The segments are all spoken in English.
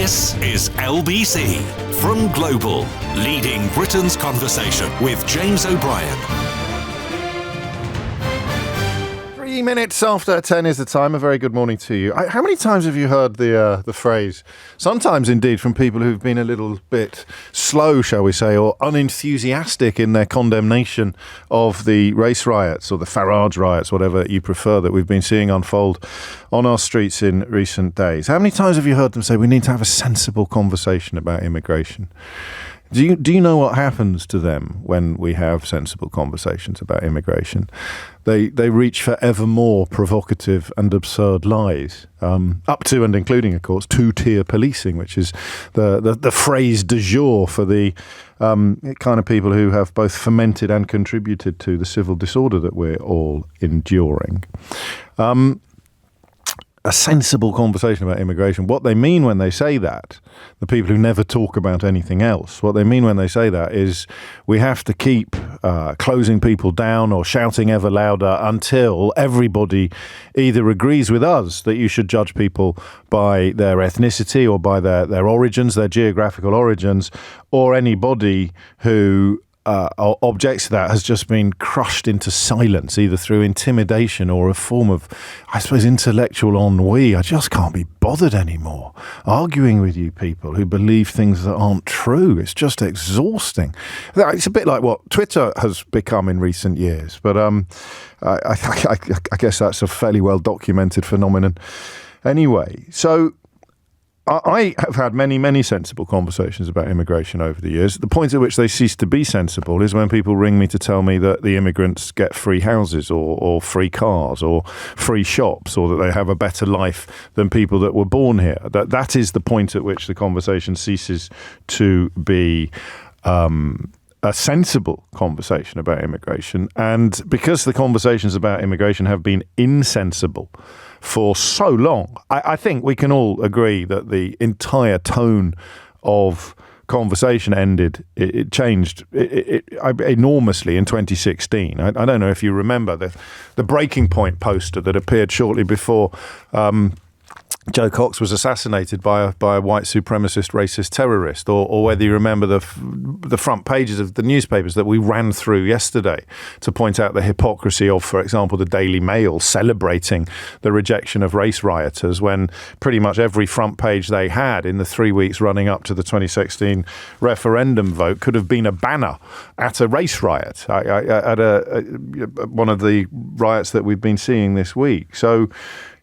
This is LBC from Global, leading Britain's conversation with James O'Brien. 3 minutes after 10 is the time. A very good morning to you. How many times have you heard the phrase, sometimes indeed from people who've been a little bit slow, shall we say, or unenthusiastic in their condemnation of the race riots or the Farage riots, whatever you prefer, that we've been seeing unfold on our streets in recent days? How many times have you heard them say we need to have a sensible conversation about immigration? Do you know what happens to them when we have sensible conversations about immigration? They reach for ever more provocative and absurd lies, up to and including, of course, two-tier policing, which is the phrase du jour for the kind of people who have both fomented and contributed to the civil disorder that we're all enduring. A sensible conversation about immigration. What they mean when they say that, the people who never talk about anything else, what they mean when they say that is we have to keep closing people down or shouting ever louder until everybody either agrees with us that you should judge people by their ethnicity or by their origins, their geographical origins, or anybody who objects to that has just been crushed into silence, either through intimidation or a form of, I suppose, intellectual ennui. I just can't be bothered anymore arguing with you people who believe things that aren't true. It's just exhausting. It's a bit like what Twitter has become in recent years, but I guess that's a fairly well documented phenomenon anyway. So I have had many, many sensible conversations about immigration over the years. The point at which they cease to be sensible is when people ring me to tell me that the immigrants get free houses or free cars or free shops, or that they have a better life than people that were born here. That is the point at which the conversation ceases to be a sensible conversation about immigration. And because the conversations about immigration have been insensible for so long, I think we can all agree that the entire tone of conversation ended. It changed enormously in 2016. I don't know if you remember the Breaking Point poster that appeared shortly before Joe Cox was assassinated by a white supremacist racist terrorist, or whether you remember the front pages of the newspapers that we ran through yesterday to point out the hypocrisy of, for example, the Daily Mail celebrating the rejection of race rioters when pretty much every front page they had in the 3 weeks running up to the 2016 referendum vote could have been a banner at a race riot, at one of the riots that we've been seeing this week. So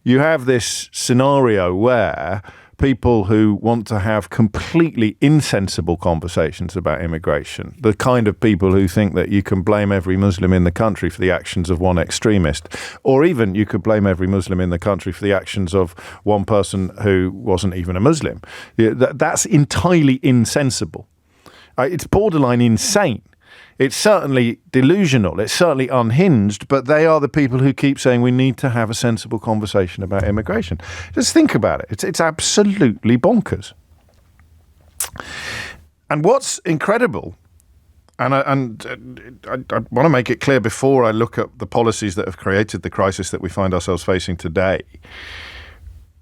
you have this scenario where people who want to have completely insensible conversations about immigration, the kind of people who think that you can blame every Muslim in the country for the actions of one extremist, or even you could blame every Muslim in the country for the actions of one person who wasn't even a Muslim. That's entirely insensible. It's borderline insane. It's certainly delusional, it's certainly unhinged, but they are the people who keep saying we need to have a sensible conversation about immigration. Just think about it. It's absolutely bonkers. And what's incredible, and I want to make it clear before I look at the policies that have created the crisis that we find ourselves facing today,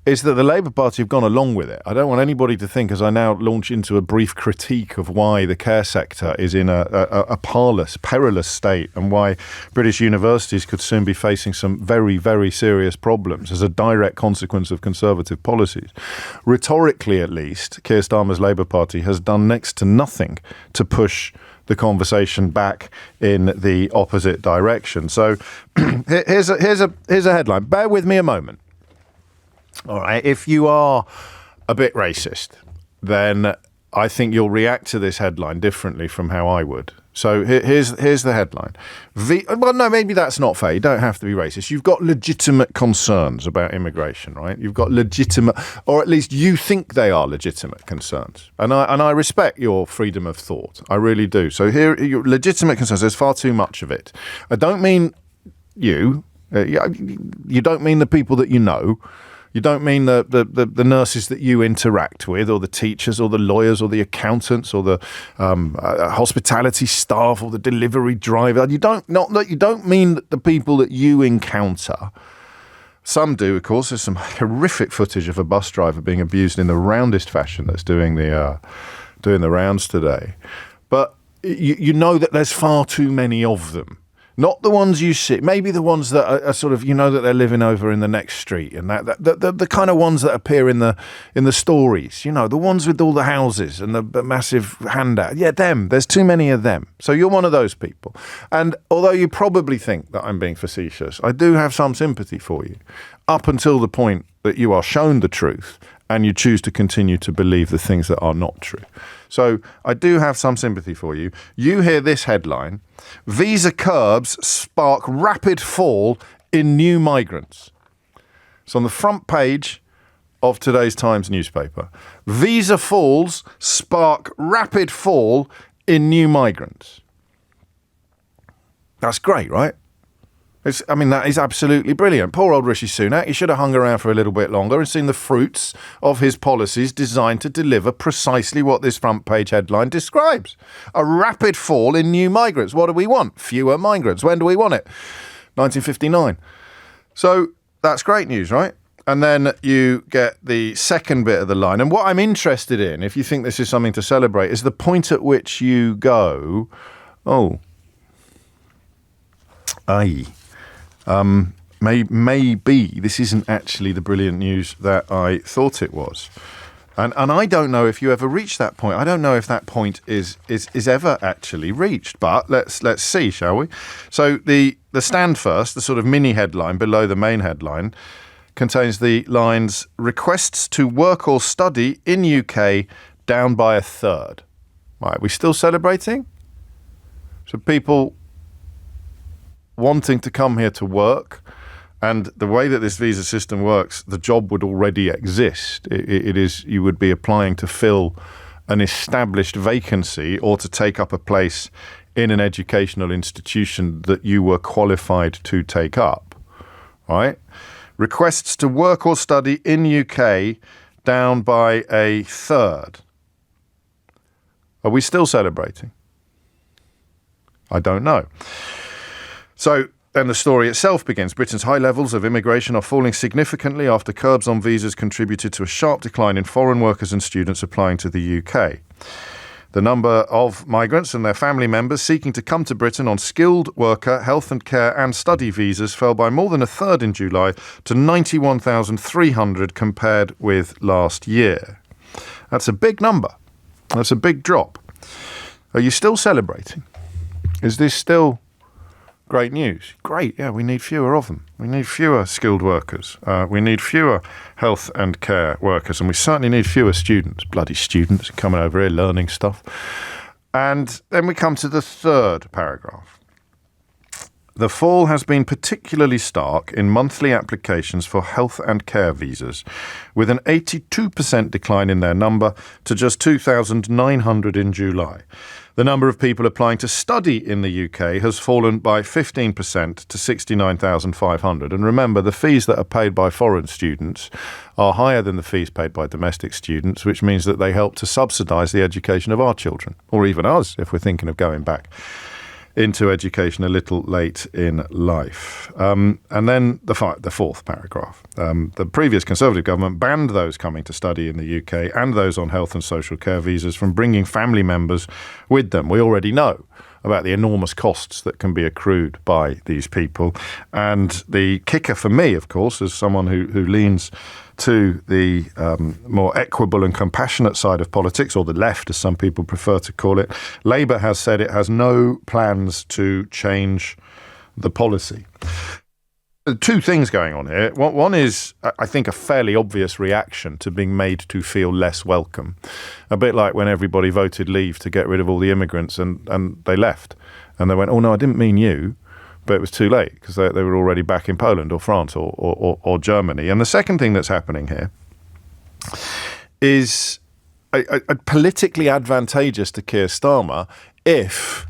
is that the Labour Party have gone along with it. I don't want anybody to think, as I now launch into a brief critique of why the care sector is in a perilous state, and why British universities could soon be facing some very, very serious problems as a direct consequence of Conservative policies. Rhetorically, at least, Keir Starmer's Labour Party has done next to nothing to push the conversation back in the opposite direction. So here's a headline. Bear with me a moment. All right, if you are a bit racist, then I think you'll react to this headline differently from how I would. So here's the headline. Well, no, maybe that's not fair. You don't have to be racist. You've got legitimate concerns about immigration, right? You've got legitimate, or at least you think they are legitimate concerns. And I respect your freedom of thought. I really do. So here, your legitimate concerns, there's far too much of it. I don't mean you. You don't mean the people that you know. You don't mean the nurses that you interact with, or the teachers, or the lawyers, or the accountants, or the hospitality staff, or the delivery driver. You don't mean the people that you encounter Some do, of course. There's some horrific footage of a bus driver being abused in the roundest fashion that's doing the rounds today. But you know that there's far too many of them. Not the ones you see, maybe the ones that are sort of, you know, that they're living over in the next street, and the kind of ones that appear in the stories, you know, the ones with all the houses and the massive handout. Yeah, them. There's too many of them. So you're one of those people. And although you probably think that I'm being facetious, I do have some sympathy for you up until the point that you are shown the truth and you choose to continue to believe the things that are not true. So I do have some sympathy for you. You hear this headline: visa curbs spark rapid fall in new migrants. It's on the front page of today's Times newspaper. Visa falls spark rapid fall in new migrants. That's great, right? That is absolutely brilliant. Poor old Rishi Sunak, he should have hung around for a little bit longer and seen the fruits of his policies designed to deliver precisely what this front page headline describes. A rapid fall in new migrants. What do we want? Fewer migrants. When do we want it? 1959. So that's great news, right? And then you get the second bit of the line. And what I'm interested in, if you think this is something to celebrate, is the point at which you go, maybe this isn't actually the brilliant news that I thought it was. And I don't know if you ever reach that point. I don't know if that point is ever actually reached. But let's see, shall we? So the stand first, the sort of mini headline below the main headline, contains the lines: requests to work or study in UK down by a third. Right, we still celebrating? So people wanting to come here to work, and the way that this visa system works, the job would already exist. It is, you would be applying to fill an established vacancy or to take up a place in an educational institution that you were qualified to take up, right? Requests to work or study in UK down by a third. Are we still celebrating? I don't know. So then the story itself begins. Britain's high levels of immigration are falling significantly after curbs on visas contributed to a sharp decline in foreign workers and students applying to the UK. The number of migrants and their family members seeking to come to Britain on skilled worker, health and care and study visas fell by more than a third in July to 91,300 compared with last year. That's a big number. That's a big drop. Are you still celebrating? Is this still great news? Great, yeah, we need fewer of them. We need fewer skilled workers. We need fewer health and care workers. And we certainly need fewer students. Bloody students coming over here learning stuff. And then we come to the third paragraph. The fall has been particularly stark in monthly applications for health and care visas, with an 82% decline in their number to just 2,900 in July. The number of people applying to study in the UK has fallen by 15% to 69,500. And remember, the fees that are paid by foreign students are higher than the fees paid by domestic students, which means that they help to subsidise the education of our children, or even us, if we're thinking of going back into education a little late in life. And then the fourth paragraph. The previous Conservative government banned those coming to study in the UK and those on health and social care visas from bringing family members with them. We already know about the enormous costs that can be accrued by these people. And the kicker for me, of course, as someone who leans to the more equable and compassionate side of politics, or the left, as some people prefer to call it, Labour has said it has no plans to change the policy. Two things going on here. One is, I think, a fairly obvious reaction to being made to feel less welcome. A bit like when everybody voted Leave to get rid of all the immigrants and they left. And they went, oh, no, I didn't mean you. But it was too late because they were already back in Poland or France or Germany. And the second thing that's happening here is a politically advantageous to Keir Starmer if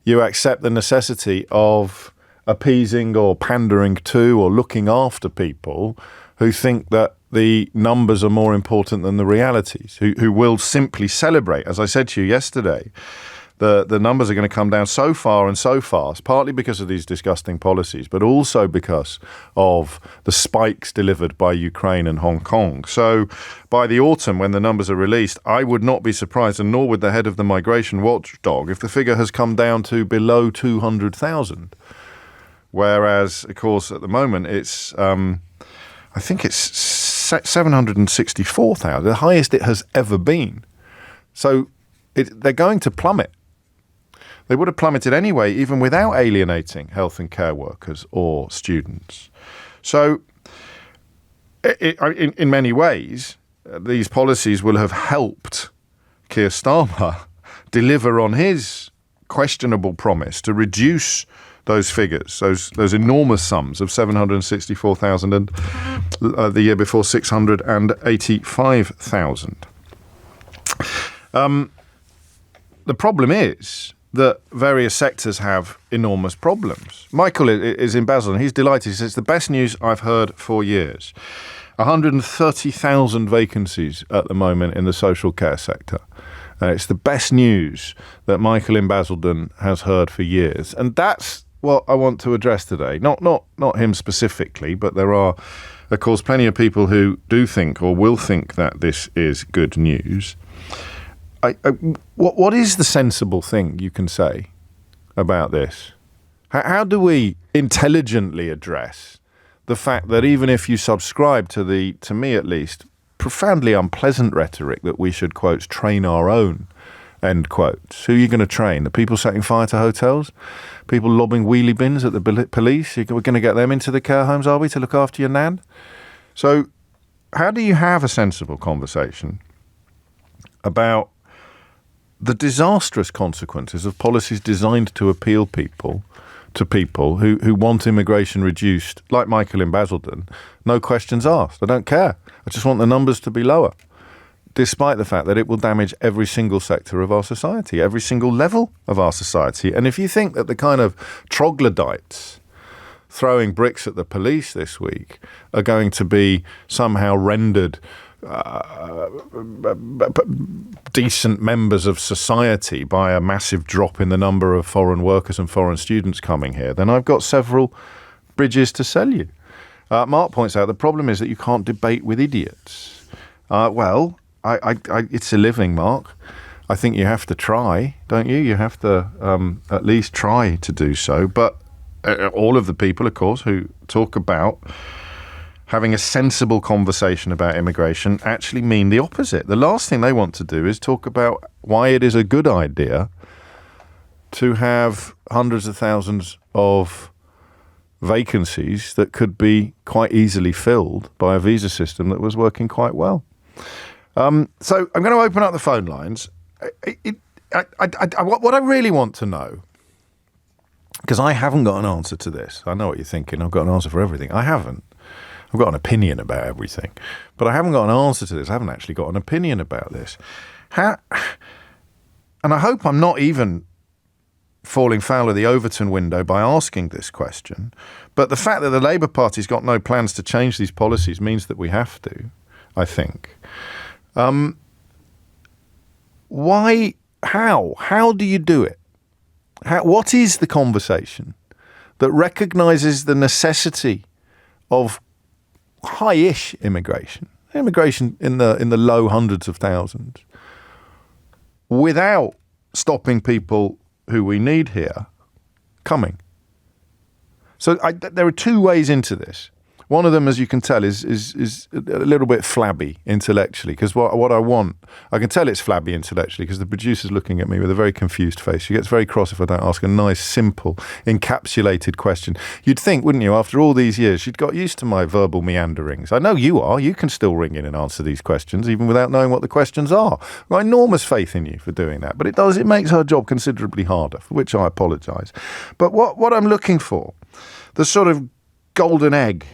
you accept the necessity of appeasing or pandering to or looking after people who think that the numbers are more important than the realities, who will simply celebrate, as I said to you yesterday, the numbers are going to come down so far and so fast, partly because of these disgusting policies, but also because of the spikes delivered by Ukraine and Hong Kong. So by the autumn, when the numbers are released, I would not be surprised, and nor would the head of the migration watchdog, if the figure has come down to below 200,000. Whereas, of course, at the moment, it's, I think it's 764,000, the highest it has ever been. So they're going to plummet. They would have plummeted anyway, even without alienating health and care workers or students. So in many ways, these policies will have helped Keir Starmer deliver on his questionable promise to reduce those figures, those enormous sums of 764,000 and the year before 685,000. The problem is that various sectors have enormous problems. Michael is in Basel and he's delighted. He says, it's the best news I've heard for years. 130,000 vacancies at the moment in the social care sector. It's the best news that Michael in Basildon has heard for years. And that's what I want to address today. Not him specifically, but there are, of course, plenty of people who do think or will think that this is good news. What is the sensible thing you can say about this? How do we intelligently address the fact that even if you subscribe to the, to me at least, profoundly unpleasant rhetoric that we should, quotes, train our own, end quotes, who are you going to train? The people setting fire to hotels? People lobbing wheelie bins at the police? We're going to get them into the care homes, are we, to look after your nan? So how do you have a sensible conversation about the disastrous consequences of policies designed to appeal to people who want immigration reduced, like Michael in Basildon, no questions asked. I don't care. I just want the numbers to be lower, despite the fact that it will damage every single sector of our society, every single level of our society. And if you think that the kind of troglodytes throwing bricks at the police this week are going to be somehow rendered decent members of society by a massive drop in the number of foreign workers and foreign students coming here, then I've got several bridges to sell you. Mark points out the problem is that you can't debate with idiots. Well, it's a living, Mark. I think you have to try, don't you? You have to at least try to do so. But all of the people, of course, who talk about having a sensible conversation about immigration actually mean the opposite. The last thing they want to do is talk about why it is a good idea to have hundreds of thousands of vacancies that could be quite easily filled by a visa system that was working quite well. So I'm going to open up the phone lines. What I really want to know, because I haven't got an answer to this. I know what you're thinking. I've got an answer for everything. I haven't. I've got an opinion about everything, but I haven't got an answer to this. I haven't actually got an opinion about this. And I hope I'm not even falling foul of the Overton window by asking this question, but the fact that the Labour Party's got no plans to change these policies means that we have to, I think. Why? How do you do it? What is the conversation that recognises the necessity of high-ish immigration in the low hundreds of thousands, without stopping people who we need here coming? So there are two ways into this. One of them, as you can tell, is a little bit flabby intellectually, because what I want, I can tell it's flabby intellectually because the producer's looking at me with a very confused face. She gets very cross if I don't ask a nice, simple, encapsulated question. You'd think, wouldn't you, after all these years, she'd got used to my verbal meanderings. I know you are. You can still ring in and answer these questions, even without knowing what the questions are. I've got enormous faith in you for doing that, but it makes her job considerably harder, for which I apologise. But what I'm looking for, the sort of golden egg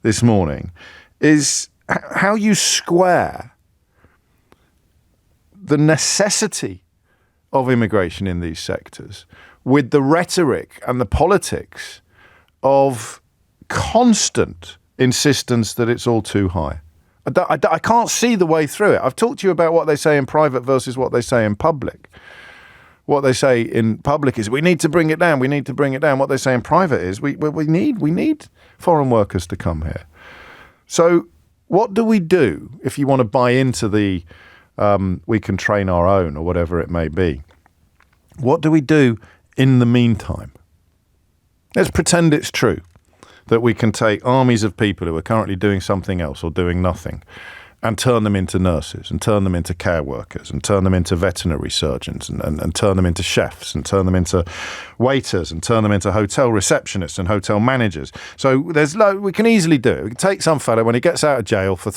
this morning, is how you square the necessity of immigration in these sectors with the rhetoric and the politics of constant insistence that it's all too high. I can't see the way through it. I've talked to you about what they say in private versus what they say in public. what they say in public is we need to bring it down. We need to bring it down. What they say in private is we need foreign workers to come here. So what do we do if you want to buy into the we can train our own or whatever it may be? What do we do in the meantime? Let's pretend it's true that we can take armies of people who are currently doing something else or doing nothing and turn them into nurses and turn them into care workers and turn them into veterinary surgeons and turn them into chefs and turn them into waiters and turn them into hotel receptionists and hotel managers. So we can easily do it. We can take some fellow when he gets out of jail for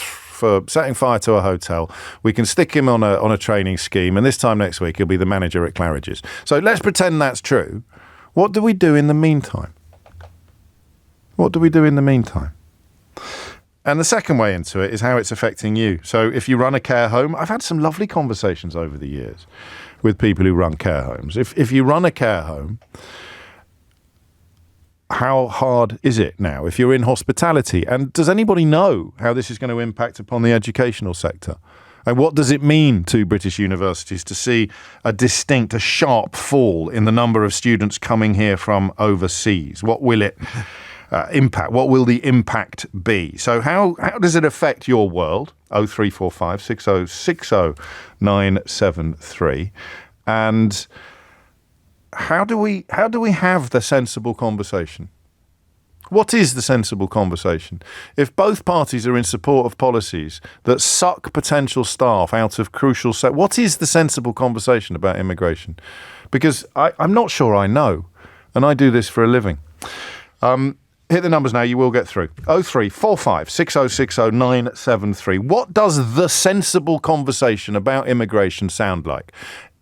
setting fire to a hotel. We can stick him on a training scheme, and this time next week he'll be the manager at Claridge's. So let's pretend that's true. What do we do in the meantime? What do we do in the meantime? And the second way into it is how it's affecting you. So if you run a care home, I've had some lovely conversations over the years with people who run care homes. If you run a care home, how hard is it now? If you're in hospitality, and does anybody know how this is going to impact upon the educational sector? And what does it mean to British universities to see a sharp fall in the number of students coming here from overseas? What will it impact? What will the impact be? So how does it affect your world? 0345 6060 973. And how do we have the sensible conversation? What is the sensible conversation? If both parties are in support of policies that suck potential staff out of crucial what is the sensible conversation about immigration? Because I'm not sure I know, and I do this for a living. Hit the numbers now, you will get through. 0345 6060 973. What does the sensible conversation about immigration sound like?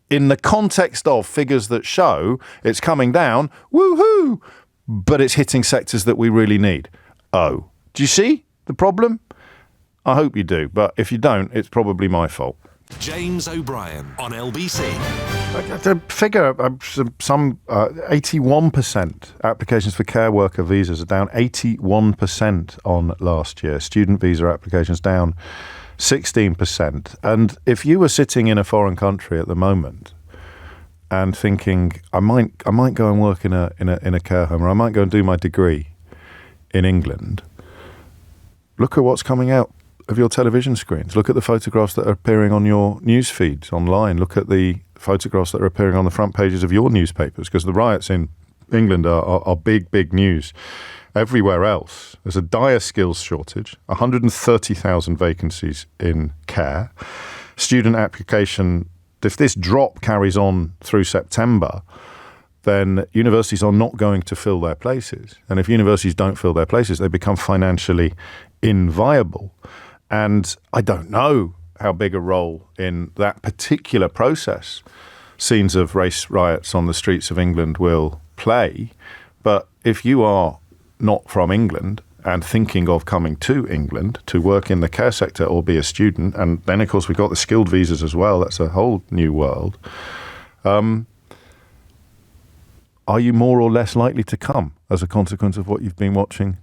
In the context of figures that show it's coming down, woohoo, but it's hitting sectors that we really need. Oh, do you see the problem? I hope you do, but if you don't, it's probably my fault. James O'Brien on LBC. The figure, some 81% applications for care worker visas are down 81% on last year. Student visa applications down 16%. And if you were sitting in a foreign country at the moment and thinking, I might go and work in a care home, or I might go and do my degree in England, look at what's coming out of your television screens. Look at the photographs that are appearing on your news feeds online. Look at the photographs that are appearing on the front pages of your newspapers, because the riots in England are big news. Everywhere else, there's a dire skills shortage, 130,000 vacancies in care. Student application, if this drop carries on through September, then universities are not going to fill their places. And if universities don't fill their places, they become financially inviable. And I don't know how big a role in that particular process scenes of race riots on the streets of England will play. But if you are not from England and thinking of coming to England to work in the care sector or be a student, and then, of course, we've got the skilled visas as well. That's a whole new world. Are you more or less likely to come as a consequence of what you've been watching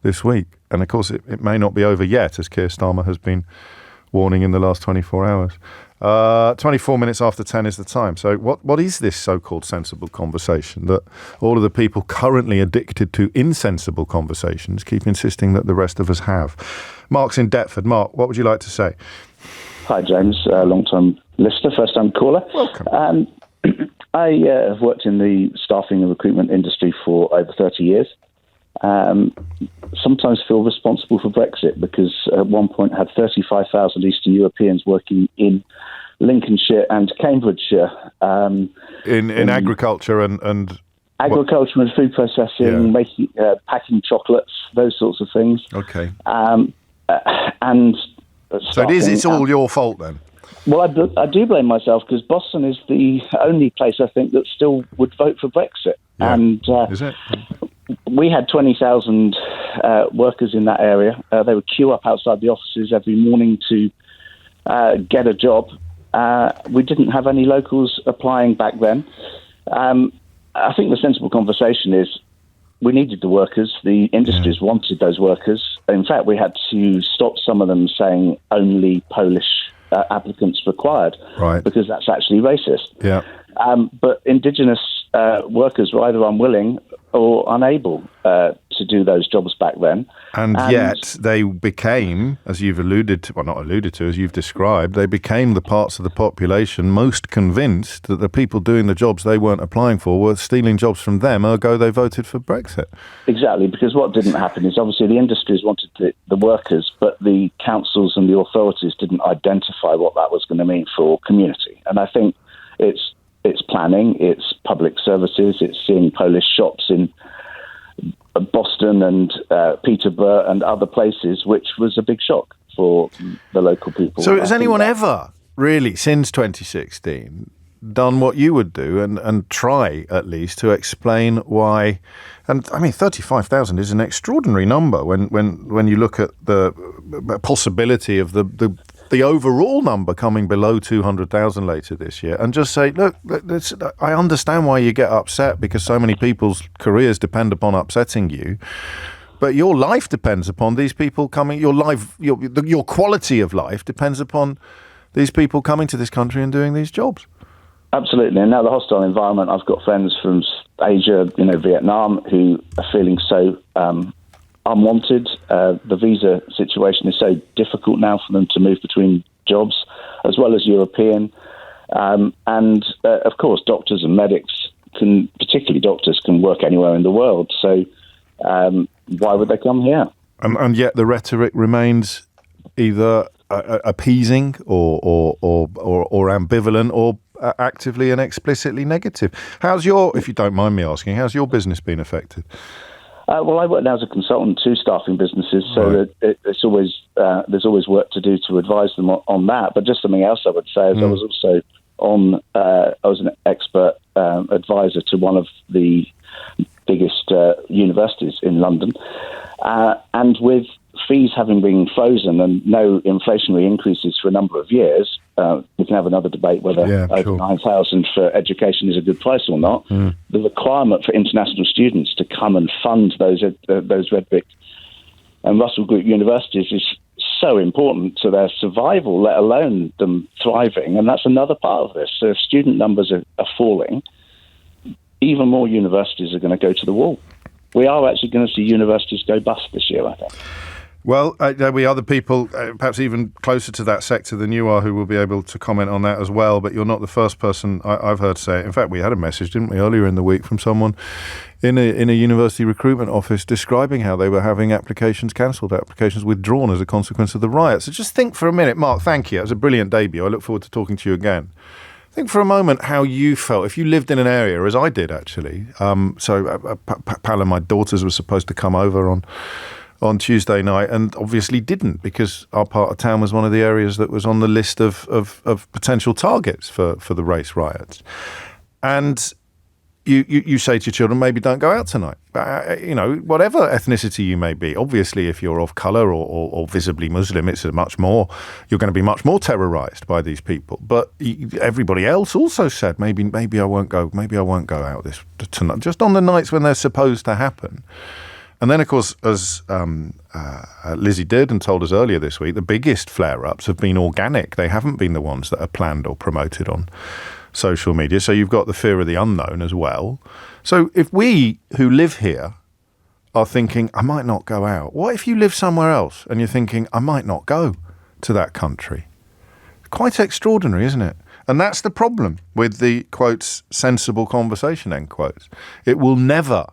this week? And of course, it may not be over yet, as Keir Starmer has been warning in the last 24 hours. 24 minutes after 10 is the time. So what is this so-called sensible conversation that all of the people currently addicted to insensible conversations keep insisting that the rest of us have? Mark's in Deptford. Mark, what would you like to say? Hi, James. Long-time listener, first-time caller. Welcome. I have worked in the staffing and recruitment industry for over 30 years. Sometimes feel responsible for Brexit because at one point had 35,000 Eastern Europeans working in Lincolnshire and Cambridgeshire. In agriculture and agriculture and food processing, making packing chocolates, those sorts of things. Okay. And so it's all your fault then? Well, I do blame myself because Boston is the only place I think that still would vote for Brexit. Yeah. And is it? We had 20,000 workers in that area. They would queue up outside the offices every morning to get a job. We didn't have any locals applying back then. I think the sensible conversation is we needed the workers. The industries wanted those workers. In fact, we had to stop some of them saying only Polish applicants required, right? Because that's actually racist. Yeah. But Indigenous workers were either unwilling or unable to do those jobs back then. And yet they became, as you've alluded to, well, not alluded to, as you've described, they became the parts of the population most convinced that the people doing the jobs they weren't applying for were stealing jobs from them, ergo they voted for Brexit. Exactly, because what didn't happen is obviously the industries wanted the workers, but the councils and the authorities didn't identify what that was going to mean for community. And I think it's planning, it's public services, it's seeing Polish shops in Boston and Peterborough and other places, which was a big shock for the local people. So has anyone ever really, since 2016, done what you would do and try at least to explain why? And I mean, 35,000 is an extraordinary number when you look at the possibility of the overall number coming below 200,000 later this year, and just say, look, I understand why you get upset because so many people's careers depend upon upsetting you, but your life depends upon these people coming. Your life, your quality of life depends upon these people coming to this country and doing these jobs. Absolutely. And now the hostile environment, I've got friends from Asia, Vietnam, who are feeling so unwanted. The visa situation is so difficult now for them to move between jobs, as well as European. And of course, doctors and medics particularly doctors, can work anywhere in the world. So why would they come here? And yet the rhetoric remains either appeasing or ambivalent or actively and explicitly negative. If you don't mind me asking, how's your business been affected? Well, I work now as a consultant to staffing businesses, so right. that there's always work to do to advise them on that. But just something else I would say is I was also I was an expert advisor to one of the biggest universities in London, and with fees having been frozen and no inflationary increases for a number of years, we can have another debate whether over 9,000 for education is a good price or not. The requirement for international students to come and fund those Redbrick and Russell Group universities is so important to their survival, let alone them thriving. And that's another part of this. So if student numbers are falling, even more universities are going to go to the wall. We are actually going to see universities go bust this year, I think. Well, there'll be other people, perhaps even closer to that sector than you are, who will be able to comment on that as well. But you're not the first person I've heard say it. In fact, we had a message, didn't we, earlier in the week from someone in a university recruitment office describing how they were having applications cancelled, applications withdrawn as a consequence of the riots. So just think for a minute, Mark, thank you. It was a brilliant debut. I look forward to talking to you again. Think for a moment how you felt if you lived in an area, as I did actually. So Pal and my daughters were supposed to come over on Tuesday night and obviously didn't, because our part of town was one of the areas that was on the list of potential targets for the race riots. And you say to your children, maybe don't go out tonight. Whatever ethnicity you may be, obviously if you're of colour or visibly Muslim, you're going to be much more terrorised by these people. But everybody else also said, maybe I won't go out this tonight, just on the nights when they're supposed to happen. And then, of course, as Lizzie did and told us earlier this week, the biggest flare-ups have been organic. They haven't been the ones that are planned or promoted on social media. So you've got the fear of the unknown as well. So if we who live here are thinking, I might not go out, what if you live somewhere else and you're thinking, I might not go to that country? Quite extraordinary, isn't it? And that's the problem with the, quotes, sensible conversation, end quotes. It will never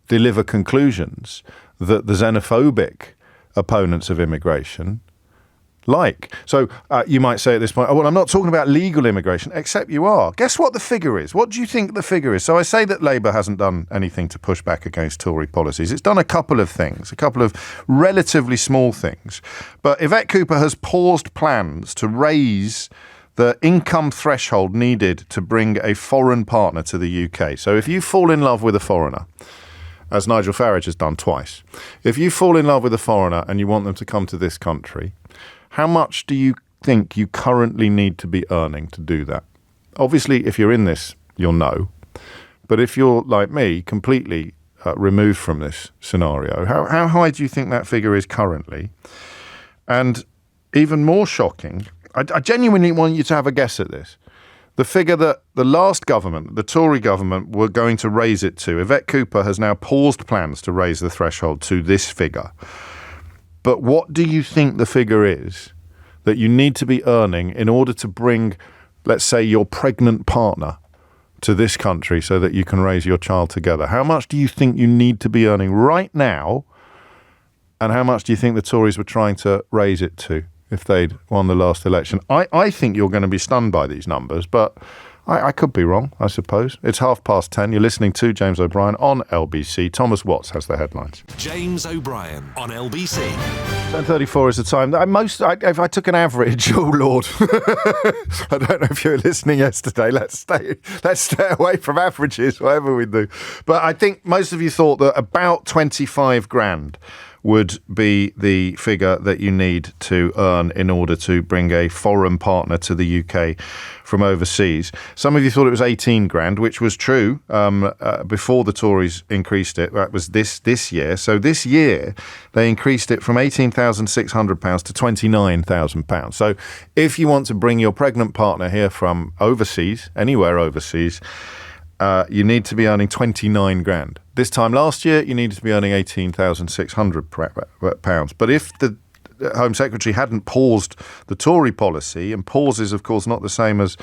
deliver conclusions that the xenophobic opponents of immigration like. So you might say at this point, I'm not talking about legal immigration, except you are. Guess what the figure is? What do you think the figure is? So I say that Labour hasn't done anything to push back against Tory policies. It's done a couple of things, a couple of relatively small things. But Yvette Cooper has paused plans to raise the income threshold needed to bring a foreign partner to the UK. So if you fall in love with a foreigner, as Nigel Farage has done twice, if you fall in love with a foreigner and you want them to come to this country, how much do you think you currently need to be earning to do that? Obviously, if you're in this, you'll know. But if you're, like me, completely removed from this scenario, how high do you think that figure is currently? And even more shocking, I genuinely want you to have a guess at this. The figure that the last government, the Tory government, were going to raise it to. Yvette Cooper has now paused plans to raise the threshold to this figure. But what do you think the figure is that you need to be earning in order to bring, let's say, your pregnant partner to this country so that you can raise your child together? How much do you think you need to be earning right now? And how much do you think the Tories were trying to raise it to if they'd won the last election? I think you're going to be stunned by these numbers, but I could be wrong, I suppose. It's 10:30. You're listening to James O'Brien on LBC. Thomas Watts has the headlines. James O'Brien on LBC. 10:34 is the time. If I took an average, oh Lord, I don't know if you were listening yesterday. Let's stay away from averages, whatever we do. But I think most of you thought that about 25 grand would be the figure that you need to earn in order to bring a foreign partner to the UK from overseas. Some of you thought it was 18 grand, which was true before the Tories increased it. That was this year. So this year, they increased it from £18,600 to £29,000. So if you want to bring your pregnant partner here from overseas, anywhere overseas, you need to be earning 29 grand. This time last year, you needed to be earning £18,600. But if the Home Secretary hadn't paused the Tory policy, and pause is, of course, not the same as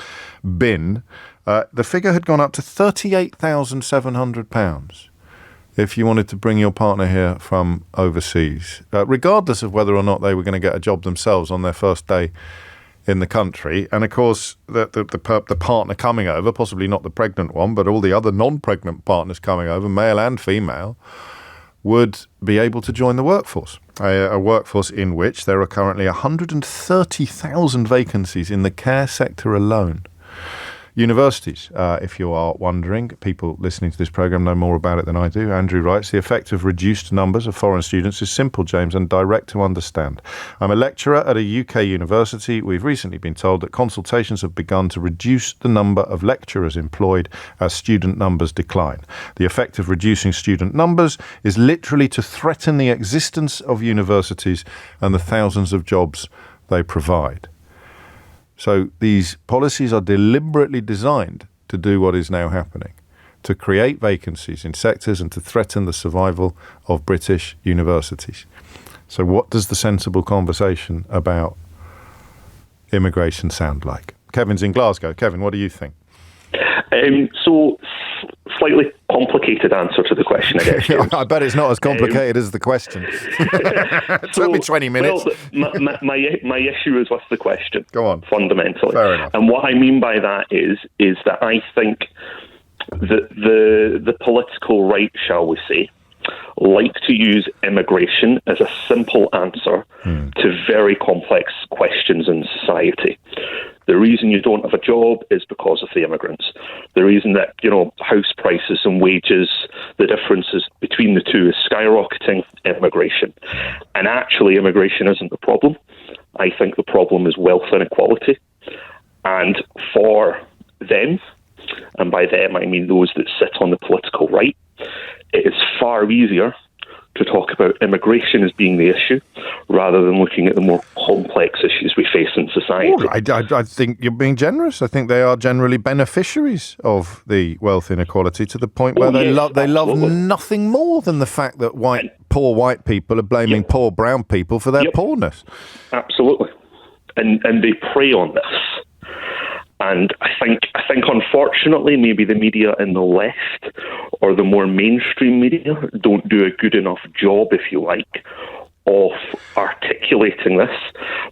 bin, the figure had gone up to £38,700 if you wanted to bring your partner here from overseas, regardless of whether or not they were going to get a job themselves on their first day in the country. And of course, the partner coming over, possibly not the pregnant one, but all the other non-pregnant partners coming over, male and female, would be able to join the workforce. A workforce in which there are currently 130,000 vacancies in the care sector alone. Universities, if you are wondering, people listening to this programme know more about it than I do. Andrew writes, the effect of reduced numbers of foreign students is simple, James, and direct to understand. I'm a lecturer at a UK university. We've recently been told that consultations have begun to reduce the number of lecturers employed as student numbers decline. The effect of reducing student numbers is literally to threaten the existence of universities and the thousands of jobs they provide. So these policies are deliberately designed to do what is now happening, to create vacancies in sectors and to threaten the survival of British universities. So what does the sensible conversation about immigration sound like? Kevin's in Glasgow. Kevin, what do you think? So slightly complicated answer to the question, I guess. I bet it's not as complicated as the question. It took me 20 minutes. Well, my issue is with the question. Go on. Fundamentally. Fair enough. And what I mean by that is that I think that the political right, shall we say, like to use immigration as a simple answer to very complex questions in society. The reason you don't have a job is because of the immigrants. The reason that, house prices and wages, the differences between the two is skyrocketing, immigration. And actually, immigration isn't the problem. I think the problem is wealth inequality. And for them, and by them I mean those that sit on the political right, it is far easier to talk about immigration as being the issue rather than looking at the more complex issues we face in society. Oh, I think you're being generous. I think they are generally beneficiaries of the wealth inequality to the point where they love nothing more than the fact that poor white people are blaming poor brown people for their poorness. Absolutely. And they prey on this. And I think unfortunately maybe the media in the left or the more mainstream media don't do a good enough job, if you like, of articulating this.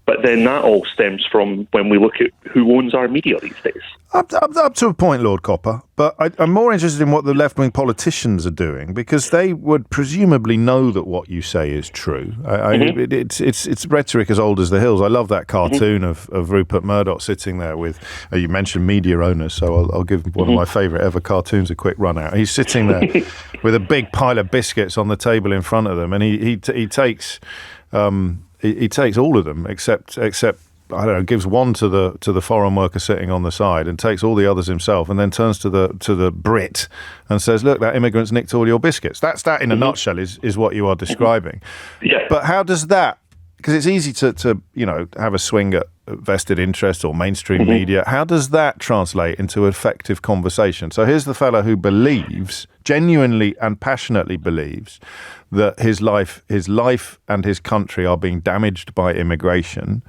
But then that all stems from when we look at who owns our media these days. Up to a point, Lord Copper. But I'm more interested in what the left-wing politicians are doing, because they would presumably know that what you say is true. It's rhetoric as old as the hills. I love that cartoon of Rupert Murdoch sitting there with, you mentioned media owners, so I'll give one of my favourite ever cartoons a quick run out. He's sitting there with a big pile of biscuits on the table in front of them, and he takes all of them except I don't know, gives one to the foreign worker sitting on the side and takes all the others himself, and then turns to the Brit and says, "Look, that immigrant's nicked all your biscuits." That in a nutshell is what you are describing. Yeah. But how does that because it's easy to have a swing at vested interest or mainstream media. How does that translate into effective conversation? So here's the fellow who believes, genuinely and passionately believes, that his life and his country are being damaged by immigration,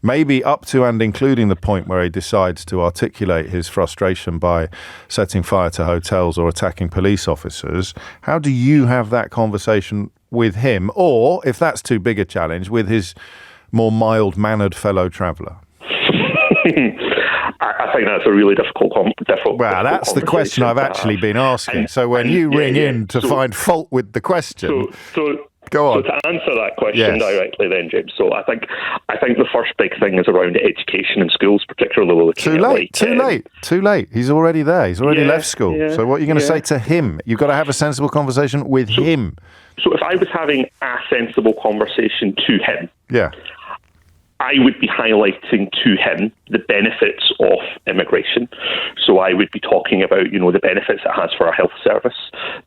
maybe up to and including the point where he decides to articulate his frustration by setting fire to hotels or attacking police officers. How do you have that conversation with him, or, if that's too big a challenge, with his more mild-mannered fellow traveller? I think that's a really difficult Well, that's the question I've actually been asking. So when you ring in to find fault with the question, go on. So to answer that question directly then, James, so I think the first big thing is around education in schools, particularly. Too late. He's already there. He's already left school. So what are you going to say to him? You've got to have a sensible conversation with him. So if I was having a sensible conversation to him, I would be highlighting to him the benefits of immigration. So I would be talking about, the benefits it has for our health service,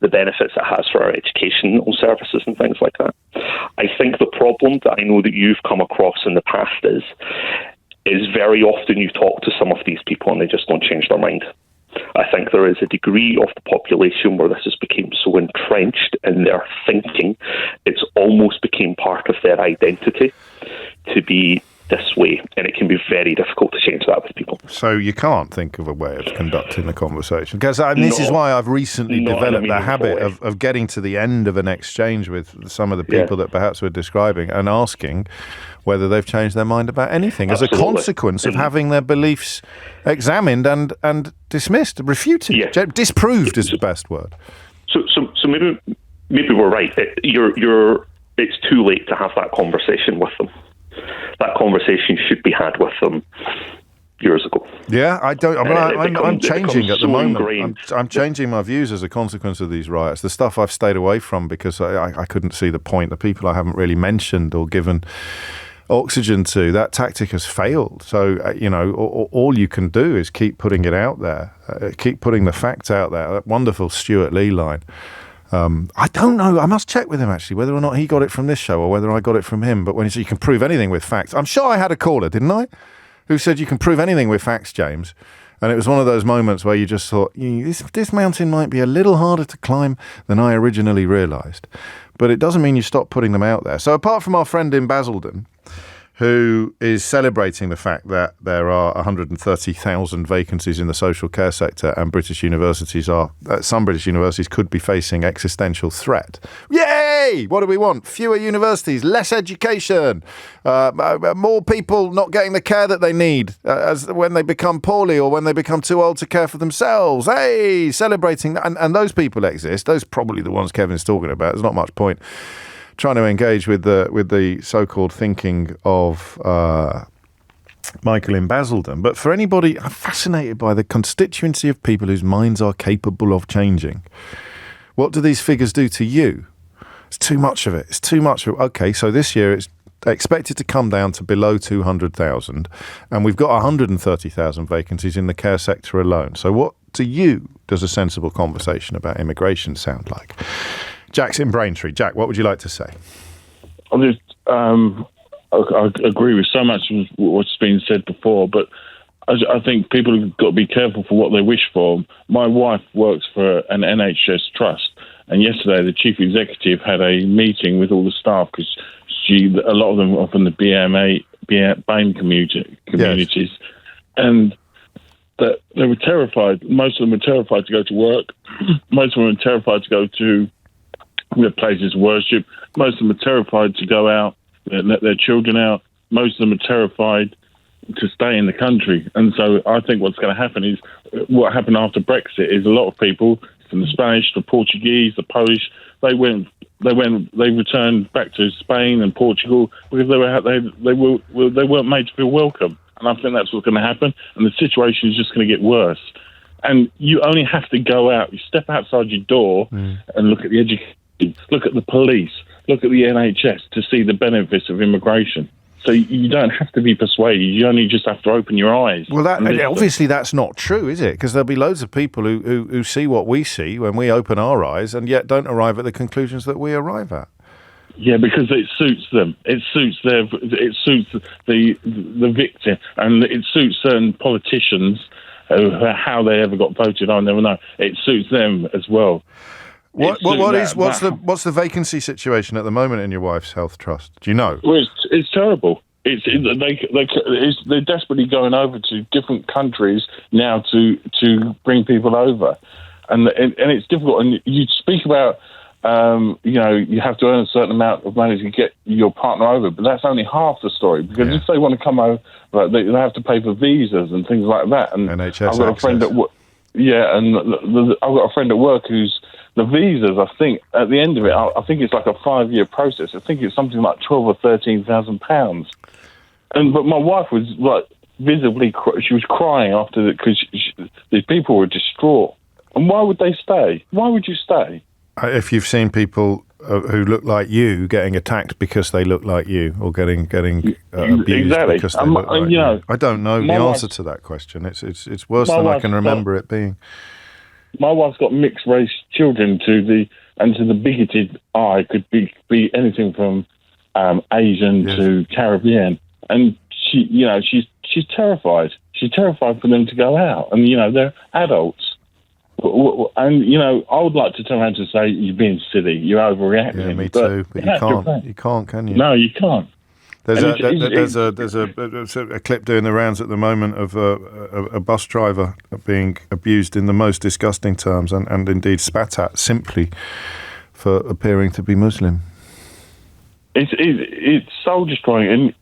the benefits it has for our educational services and things like that. I think the problem that I know that you've come across in the past is very often you talk to some of these people and they just don't change their mind. I think there is a degree of the population where this has become so entrenched in their thinking, it's almost became part of their identity to be this way, and it can be very difficult to change that with people. So you can't think of a way of conducting the conversation, because this is why I've recently developed the habit of getting to the end of an exchange with some of the people that perhaps we're describing and asking whether they've changed their mind about anything as a consequence of having their beliefs examined and dismissed, refuted, disproved is the best word. So maybe we're right. It's too late to have that conversation with them. That conversation should be had with them years ago. Yeah, I'm changing at the moment. I'm changing my views as a consequence of these riots. The stuff I've stayed away from because I couldn't see the point. The people I haven't really mentioned or given oxygen to, that tactic has failed. So, all you can do is keep putting it out there, keep putting the facts out there. That wonderful Stuart Lee line. I don't know. I must check with him, actually, whether or not he got it from this show or whether I got it from him. But when he said you can prove anything with facts, I'm sure I had a caller, didn't I, who said you can prove anything with facts, James. And it was one of those moments where you just thought, this mountain might be a little harder to climb than I originally realised. But it doesn't mean you stop putting them out there. So apart from our friend in Basildon, who is celebrating the fact that there are 130,000 vacancies in the social care sector and some British universities could be facing existential threat. Yay! What do we want? Fewer universities, less education, more people not getting the care that they need when they become poorly or when they become too old to care for themselves. Hey! Celebrating that. And those people exist. Those are probably the ones Kevin's talking about. There's not much point trying to engage with the so-called thinking of Michael in Basildon. But for anybody, I'm fascinated by the constituency of people whose minds are capable of changing. What do these figures do to you? It's too much of it. Okay, so this year it's expected to come down to below 200,000, and we've got 130,000 vacancies in the care sector alone. So what to you does a sensible conversation about immigration sound like? Jack's in Braintree. Jack, what would you like to say? I agree with so much of what's been said before, but I think people have got to be careful for what they wish for. My wife works for an NHS trust, and yesterday the chief executive had a meeting with all the staff because a lot of them are from the BAME communities, and that they were terrified. Most of them were terrified to go to work. Most of them were terrified to go to their places of worship. Most of them are terrified to go out and let their children out. Most of them are terrified to stay in the country. And so I think what's going to happen is what happened after Brexit is a lot of people from the Spanish, the Portuguese, the Polish, they returned back to Spain and Portugal because they weren't made to feel welcome. And I think that's what's going to happen. And the situation is just going to get worse. And you only have to go out. You step outside your door and look at the education, look at the police, look at the NHS to see the benefits of immigration. So you don't have to be persuaded. You only just have to open your eyes. Well, obviously that's not true, is it? Because there'll be loads of people who see what we see when we open our eyes and yet don't arrive at the conclusions that we arrive at. Yeah, because it suits them. It suits the victim, and it suits certain politicians. How they ever got voted on, I never know. It suits them as well. What's the vacancy situation at the moment in your wife's health trust? Do you know? Well, it's terrible. They're desperately going over to different countries now to bring people over, and it's difficult. And you speak about you have to earn a certain amount of money to get your partner over, but that's only half the story. Because if they want to come over, they have to pay for visas and things like that. And NHS I've got a friend at work. Yeah, and I've got a friend at work who's the visas. I think at the end of it, I think it's like a 5-year process. I think it's something like £12,000 or £13,000. But my wife was like visibly, she was crying after it because these people were distraught. And why would they stay? Why would you stay? If you've seen people who look like you getting attacked because they look like you, or getting abused because they look like you. I don't know the answer to that question. It's worse than I can remember it being. My wife's got mixed race children. To the bigoted eye, could be anything from Asian to Caribbean, and she's terrified. She's terrified for them to go out, and they're adults. And I would like to turn around and say you're being silly, you're overreacting. Yeah, me too. But you can't. You can't, can you? No, you can't. There's a clip doing the rounds at the moment of a bus driver being abused in the most disgusting terms and indeed spat at simply for appearing to be Muslim. It's soul destroying, and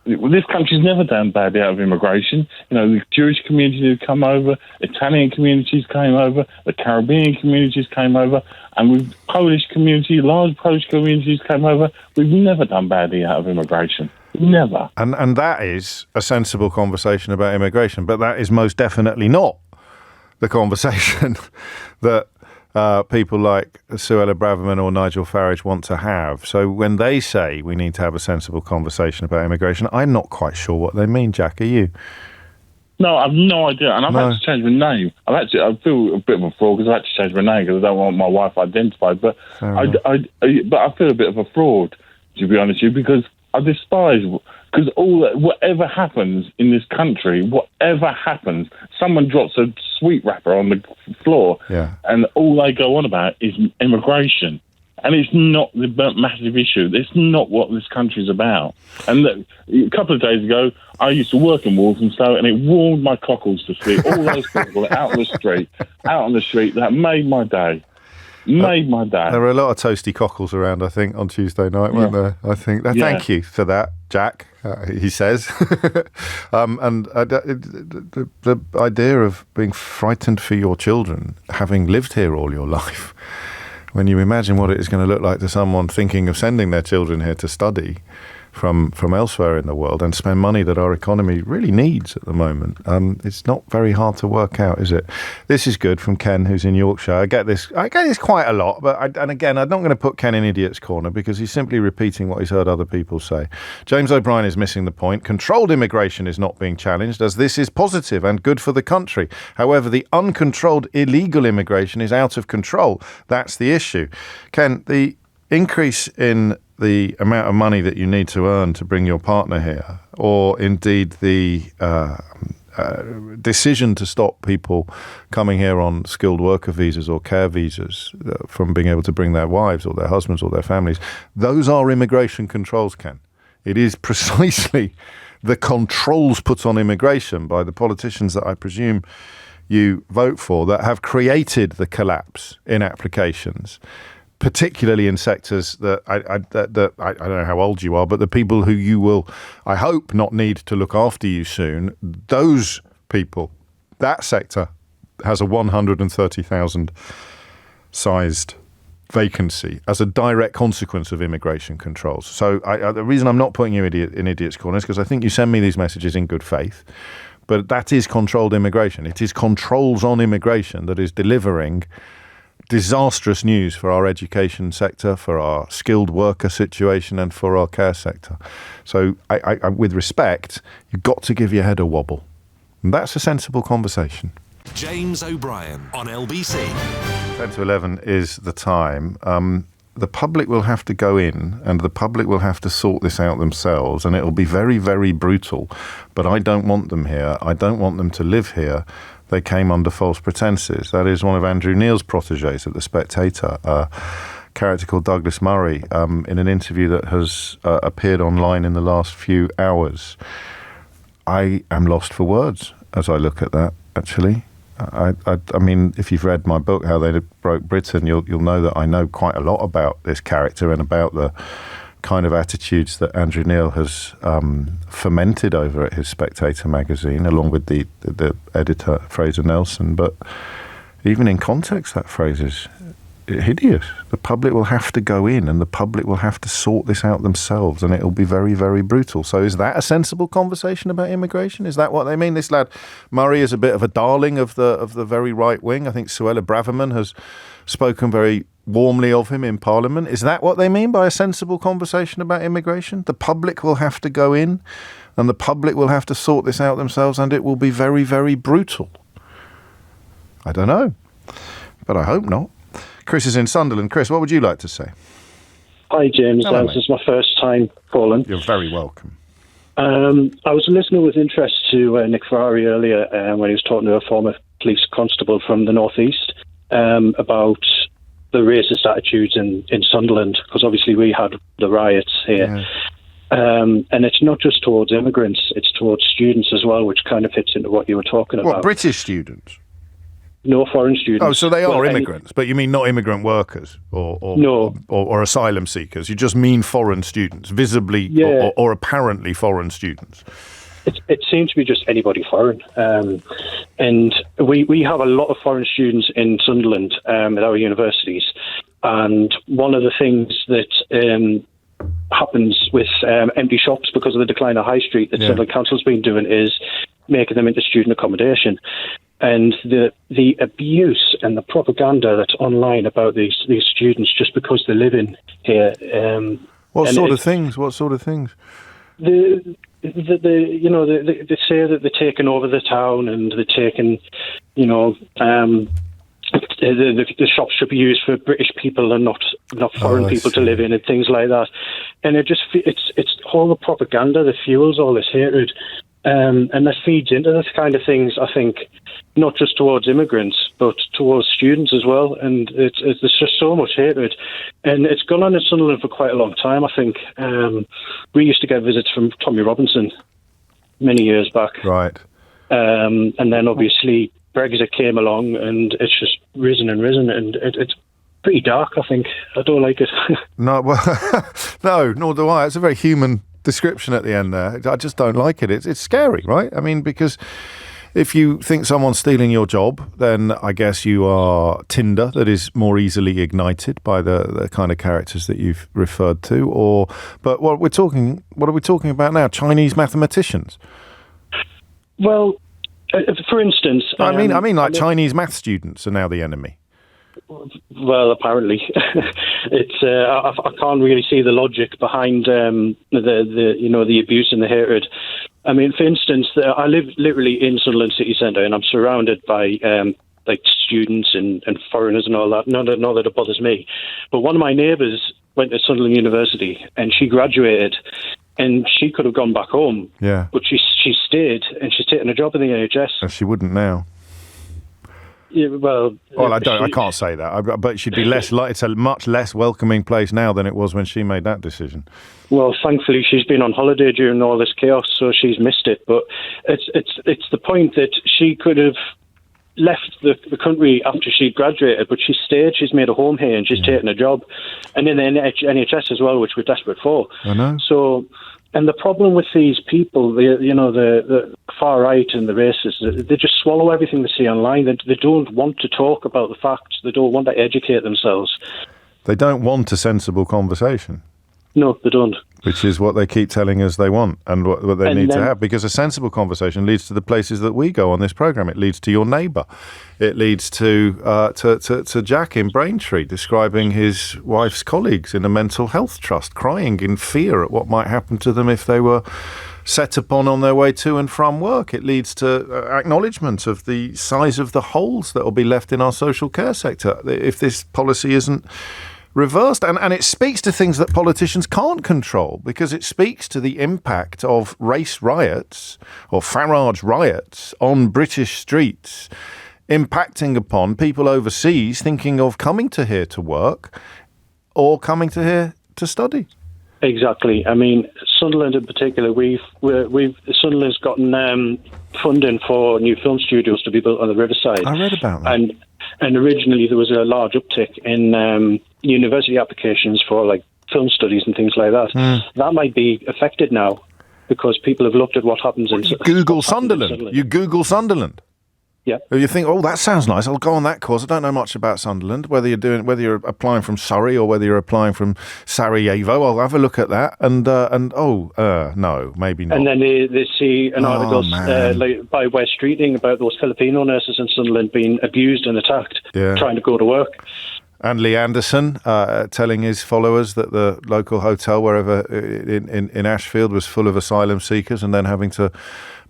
this country's never done badly out of immigration. The Jewish community have come over, Italian communities came over, the Caribbean communities came over, and with Polish community, large Polish communities came over. We've never done badly out of immigration. Never. And that is a sensible conversation about immigration, but that is most definitely not the conversation that people like Suella Braverman or Nigel Farage want to have. So when they say we need to have a sensible conversation about immigration, I'm not quite sure what they mean. Jack, are you? No, I've no idea. And I've had to change my name. I feel a bit of a fraud because I've had to change my name because I don't want my wife identified. But I feel a bit of a fraud, to be honest with you, because I despise... Because whatever happens in this country, whatever happens, someone drops a sweet wrapper on the floor, and all they go on about is immigration. And it's not the massive issue. It's not what this country's about. And a couple of days ago, I used to work in Walthamstow, and it warmed my cockles to see all those people out on the street that made my day. Made my day. There were a lot of toasty cockles around, I think, on Tuesday night, weren't there? I think. Thank you for that, Jack, he says. And the idea of being frightened for your children, having lived here all your life, when you imagine what it is going to look like to someone thinking of sending their children here to study from elsewhere in the world and spend money that our economy really needs at the moment. It's not very hard to work out, is it? This is good from Ken, who's in Yorkshire. I get this quite a lot, but again, I'm not going to put Ken in idiot's corner because he's simply repeating what he's heard other people say. James O'Brien is missing the point. Controlled immigration is not being challenged, as this is positive and good for the country. However, the uncontrolled illegal immigration is out of control. That's the issue. Ken, the increase in the amount of money that you need to earn to bring your partner here, or indeed the decision to stop people coming here on skilled worker visas or care visas from being able to bring their wives or their husbands or their families, those are immigration controls, Ken. It is precisely the controls put on immigration by the politicians that I presume you vote for that have created the collapse in applications, particularly in sectors that I don't know how old you are, but the people who you will, I hope, not need to look after you soon, those people, that sector has a 130,000 sized vacancy as a direct consequence of immigration controls. So the reason I'm not putting you in idiot's corner is because I think you send me these messages in good faith, but that is controlled immigration. It is controls on immigration that is delivering disastrous news for our education sector, for our skilled worker situation, and for our care sector. So, I with respect, you've got to give your head a wobble. And that's a sensible conversation. James O'Brien on LBC. 10 to 11 is the time. the public will have to go in and the public will have to sort this out themselves, and it'll be very, very brutal. But I don't want them here. I don't want them to live here. They came under false pretenses. That is one of Andrew Neil's protégés at The Spectator, a character called Douglas Murray, in an interview that has appeared online in the last few hours. I am lost for words as I look at that, actually. I mean, if you've read my book, How They Broke Britain, you'll know that I know quite a lot about this character and about the kind of attitudes that Andrew Neil has fermented over at his Spectator magazine, along with the editor, Fraser Nelson. But even in context, that phrase is hideous. The public will have to go in and the public will have to sort this out themselves, and it'll be very, very brutal. So is that a sensible conversation about immigration? Is that what they mean? This lad Murray is a bit of a darling of the very right wing. I think Suella Braverman has spoken very warmly of him in Parliament. Is that what they mean by a sensible conversation about immigration? The public will have to go in and the public will have to sort this out themselves, and it will be very, very brutal. I don't know, but I hope not. Chris is in Sunderland. Chris, what would you like to say? Hi, James. Hello, this is my first time calling. You're very welcome. I was listening with interest to Nick Ferrari earlier when he was talking to a former police constable from the northeast about the racist attitudes in Sunderland, because obviously we had the riots here. Yeah. And it's not just towards immigrants, it's towards students as well, which kind of fits into what you were talking about. What, British students? No, foreign students. Oh, so they are immigrants, but you mean not immigrant workers or asylum seekers? You just mean foreign students, visibly or apparently foreign students? It seems to be just anybody foreign. And we have a lot of foreign students in Sunderland at our universities. And one of the things that happens with empty shops because of the decline of High Street that Sunderland Council's been doing is making them into student accommodation. And the abuse and the propaganda that's online about these students just because they live in here. What sort of things? They say that they're taking over the town and they're taking, the shops should be used for British people and not foreign people to live in and things like that. And it's all the propaganda that fuels all this hatred. And that feeds into this kind of things, I think, not just towards immigrants, but towards students as well. And there's just so much hatred. And it's gone on in Sunderland for quite a long time, I think. We used to get visits from Tommy Robinson many years back. Right. And then obviously Brexit came along and it's just risen and risen. And it's pretty dark, I think. I don't like it. No, well, no, nor do I. It's a very human description at the end there. I just don't like it. It's scary, right? I mean, because if you think someone's stealing your job, then I guess you are tinder that is more easily ignited by the kind of characters that you've referred to. But what are we talking about now? Chinese mathematicians? Well, for instance, I mean, Chinese math students are now the enemy. Well, apparently, it's. I can't really see the logic behind the abuse and the hatred. I mean, for instance, I live literally in Sunderland city centre, and I'm surrounded by students and foreigners and all that. Not that it bothers me, but one of my neighbours went to Sunderland University, and she graduated, and she could have gone back home. Yeah, but she stayed, and she's taken a job in the NHS. And she wouldn't now. Yeah, well, I can't say that. But she'd be less. It's a much less welcoming place now than it was when she made that decision. Well, thankfully, she's been on holiday during all this chaos, so she's missed it. But it's the point that she could have left the country after she graduated, but she stayed. She's made a home here, and she's taken a job, and in the NHS as well, which we're desperate for. I know. So. And the problem with these people, the far right and the racists, they just swallow everything they see online. They don't want to talk about the facts. They don't want to educate themselves. They don't want a sensible conversation. No, they don't. Which is what they keep telling us they want and what they need to have. Because a sensible conversation leads to the places that we go on this programme. It leads to your neighbour. It leads to Jack in Braintree describing his wife's colleagues in a mental health trust, crying in fear at what might happen to them if they were set upon on their way to and from work. It leads to acknowledgement of the size of the holes that will be left in our social care sector if this policy isn't reversed. And it speaks to things that politicians can't control, because it speaks to the impact of race riots or Farage riots on British streets, impacting upon people overseas thinking of coming to here to work or coming to here to study. Exactly. I mean, Sunderland in particular, Sunderland's gotten funding for new film studios to be built on the riverside. I read about that. And originally there was a large uptick in university applications for like film studies and things like that. That might be affected now because people have looked at what happens in Google Sunderland. You Google Sunderland. Yeah. You think, oh, that sounds nice. I'll go on that course. I don't know much about Sunderland. Whether you're applying from Surrey or whether you're applying from Sarajevo, I'll have a look at that. No, maybe not. And then they see an article by West Streeting about those Filipino nurses in Sunderland being abused and attacked, trying to go to work. And Lee Anderson telling his followers that the local hotel wherever in Ashfield was full of asylum seekers, and then having to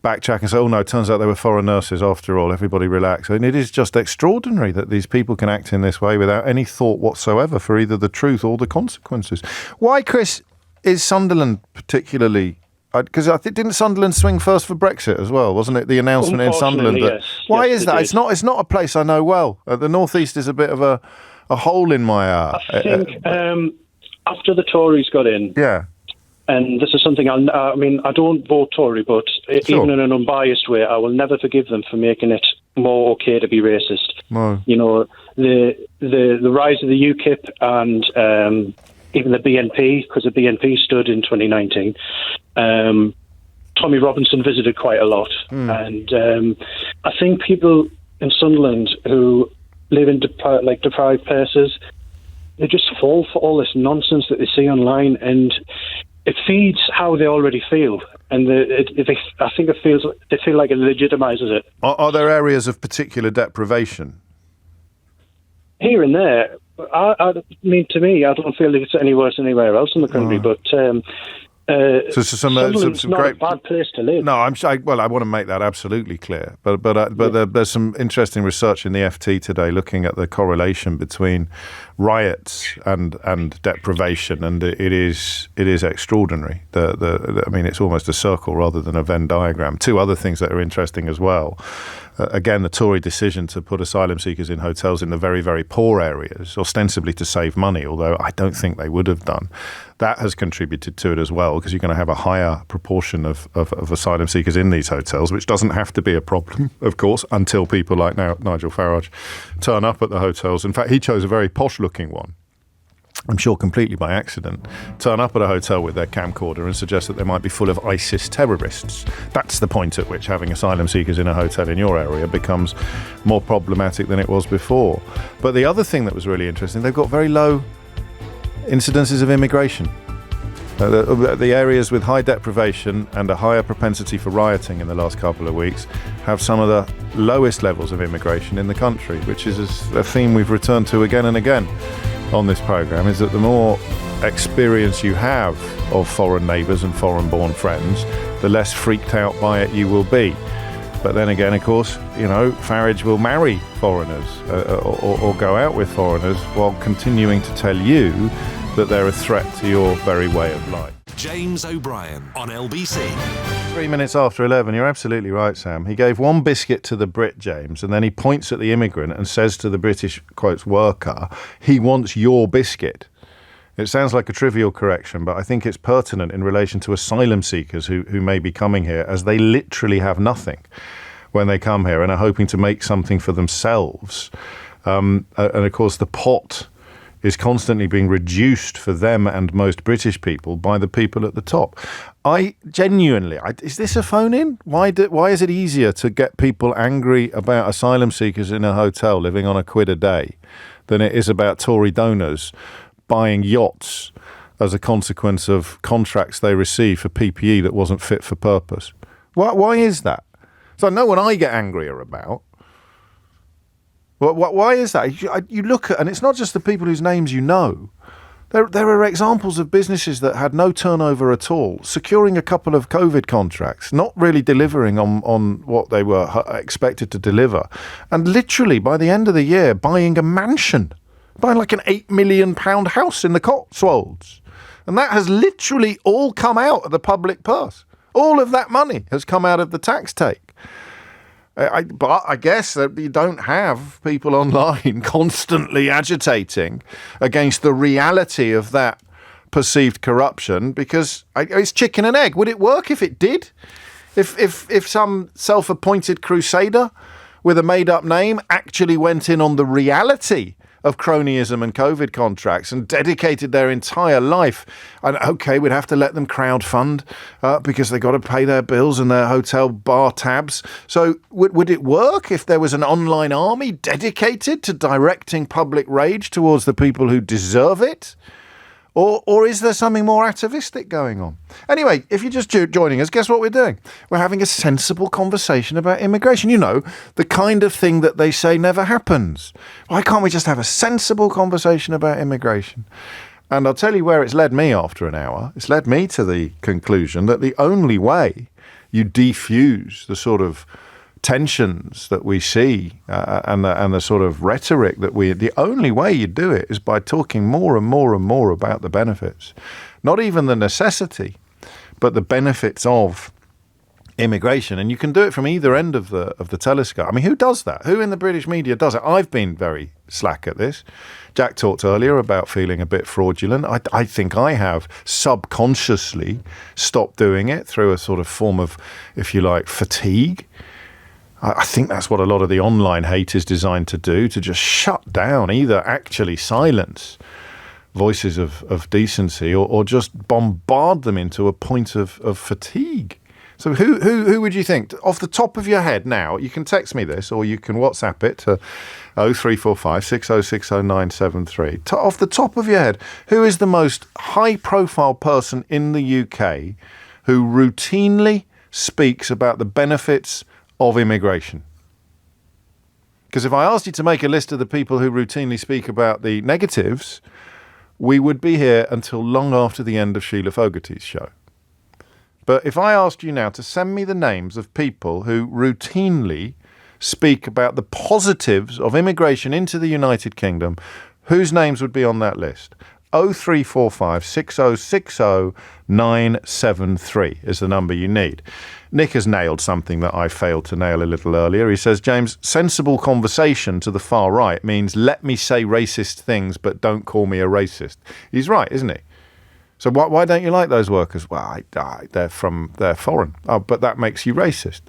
backtrack and say, oh no, it turns out they were foreign nurses after all. Everybody relax. And it is just extraordinary that these people can act in this way without any thought whatsoever for either the truth or the consequences. Why, Chris, is Sunderland particularly... Because didn't Sunderland swing first for Brexit as well? Wasn't it the announcement in Sunderland? Yes. Why is that? It's not a place I know well. The North East is a bit of a hole in my... I think after the Tories got in... Yeah. And this is something I don't vote Tory, but even in an unbiased way, I will never forgive them for making it more okay to be racist. No. You know, the rise of the UKIP and even the BNP, because the BNP stood in 2019. Tommy Robinson visited quite a lot, and I think people in Sunderland who live in deprived places, they just fall for all this nonsense that they see online, and it feeds how they already feel, and I think they feel like it legitimises it. Are there areas of particular deprivation? Here and there. I mean, to me, I don't feel it's any worse anywhere else in the country, but Sunderland's not a bad place to live. No, I want to make that absolutely clear. But there's some interesting research in the FT today looking at the correlation between riots and deprivation, and it is extraordinary. I mean, it's almost a circle rather than a Venn diagram. Two other things that are interesting as well. Again, the Tory decision to put asylum seekers in hotels in the very, very poor areas, ostensibly to save money, although I don't think they would have done. That has contributed to it as well, because you're going to have a higher proportion of asylum seekers in these hotels, which doesn't have to be a problem, of course, until people like Nigel Farage turn up at the hotels. In fact, he chose a very posh-looking one, I'm sure completely by accident, turn up at a hotel with their camcorder and suggest that they might be full of ISIS terrorists. That's the point at which having asylum seekers in a hotel in your area becomes more problematic than it was before. But the other thing that was really interesting, they've got very low incidences of immigration. The areas with high deprivation and a higher propensity for rioting in the last couple of weeks have some of the lowest levels of immigration in the country, which is a theme we've returned to again and again on this programme, is that the more experience you have of foreign neighbours and foreign-born friends, the less freaked out by it you will be. But then again, of course, Farage will marry foreigners or go out with foreigners while continuing to tell you that they're a threat to your very way of life. James O'Brien on LBC. 3 minutes after 11, you're absolutely right, Sam. He gave one biscuit to the Brit, James, and then he points at the immigrant and says to the British, quotes, worker, he wants your biscuit. It sounds like a trivial correction, but I think it's pertinent in relation to asylum seekers who may be coming here, as they literally have nothing when they come here and are hoping to make something for themselves. And of course, the pot is constantly being reduced for them and most British people by the people at the top. Is this a phone-in? Why is it easier to get people angry about asylum seekers in a hotel living on £1 a day than it is about Tory donors buying yachts as a consequence of contracts they receive for PPE that wasn't fit for purpose? Why is that? So I know what I get angrier about. Why is that? You look at, and it's not just the people whose names you know. There are examples of businesses that had no turnover at all, securing a couple of COVID contracts, not really delivering on what they were expected to deliver, and literally by the end of the year buying a mansion buying like an £8 million house in the Cotswolds. And that has literally all come out of the public purse. All of that money has come out of the tax take. But I guess that you don't have people online constantly agitating against the reality of that perceived corruption, because it's chicken and egg. Would it work if it did? If some self-appointed crusader with a made-up name actually went in on the reality of cronyism and COVID contracts and dedicated their entire life, and okay, we'd have to let them crowdfund because they got to pay their bills and their hotel bar tabs. So would it work if there was an online army dedicated to directing public rage towards the people who deserve it? Or is there something more atavistic going on? Anyway, if you're just joining us, guess what we're doing? We're having a sensible conversation about immigration. You know, the kind of thing that they say never happens. Why can't we just have a sensible conversation about immigration? And I'll tell you where it's led me after an hour. It's led me to the conclusion that the only way you defuse the sort of tensions that we see and the sort of rhetoric that the only way you do it is by talking more and more and more about the benefits, not even the necessity, but the benefits of immigration. And you can do it from either end of the telescope. I mean, who does that? Who in the British media does it? I've been very slack at this. Jack talked earlier about feeling a bit fraudulent. I think I have subconsciously stopped doing it through a sort of form of, if you like, fatigue. I think that's what a lot of the online hate is designed to do, to just shut down, either actually silence voices of decency or just bombard them into a point of fatigue. So who would you think? Off the top of your head now, you can text me this or you can WhatsApp it to 0345 6060 973. Off the top of your head, who is the most high-profile person in the UK who routinely speaks about the benefits of immigration? Because if I asked you to make a list of the people who routinely speak about the negatives, we would be here until long after the end of Sheila Fogarty's show. But if I asked you now to send me the names of people who routinely speak about the positives of immigration into the United Kingdom, whose names would be on that list? 0345 6060 973 is the number you need. Nick has nailed something that I failed to nail a little earlier. He says, James, sensible conversation to the far right means let me say racist things, but don't call me a racist. He's right, isn't he? So why don't you like those workers? Well, they're foreign. Oh, but that makes you racist.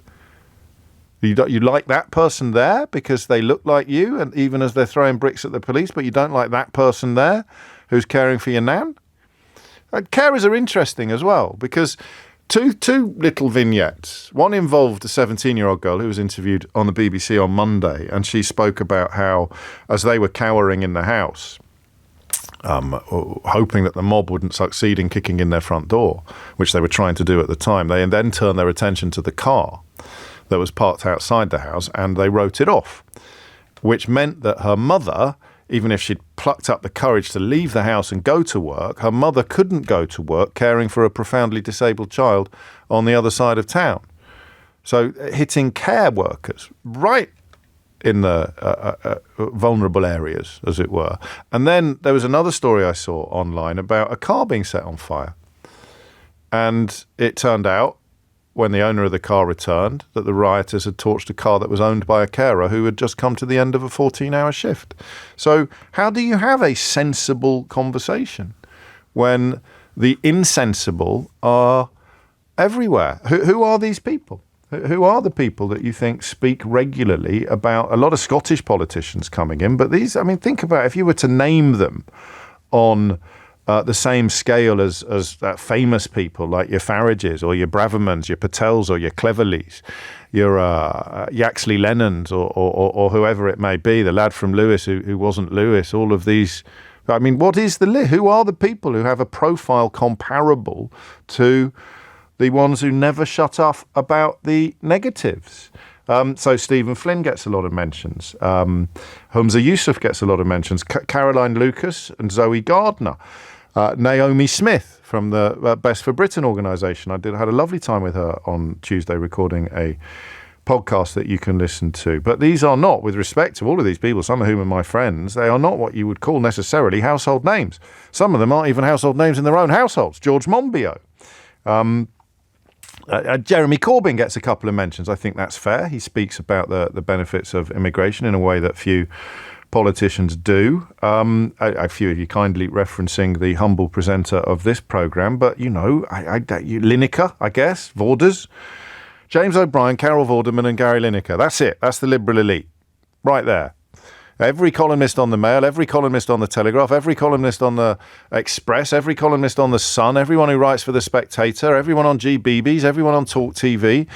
You like that person there because they look like you, and even as they're throwing bricks at the police, but you don't like that person there who's caring for your nan? Carers are interesting as well, because two little vignettes. One involved a 17-year-old girl who was interviewed on the BBC on Monday, and she spoke about how, as they were cowering in the house, hoping that the mob wouldn't succeed in kicking in their front door, which they were trying to do at the time, they then turned their attention to the car that was parked outside the house, and they wrote it off, which meant that her mother, even if she'd plucked up the courage to leave the house and go to work, her mother couldn't go to work caring for a profoundly disabled child on the other side of town. So hitting care workers right in the vulnerable areas, as it were. And then there was another story I saw online about a car being set on fire. And it turned out, when the owner of the car returned, that the rioters had torched a car that was owned by a carer who had just come to the end of a 14-hour shift. So how do you have a sensible conversation when the insensible are everywhere? Who are these people? Who are the people that you think speak regularly about a lot of Scottish politicians coming in? But these, I mean, think about if you were to name them on the same scale as famous people like your Farages or your Bravermans, your Patels or your Cleverleys, your Yaxley Lennons or whoever it may be, the lad from Lewis who wasn't Lewis, all of these. I mean, what is the list? Who are the people who have a profile comparable to the ones who never shut up about the negatives? So Stephen Flynn gets a lot of mentions. Humza Yousaf gets a lot of mentions. Caroline Lucas and Zoe Gardner. Naomi Smith from the Best for Britain organisation. I had a lovely time with her on Tuesday recording a podcasts that you can listen to. But these are not, with respect to all of these people, some of whom are my friends, they are not what you would call necessarily household names. Some of them aren't even household names in their own households. George Monbiot. Jeremy Corbyn gets a couple of mentions. I think that's fair. He speaks about the benefits of immigration in a way that few politicians do. A few of you kindly referencing the humble presenter of this programme, but Lineker, I guess, Vorders, James O'Brien, Carol Vorderman and Gary Lineker. That's it. That's the Liberal elite. Right there. Every columnist on the Mail, every columnist on the Telegraph, every columnist on the Express, every columnist on the Sun, everyone who writes for the Spectator, everyone on GBBs, everyone on Talk TV,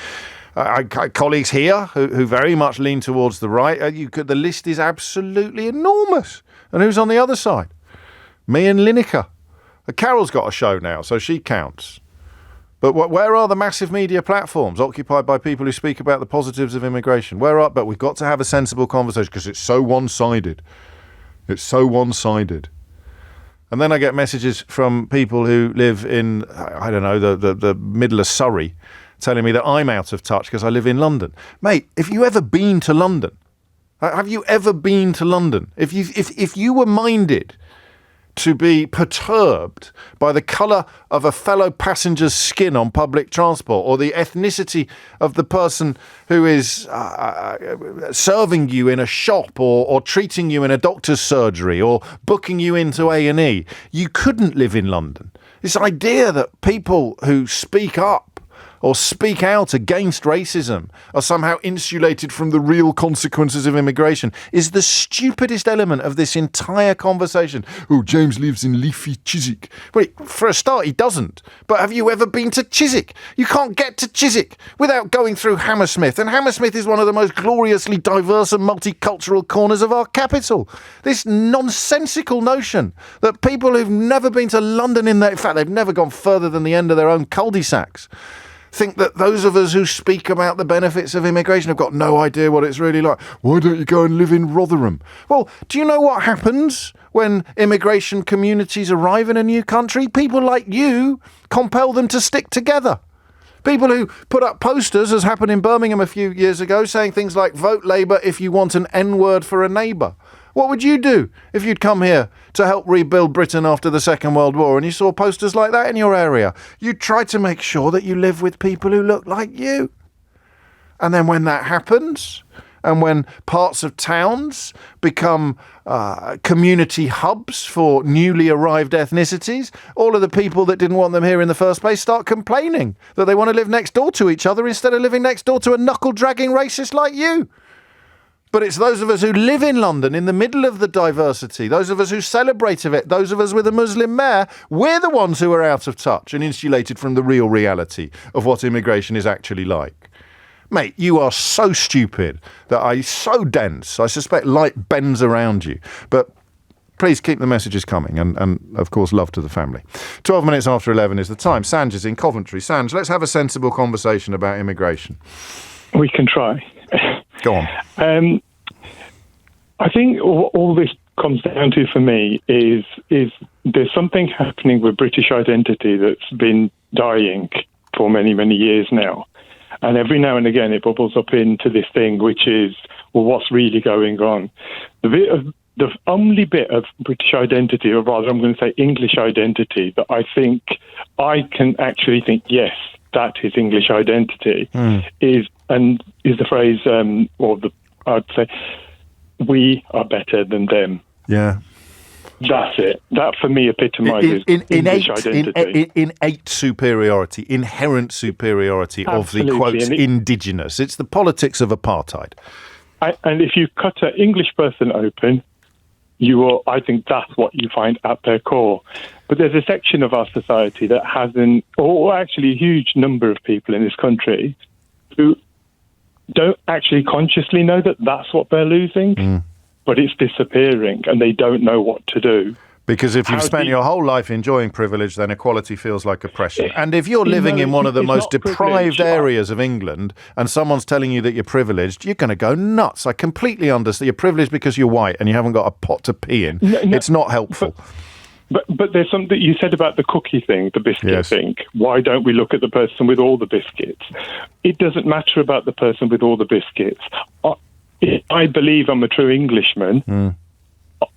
colleagues here who very much lean towards the right. The list is absolutely enormous. And who's on the other side? Me and Lineker. Carol's got a show now, so she counts. But where are the massive media platforms occupied by people who speak about the positives of immigration? But we've got to have a sensible conversation because it's so one-sided. It's so one-sided. And then I get messages from people who live in, I don't know, the middle of Surrey, telling me that I'm out of touch because I live in London. Mate, have you ever been to London? Have you ever been to London? If you were minded to be perturbed by the colour of a fellow passenger's skin on public transport or the ethnicity of the person who is serving you in a shop or treating you in a doctor's surgery or booking you into A&E, you couldn't live in London. This idea that people who speak up or speak out against racism are somehow insulated from the real consequences of immigration is the stupidest element of this entire conversation. Oh, James lives in leafy Chiswick. Wait, for a start, he doesn't. But have you ever been to Chiswick? You can't get to Chiswick without going through Hammersmith. And Hammersmith is one of the most gloriously diverse and multicultural corners of our capital. This nonsensical notion that people who've never been to London in fact, they've never gone further than the end of their own cul-de-sacs, think that those of us who speak about the benefits of immigration have got no idea what it's really like. Why don't you go and live in Rotherham? Well, do you know what happens when immigration communities arrive in a new country? People like you compel them to stick together. People who put up posters, as happened in Birmingham a few years ago, saying things like, vote Labour if you want an N-word for a neighbour. What would you do if you'd come here to help rebuild Britain after the Second World War and you saw posters like that in your area? You'd try to make sure that you live with people who look like you. And then when that happens, and when parts of towns become community hubs for newly arrived ethnicities, all of the people that didn't want them here in the first place start complaining that they want to live next door to each other instead of living next door to a knuckle-dragging racist like you. But it's those of us who live in London in the middle of the diversity, those of us who celebrate it, those of us with a Muslim mayor, we're the ones who are out of touch and insulated from the real reality of what immigration is actually like. Mate, you are so stupid so dense, I suspect light bends around you. But please keep the messages coming and of course, love to the family. 12 minutes after 11 is the time. Sanj is in Coventry. Sanj, let's have a sensible conversation about immigration. We can try. Go on. I think all this comes down to, for me, is there's something happening with British identity that's been dying for many, many years now. And every now and again it bubbles up into this thing, which is, well, what's really going on? The only bit of British identity, or rather I'm going to say English identity, that I think I can actually think, yes, that is English identity, is the phrase, I'd say, we are better than them. Yeah. That's it. That, for me, epitomises English identity. Innate superiority, inherent superiority Absolutely. Of the, quotes, indigenous. It's the politics of apartheid. And if you cut an English person open, I think that's what you find at their core. But there's a section of our society that hasn't, or actually a huge number of people in this country, who don't actually consciously know that that's what they're losing, but it's disappearing and they don't know what to do. Because if you've spent your whole life enjoying privilege, then equality feels like oppression. And if you're living in one of the most deprived areas of England and someone's telling you that you're privileged, you're going to go nuts. I completely understand. You're privileged because you're white and you haven't got a pot to pee in. It's not helpful. But there's something you said about the cookie thing, the biscuit thing. Why don't we look at the person with all the biscuits? It doesn't matter about the person with all the biscuits. I believe I'm a true Englishman.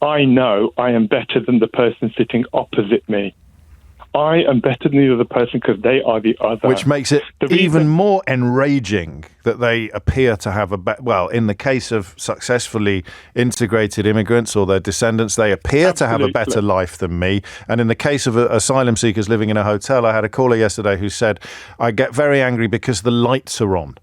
I know I am better than the person sitting opposite me. I am better than the other person because they are the other. Which makes it even more enraging that they appear to have in the case of successfully integrated immigrants or their descendants, they appear to have a better life than me. And in the case of asylum seekers living in a hotel, I had a caller yesterday who said, I get very angry because the lights are on.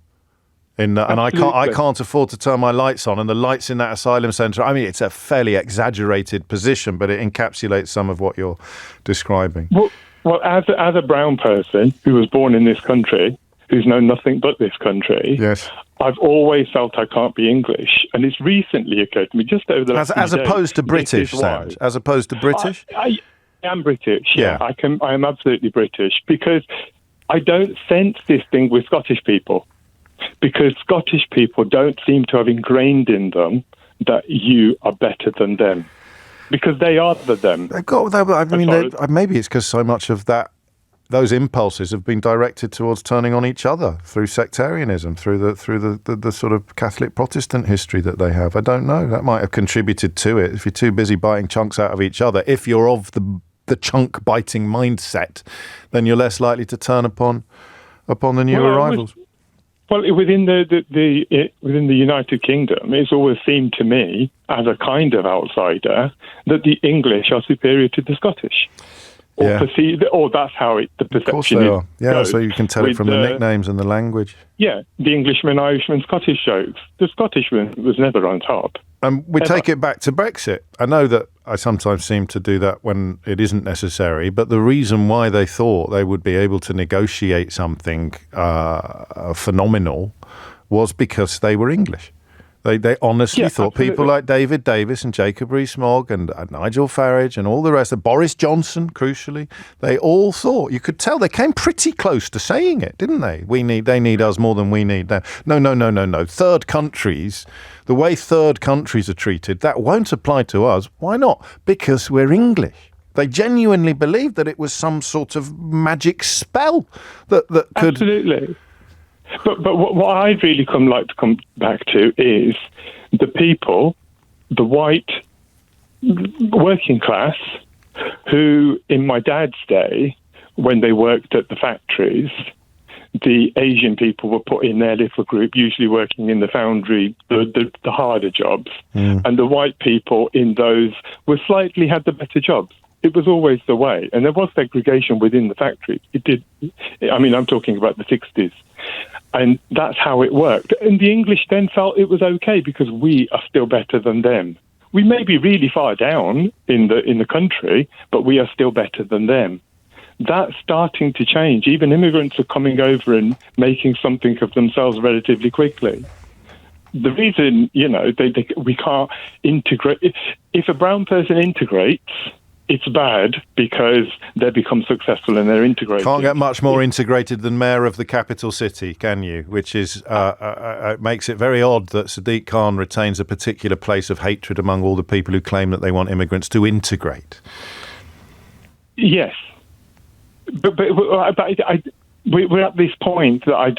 And I can't afford to turn my lights on, and the lights in that asylum centre. I mean, it's a fairly exaggerated position, but it encapsulates some of what you're describing. Well, as a brown person who was born in this country, who's known nothing but this country, I've always felt I can't be English, and it's recently occurred to me just over the last few days. As opposed to British, Sam? As opposed to British? I am British. Yeah, I am absolutely British because I don't sense this thing with Scottish people. Because Scottish people don't seem to have ingrained in them that you are better than them. Because they are them. Maybe it's because so much of those impulses have been directed towards turning on each other through sectarianism, through the sort of Catholic Protestant history that they have. I don't know. That might have contributed to it. If you're too busy biting chunks out of each other, if you're of the chunk biting mindset, then you're less likely to turn upon the new arrivals. Well, within the United Kingdom, it's always seemed to me, as a kind of outsider, that the English are superior to the Scottish. Or that's how the perception is. Of course they are. Yeah, so you can tell it from the nicknames and the language. Yeah, the Englishman, Irishman, Scottish jokes. The Scottishman was never on top. And we take it back to Brexit. I know that I sometimes seem to do that when it isn't necessary, but the reason why they thought they would be able to negotiate something phenomenal was because they were English. They honestly thought people like David Davis and Jacob Rees-Mogg and Nigel Farage and all the rest, and Boris Johnson, crucially, they all thought, you could tell they came pretty close to saying it, didn't they? They need us more than we need them. No. Third countries, the way third countries are treated, that won't apply to us. Why not? Because we're English. They genuinely believed that it was some sort of magic spell that could... Absolutely. But what I'd really like to come back to is the people, the white working class, who in my dad's day, when they worked at the factories, the Asian people were put in their little group, usually working in the foundry, the harder jobs, and the white people in those slightly had the better jobs. It was always the way. And there was segregation within the factories. I'm talking about the 60s. And that's how it worked. And the English then felt it was okay because we are still better than them. We may be really far down in the country, but we are still better than them. That's starting to change. Even immigrants are coming over and making something of themselves relatively quickly. The reason, we can't integrate... If a brown person integrates... It's bad because they become successful and they're integrated. Can't get much more integrated than mayor of the capital city, can you? Which is makes it very odd that Sadiq Khan retains a particular place of hatred among all the people who claim that they want immigrants to integrate. Yes, but we're at this point that I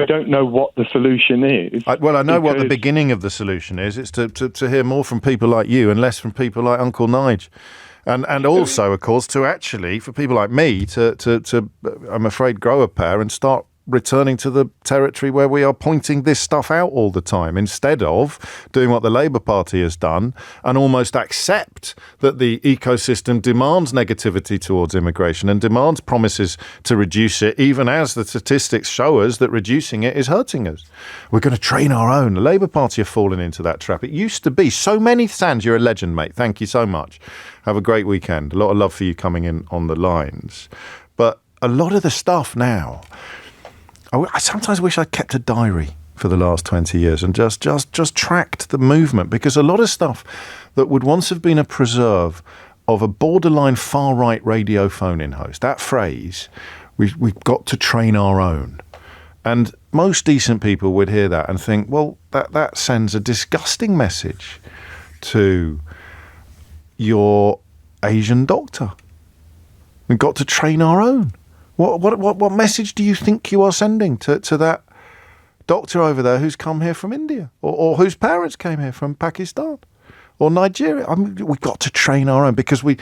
don't know what the solution is. I know what the beginning of the solution is. It's to hear more from people like you and less from people like Uncle Nige. And also, of course, for people like me to I'm afraid, grow a pair and start returning to the territory where we are pointing this stuff out all the time, instead of doing what the Labour Party has done and almost accept that the ecosystem demands negativity towards immigration and demands promises to reduce it, even as the statistics show us that reducing it is hurting us. We're going to train our own. The Labour Party have fallen into that trap. It used to be so many. Sands, you're a legend, mate. Thank you so much. Have a great weekend. A lot of love for you coming in on the lines. But a lot of the stuff now, I sometimes wish I'd kept a diary for the last 20 years and just tracked the movement, because a lot of stuff that would once have been a preserve of a borderline far-right radio phone-in host, that phrase, we've got to train our own. And most decent people would hear that and think, well, that sends a disgusting message to your Asian doctor. We've got to train our own. What message do you think you are sending to that doctor over there who's come here from India or whose parents came here from Pakistan or Nigeria? I mean, we've got to train our own because you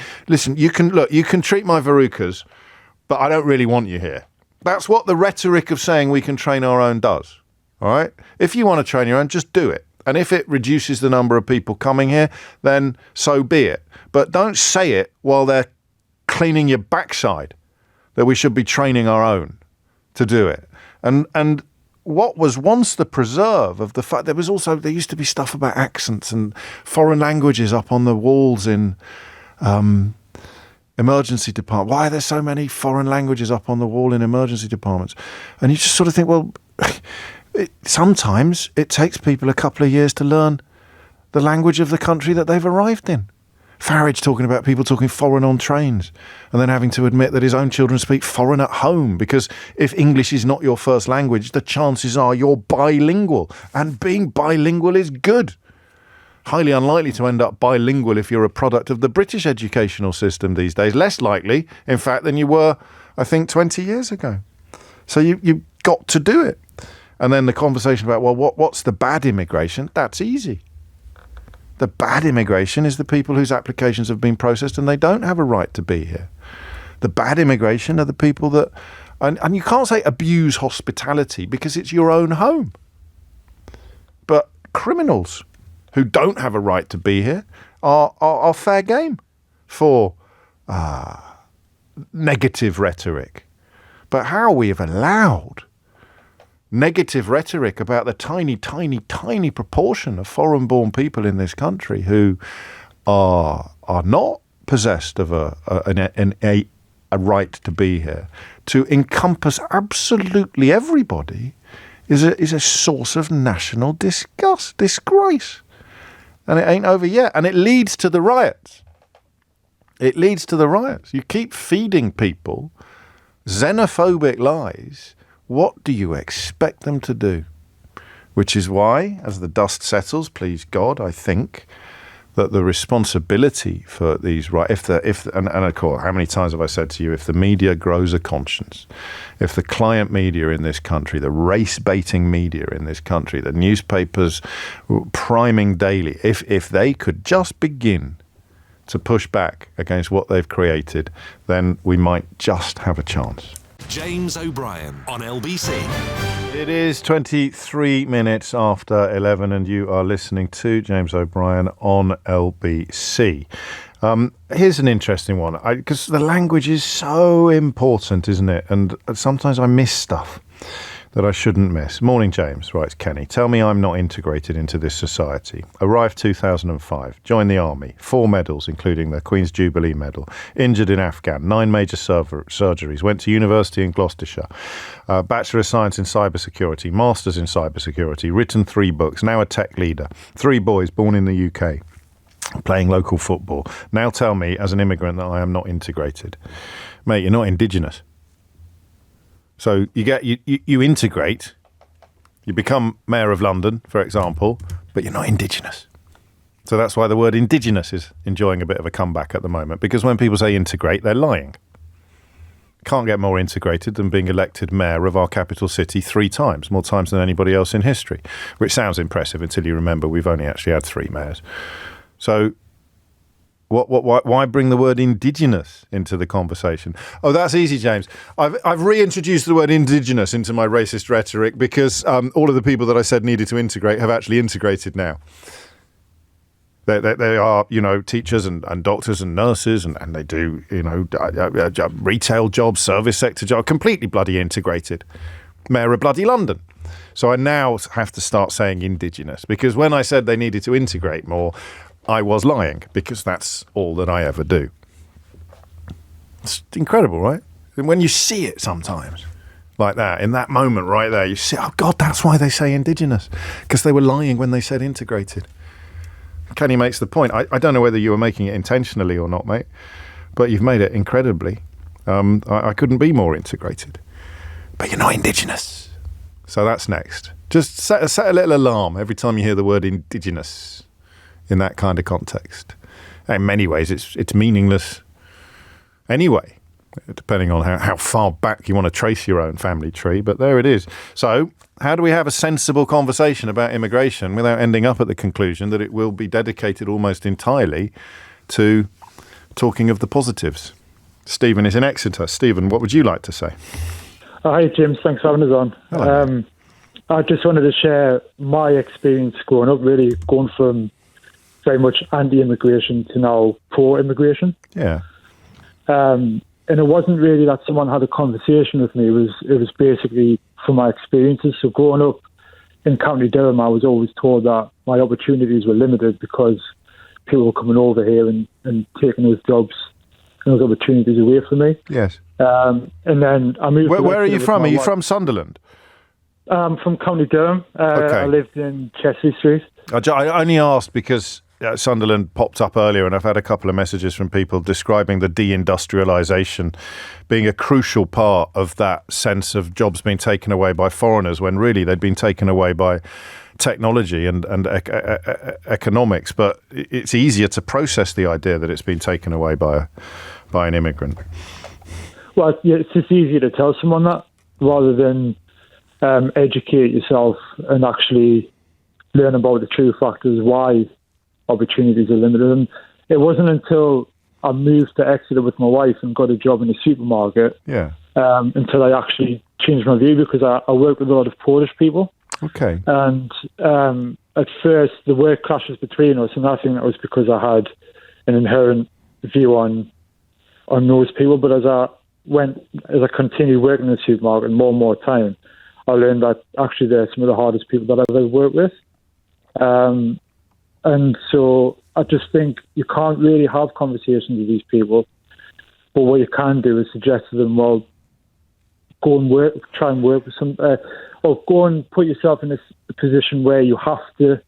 can treat my verrucas, but I don't really want you here. That's what the rhetoric of saying we can train our own does. All right? If you want to train your own, just do it. And if it reduces the number of people coming here, then so be it. But don't say it while they're cleaning your backside that we should be training our own to do it. And what was once the preserve of the fact there used to be stuff about accents and foreign languages up on the walls in emergency department. Why are there so many foreign languages up on the wall in emergency departments? And you just sort of think, well, sometimes it takes people a couple of years to learn the language of the country that they've arrived in. Farage talking about people talking foreign on trains and then having to admit that his own children speak foreign at home because if English is not your first language, the chances are you're bilingual, and being bilingual is good. Highly unlikely to end up bilingual if you're a product of the British educational system these days. Less likely, in fact, than you were, I think, 20 years ago. So you've got to do it. And then the conversation about, well, what's the bad immigration? That's easy. The bad immigration is the people whose applications have been processed and they don't have a right to be here. The bad immigration are the people that, and you can't say abuse hospitality because it's your own home. But criminals who don't have a right to be here are fair game for negative rhetoric. But how we have allowed negative rhetoric about the tiny, tiny, tiny proportion of foreign-born people in this country who are not possessed of a right to be here to encompass absolutely everybody is a source of national disgrace. And it ain't over yet. And it leads to the riots. You keep feeding people xenophobic lies. What do you expect them to do? Which is why, as the dust settles, please God, I think that the responsibility for these and of course, how many times have I said to you, if the media grows a conscience, if the client media in this country, the race-baiting media in this country, the newspapers priming daily, if they could just begin to push back against what they've created, then we might just have a chance. James O'Brien on LBC. It is 23 minutes after 11 and you are listening to James O'Brien on LBC. Here's an interesting one, because the language is so important, isn't it? And sometimes I miss stuff that I shouldn't miss. Morning, James, writes Kenny. Tell me I'm not integrated into this society. Arrived 2005. Joined the army. 4 medals, including the Queen's Jubilee Medal. Injured in Afghan. 9 major surgeries. Went to university in Gloucestershire. Bachelor of Science in Cybersecurity. Masters in Cybersecurity. Written 3 books. Now a tech leader. 3 boys born in the UK. Playing local football. Now tell me, as an immigrant, that I am not integrated. Mate, you're not indigenous. So you integrate, you become Mayor of London, for example, but you're not indigenous. So that's why the word indigenous is enjoying a bit of a comeback at the moment, because when people say integrate, they're lying. Can't get more integrated than being elected mayor of our capital city 3 times, more times than anybody else in history, which sounds impressive until you remember we've only actually had 3 mayors. So why bring the word indigenous into the conversation? Oh, that's easy, James. I've reintroduced the word indigenous into my racist rhetoric because all of the people that I said needed to integrate have actually integrated now. They are, teachers and doctors and nurses and they do, retail jobs, service sector jobs, completely bloody integrated. Mayor of bloody London. So I now have to start saying indigenous because when I said they needed to integrate more, I was lying because that's all that I ever do. It's incredible, right? And when you see it sometimes like that, in that moment right there, you see, oh God, that's why they say indigenous, because they were lying when they said integrated. Kenny makes the point. I don't know whether you were making it intentionally or not, mate, but you've made it incredibly. I couldn't be more integrated. But you're not indigenous. So that's next. Just set a little alarm every time you hear the word indigenous in that kind of context. In many ways, it's meaningless anyway, depending on how far back you want to trace your own family tree. But there it is. So how do we have a sensible conversation about immigration without ending up at the conclusion that it will be dedicated almost entirely to talking of the positives? Stephen is in Exeter. Stephen, what would you like to say? Hi, James. Thanks for having us on. Hello. I just wanted to share my experience growing up, really going from very much anti-immigration to now pro-immigration. Yeah. And it wasn't really that someone had a conversation with me. It was basically from my experiences. So growing up in County Durham, I was always told that my opportunities were limited because people were coming over here and taking those jobs and those opportunities away from me. Yes. And then I moved. Where are you from? Are you from Sunderland? From County Durham. Okay. I lived in Chesley Street. I only asked because Sunderland popped up earlier, and I've had a couple of messages from people describing the deindustrialisation being a crucial part of that sense of jobs being taken away by foreigners when really they'd been taken away by technology and economics. But it's easier to process the idea that it's been taken away by an immigrant. Well, yeah, it's just easier to tell someone that rather than educate yourself and actually learn about the true factors why opportunities are limited. And it wasn't until I moved to Exeter with my wife and got a job in a supermarket until I actually changed my view, because I work with a lot of Polish people. Okay. And at first the word clashes between us, and I think that was because I had an inherent view on those people. But as I continued working in the supermarket and more time, I learned that actually they're some of the hardest people that I've ever worked with. And so I just think you can't really have conversations with these people. But what you can do is suggest to them, well, go and try and work with some, or go and put yourself in a position where you have to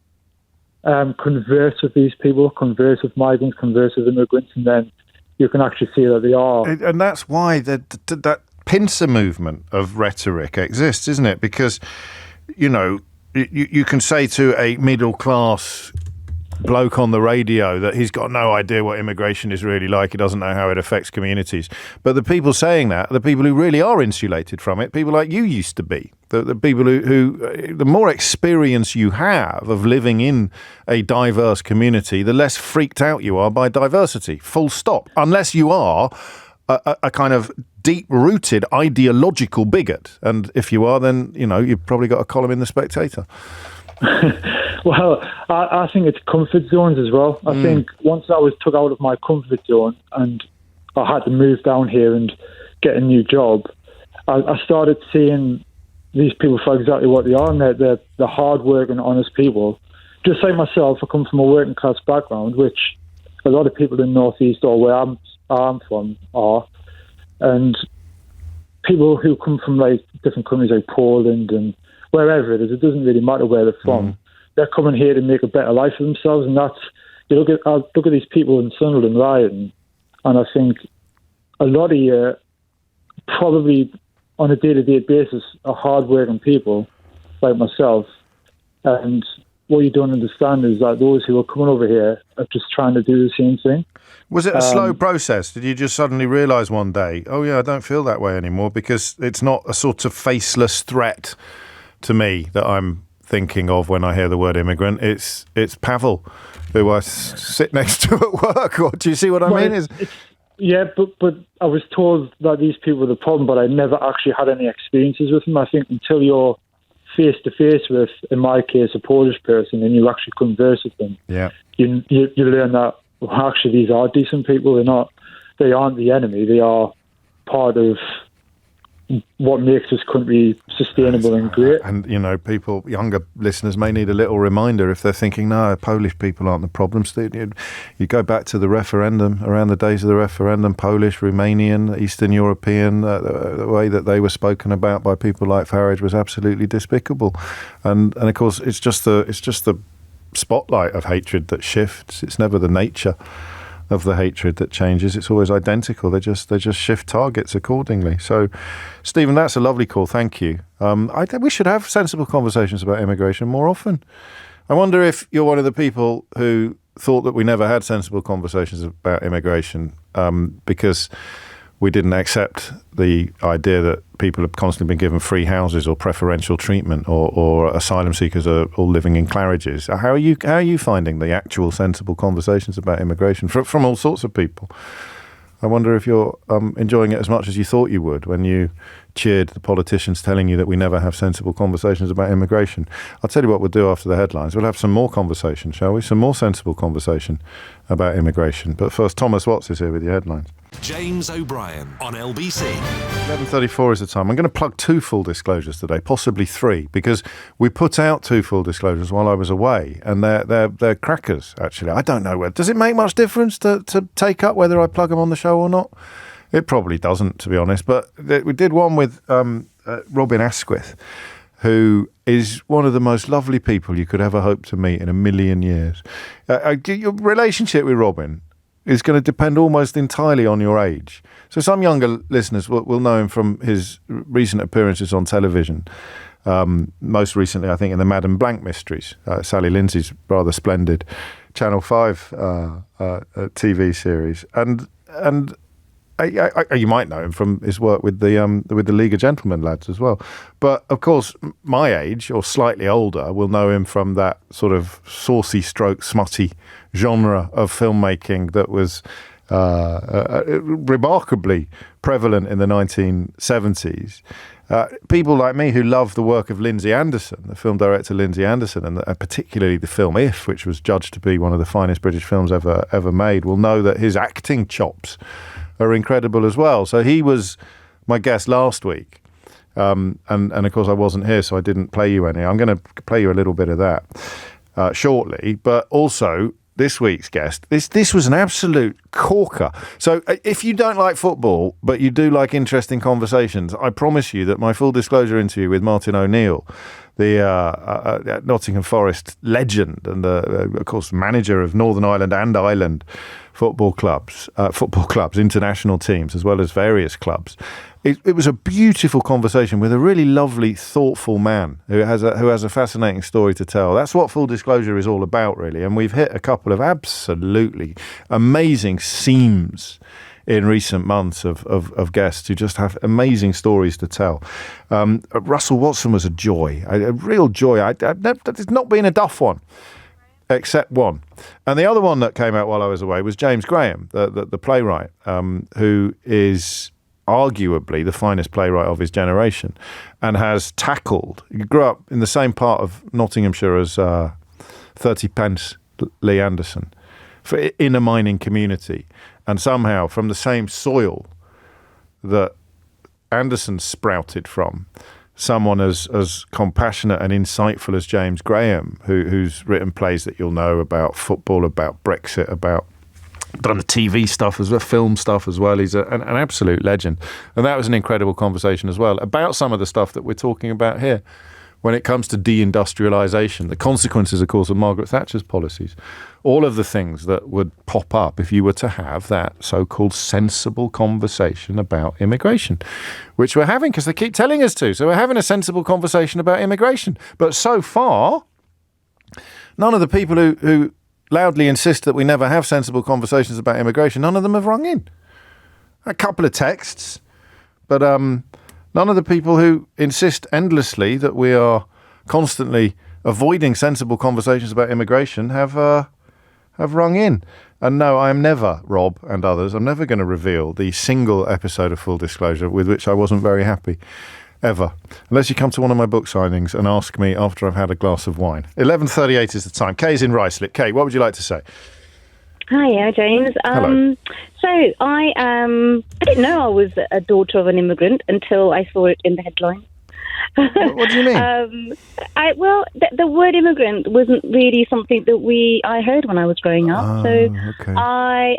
converse with these people, converse with migrants, converse with immigrants, and then you can actually see that they are. And that's why that pincer movement of rhetoric exists, isn't it? Because, you know, you can say to a middle-class bloke on the radio that he's got no idea what immigration is really like, he doesn't know how it affects communities. But the people saying that are the people who really are insulated from it, people like you used to be. The people who the more experience you have of living in a diverse community, the less freaked out you are by diversity, full stop. Unless you are a kind of deep-rooted ideological bigot. And if you are, then, you know, you've probably got a column in The Spectator. Well, I think it's comfort zones as well. I think once I was took out of my comfort zone and I had to move down here and get a new job, I started seeing these people for exactly what they are, and they're hard-working, honest people. Just like myself, I come from a working-class background, which a lot of people in North East or where I'm from are. And people who come from like different countries like Poland and wherever it is, it doesn't really matter where they're from. They're coming here to make a better life for themselves, and that's, you look at these people in Sunderland rioting, and I think a lot of you probably on a day-to-day basis are hard-working people like myself, and what you don't understand is that those who are coming over here are just trying to do the same thing. Was it a slow process? Did you just suddenly realise one day, oh yeah, I don't feel that way anymore, because it's not a sort of faceless threat to me that I'm thinking of when I hear the word immigrant? It's Pavel, who I sit next to at work. Or do you see what I mean? Yeah, but I was told that these people were the problem, but I never actually had any experiences with them. I think until you're face to face with, in my case, a Polish person, and you actually converse with them, you learn that, well, actually these are decent people. They aren't the enemy. They are part of what makes this country sustainable and great. And, you know, younger listeners may need a little reminder if they're thinking, no, Polish people aren't the problem. You go back to the referendum, around the days of the referendum, Polish, Romanian, Eastern European, the way that they were spoken about by people like Farage was absolutely despicable. And of course, it's just the spotlight of hatred that shifts. It's never the nature of the hatred that changes. It's always identical. They just shift targets accordingly. So, Stephen, that's a lovely call. Thank you. I think we should have sensible conversations about immigration more often. I wonder if you're one of the people who thought that we never had sensible conversations about immigration because we didn't accept the idea that people have constantly been given free houses or preferential treatment, or asylum seekers are all living in Claridges. How are you finding the actual sensible conversations about immigration from all sorts of people? I wonder if you're enjoying it as much as you thought you would when you cheered the politicians telling you that we never have sensible conversations about immigration. I'll tell you what we'll do after the headlines. We'll have some more conversation, shall we? Some more sensible conversation about immigration. But first, Thomas Watts is here with your headlines. James O'Brien on LBC. 11:34 is the time. I'm going to plug 2 full disclosures today, possibly 3, because we put out 2 full disclosures while I was away, and they're crackers, actually. I don't know. Does it make much difference to take up whether I plug them on the show or not? It probably doesn't, to be honest. But we did one with Robin Asquith, who is one of the most lovely people you could ever hope to meet in a million years. Your relationship with Robin is going to depend almost entirely on your age. So some younger listeners will know him from his recent appearances on television. Most recently, I think, in the Madame Blanc mysteries, Sally Lindsay's rather splendid Channel 5 TV series. And you might know him from his work with the League of Gentlemen lads as well. But of course, my age or slightly older will know him from that sort of saucy stroke smutty genre of filmmaking that was remarkably prevalent in the 1970s. People like me who love the work of Lindsay Anderson, the film director Lindsay Anderson, and particularly the film If, which was judged to be one of the finest British films ever made, will know that his acting chops are incredible as well. So he was my guest last week. And of course I wasn't here, so I didn't play you any. I'm going to play you a little bit of that shortly. But also this week's guest, this was an absolute corker. So if you don't like football, but you do like interesting conversations, I promise you that my full disclosure interview with Martin O'Neill, the Nottingham Forest legend and, of course, manager of Northern Ireland and Ireland football clubs, international teams, as well as various clubs. It was a beautiful conversation with a really lovely, thoughtful man who has a fascinating story to tell. That's what full disclosure is all about, really. And we've hit a couple of absolutely amazing seams in recent months of guests who just have amazing stories to tell. Russell Watson was a joy, a real joy. It's not been a duff one, except one. And the other one that came out while I was away was James Graham, the playwright, who is arguably the finest playwright of his generation, and has tackled. He grew up in the same part of Nottinghamshire as 30 Pence Lee Anderson, in a mining community, and somehow from the same soil that Anderson sprouted from, someone as compassionate and insightful as James Graham, who's written plays that you'll know about football, about Brexit, about done the TV stuff as well, film stuff as well. He's an absolute legend. And that was an incredible conversation as well about some of the stuff that we're talking about here when it comes to deindustrialisation, the consequences, of course, of Margaret Thatcher's policies, all of the things that would pop up if you were to have that so-called sensible conversation about immigration, which we're having because they keep telling us to. So we're having a sensible conversation about immigration. But so far, none of the people who loudly insist that we never have sensible conversations about immigration, none of them have rung in. A couple of texts, but none of the people who insist endlessly that we are constantly avoiding sensible conversations about immigration have rung in. And no, I am never, Rob and others, I'm never going to reveal the single episode of Full Disclosure with which I wasn't very happy. Ever. Unless you come to one of my book signings and ask me after I've had a glass of wine. 11:38 is the time. Kay's in Ruislip. Kay, what would you like to say? Hi, James. Hello. So I didn't know I was a daughter of an immigrant until I saw it in the headline. What do you mean? The word immigrant wasn't really something that I heard when I was growing up. Okay. I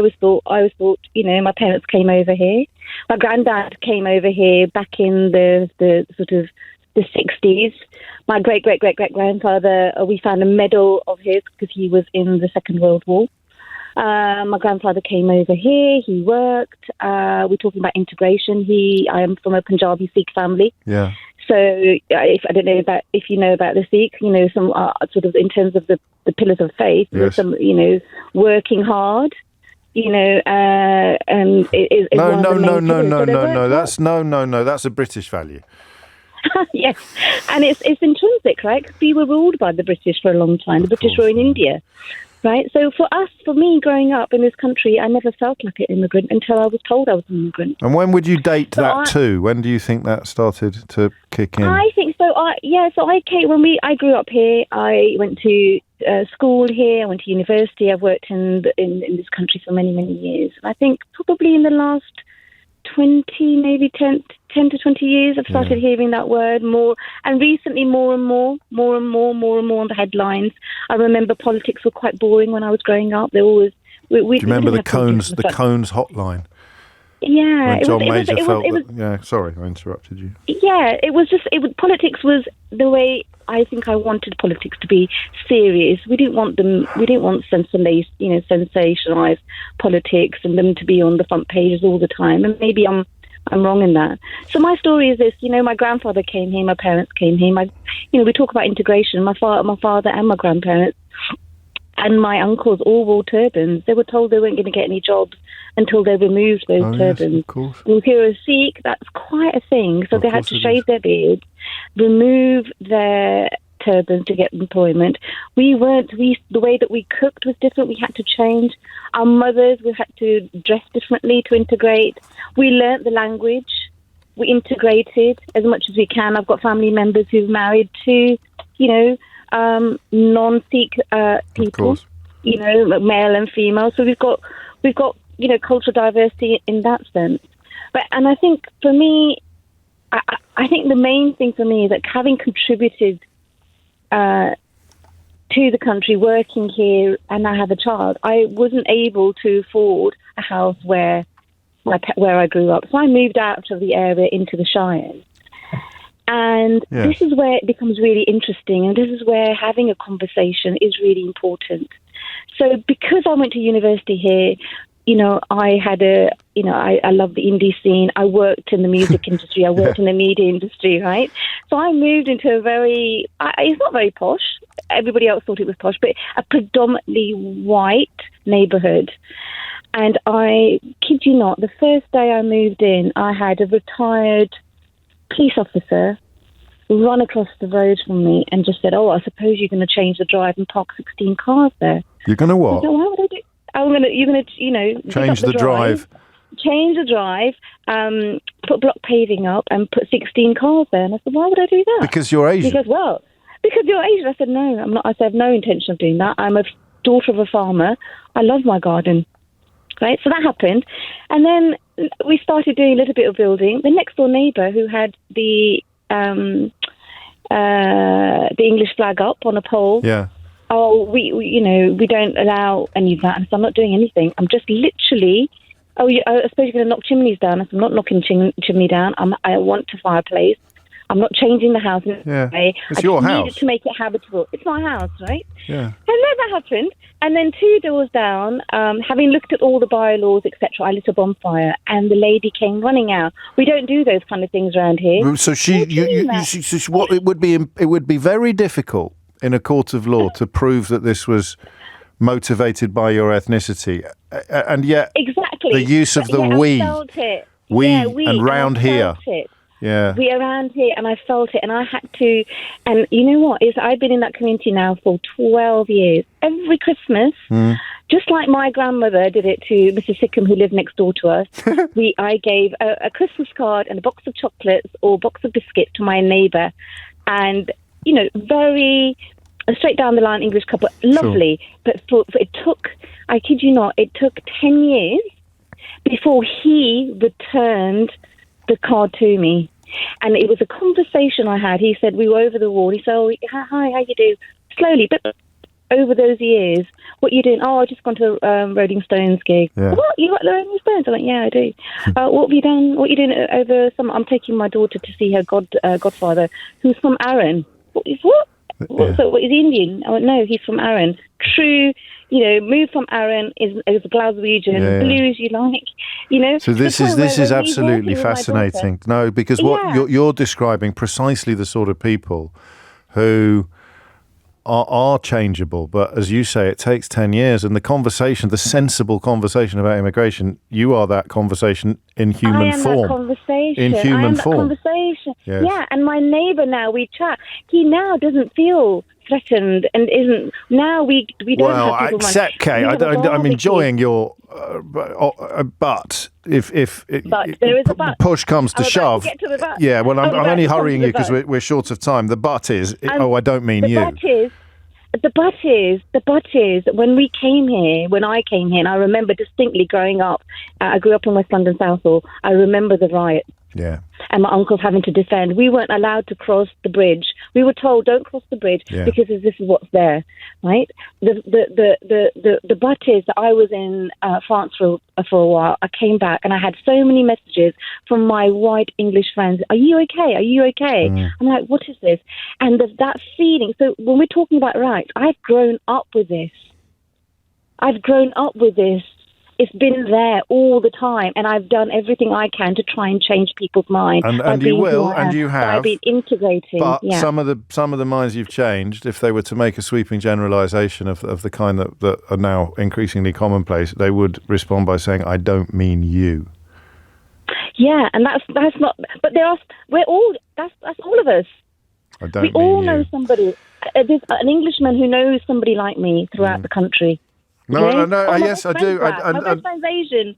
was thought, my parents came over here. My granddad came over here back in the sort of the 60s. My great-great-great-great-grandfather, we found a medal of his because he was in the Second World War. My grandfather came over here. He worked. We're talking about integration. I am from a Punjabi Sikh family. Yeah. So if I don't know if you know about the Sikh, some sort of in terms of the pillars of faith, yes. some working hard. And it is no. That's a British value. Yes, and it's intrinsic, right? Because we were ruled by the British for a long time. The British were in India, right? So for me, growing up in this country, I never felt like an immigrant until I was told I was an immigrant. And when would you date that too? When do you think that started to kick in? I think so. I grew up here. I went to school here. I went to university. I've worked in this country for many, many years. And I think probably in the last 20, maybe 10 to 20 years, I've started hearing that word more, and recently more and more on the headlines. I remember politics were quite boring when I was growing up. They always. Do you remember the Cones hotline? Yeah, when John Major felt that. Yeah, sorry, I interrupted you. Yeah, politics was the way I think I wanted politics to be serious. We didn't want sensationalized politics and them to be on the front pages all the time. And maybe I'm wrong in that. So my story is this: my grandfather came here, my parents came here. We talk about integration. My father and my grandparents and my uncles all wore turbans. They were told they weren't going to get any jobs until they removed those turbans. Yes, of course. Well, if you're a Sikh, that's quite a thing. So they had to shave their beards, remove their turbans to get employment. The way that we cooked was different. We had to change. Our mothers, we had to dress differently to integrate. We learnt the language. We integrated as much as we can. I've got family members who've married to, non-Sikh people, male and female. So we've got cultural diversity in that sense. And I think for me, I think the main thing for me is that having contributed to the country, working here, and I have a child, I wasn't able to afford a house where I grew up. So I moved out of the area into the Shire. And this is where it becomes really interesting, and this is where having a conversation is really important. So because I went to university here, I had I love the indie scene. I worked in the music industry. I worked in the media industry, right? So I moved into it's not very posh. Everybody else thought it was posh, but a predominantly white neighborhood. And I kid you not, the first day I moved in, I had a retired police officer run across the road from me and just said, I suppose you're going to change the drive and park 16 cars there. You're going to what? I said, why would I do? You're going to, change the drive. Change the drive, put block paving up and put 16 cars there. And I said, why would I do that? Because you're Asian. Because you're Asian. I said, no, I'm not. I said, I have no intention of doing that. I'm a daughter of a farmer. I love my garden. Right? So that happened. And then we started doing a little bit of building. The next door neighbour who had the English flag up on a pole. Yeah. We don't allow any of that. And so I'm not doing anything. I'm just literally, I suppose you're going to knock chimneys down. I said, I'm not knocking chimney down. I want a fireplace. I'm not changing the house. Yeah. It's I your just house. needed to make it habitable. It's my house, right? Yeah. And then that happened. And then 2 doors down, having looked at all the bylaws, etc., I lit a bonfire, and the lady came running out. We don't do those kind of things around here. So it would be very difficult in a court of law to prove that this was motivated by your ethnicity, and yet exactly the use of the we and round here. Yeah. We around here, and I felt it, and I had to, and you know what, I've been in that community now for 12 years. Every Christmas, just like my grandmother did it to Mrs. Sickham, who lived next door to us, I gave a Christmas card and a box of chocolates or a box of biscuits to my neighbour, and, very straight down the line English couple, lovely, sure. But it took, I kid you not, it took 10 years before he returned the card to me. And it was a conversation I had. He said, we were over the wall. He said, hi, how you do? Slowly, but over those years, what are you doing? I've just gone to a Rolling Stones gig. Yeah. What? You got the Rolling Stones? I'm like, yeah, I do. What have you done? What are you doing over summer? I'm taking my daughter to see her godfather, who's from Arran. What? Yeah. So, what, is he Indian? I went, no, he's from Arran. True, move from Arran is a Glaswegian blues you like, So this is absolutely fascinating. No, because what you're describing precisely the sort of people who are changeable, but as you say, it takes 10 years. And the sensible conversation about immigration, you are that conversation in human form. That conversation. In human that form. Conversation. Yes. Yeah, and my neighbour now, we chat. He now doesn't feel threatened and isn't. Now we don't have people. Well, Kay, I'm enjoying your. But if there is a but. Push comes to shove, to get to the but. Yeah. Well, I'm only hurrying you because we're short of time. The but is. I don't mean you. The but is when I came here, and I remember distinctly growing up. I grew up in West London, Southall. I remember the riot. Yeah. And my uncles having to defend. We weren't allowed to cross the bridge. We were told, don't cross the bridge because this is what's there, right? The but is that I was in France for a while. I came back and I had so many messages from my white English friends. Are you okay? Are you okay? I'm like, what is this? And that feeling. So when we're talking about rights, I've grown up with this. It's been there all the time, and I've done everything I can to try and change people's minds. And you will, and you have. By being integrating. But some of the minds you've changed, if they were to make a sweeping generalisation of the kind that are now increasingly commonplace, they would respond by saying, "I don't mean you." Yeah, and that's not. But we're all. That's all of us. We all know somebody. There's an Englishman who knows somebody like me throughout the country. No. Yes, I do. My best friend's Asian.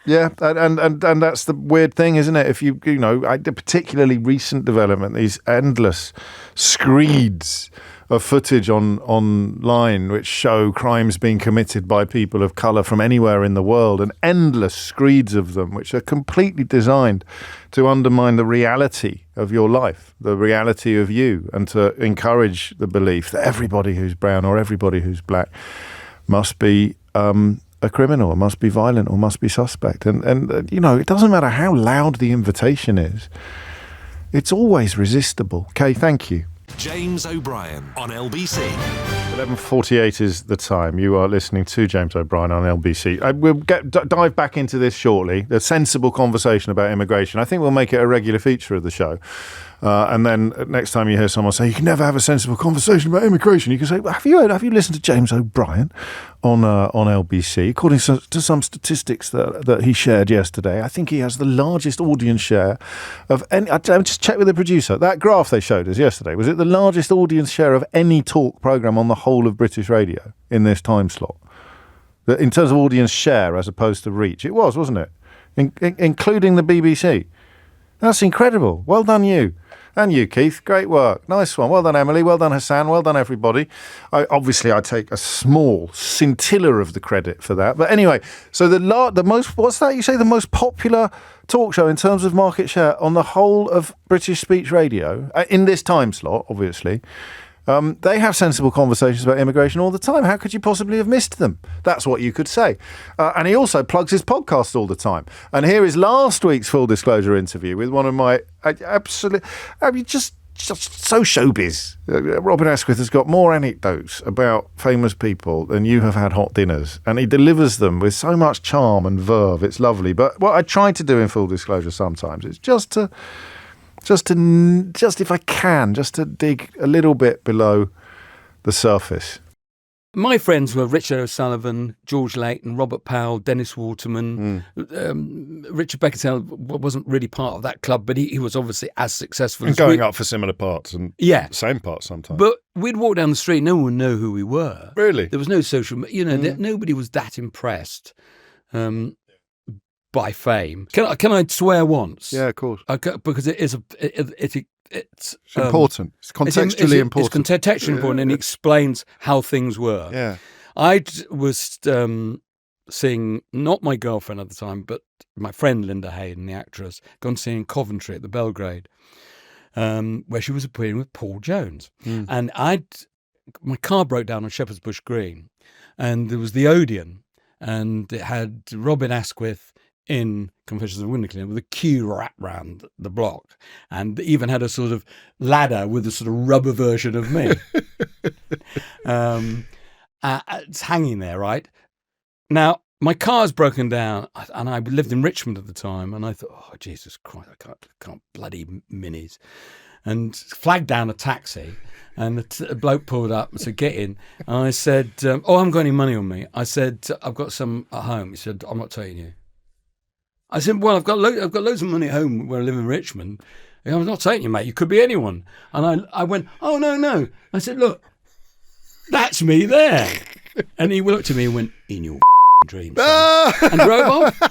Yeah, and that's the weird thing, isn't it? If the particularly recent development, these endless screeds of footage online which show crimes being committed by people of colour from anywhere in the world, and endless screeds of them which are completely designed to undermine the reality of your life, the reality of you, and to encourage the belief that everybody who's brown or everybody who's black must be a criminal, or must be violent, or must be suspect. And it doesn't matter how loud the invitation is, it's always resistible. Kay, thank you. James O'Brien on LBC. 11:48 is the time. You are listening to James O'Brien on LBC. We'll dive back into this shortly. The sensible conversation about immigration. I think we'll make it a regular feature of the show. And then next time you hear someone say, you can never have a sensible conversation about immigration, you can say, well, have you listened to James O'Brien on LBC? According to some statistics that he shared yesterday, I think he has the largest audience share of any. I just checked with the producer. That graph they showed us yesterday, was it the largest audience share of any talk programme on the whole of British radio in this time slot? In terms of audience share as opposed to reach, it was, wasn't it? Including the BBC. That's incredible. Well done, you. And you, Keith. Great work. Nice one. Well done, Emily. Well done, Hassan. Well done, everybody. Obviously, I take a small scintilla of the credit for that. But anyway, so the most, what's that you say, the most popular talk show in terms of market share on the whole of British speech radio, in this time slot, obviously, they have sensible conversations about immigration all the time. How could you possibly have missed them? That's what you could say. And he also plugs his podcast all the time. And here is last week's Full Disclosure interview with one of my just so showbiz. Robin Asquith has got more anecdotes about famous people than you have had hot dinners. And he delivers them with so much charm and verve. It's lovely. But what I try to do in Full Disclosure sometimes is just if I can, just to dig a little bit below the surface. My friends were Richard O'Sullivan, George Layton, Robert Powell, Dennis Waterman. Richard Beckinsale wasn't really part of that club, but he was obviously as successful. And going up for similar parts and same parts sometimes. But we'd walk down the street, no one would know who we were. Really? There was no social, nobody was that impressed. By fame. Can I swear once? Yeah, of course. Because it is it's important. It's contextually important. It's contextually important, and it explains how things were. Yeah. I was seeing not my girlfriend at the time, but my friend Linda Hayden, the actress, gone to see in Coventry at the Belgrade, where she was appearing with Paul Jones, and my car broke down on Shepherd's Bush Green, and there was the Odeon, and it had Robin Asquith in Confessions of a Window Cleaner with a queue wrapped round the block, and even had a sort of ladder with a sort of rubber version of me. It's hanging there, right? Now, my car's broken down, and I lived in Richmond at the time, and I thought, oh, Jesus Christ, I can't bloody minis. And flagged down a taxi, and the bloke pulled up and said, get in. And I said, I haven't got any money on me. I said, I've got some at home. He said, I'm not taking you. I said, well, I've got loads of money at home where I live in Richmond. I'm not taking you, mate. You could be anyone. And I went, oh, no. I said, look, that's me there. And he looked at me and went, in your dreams. And drove off.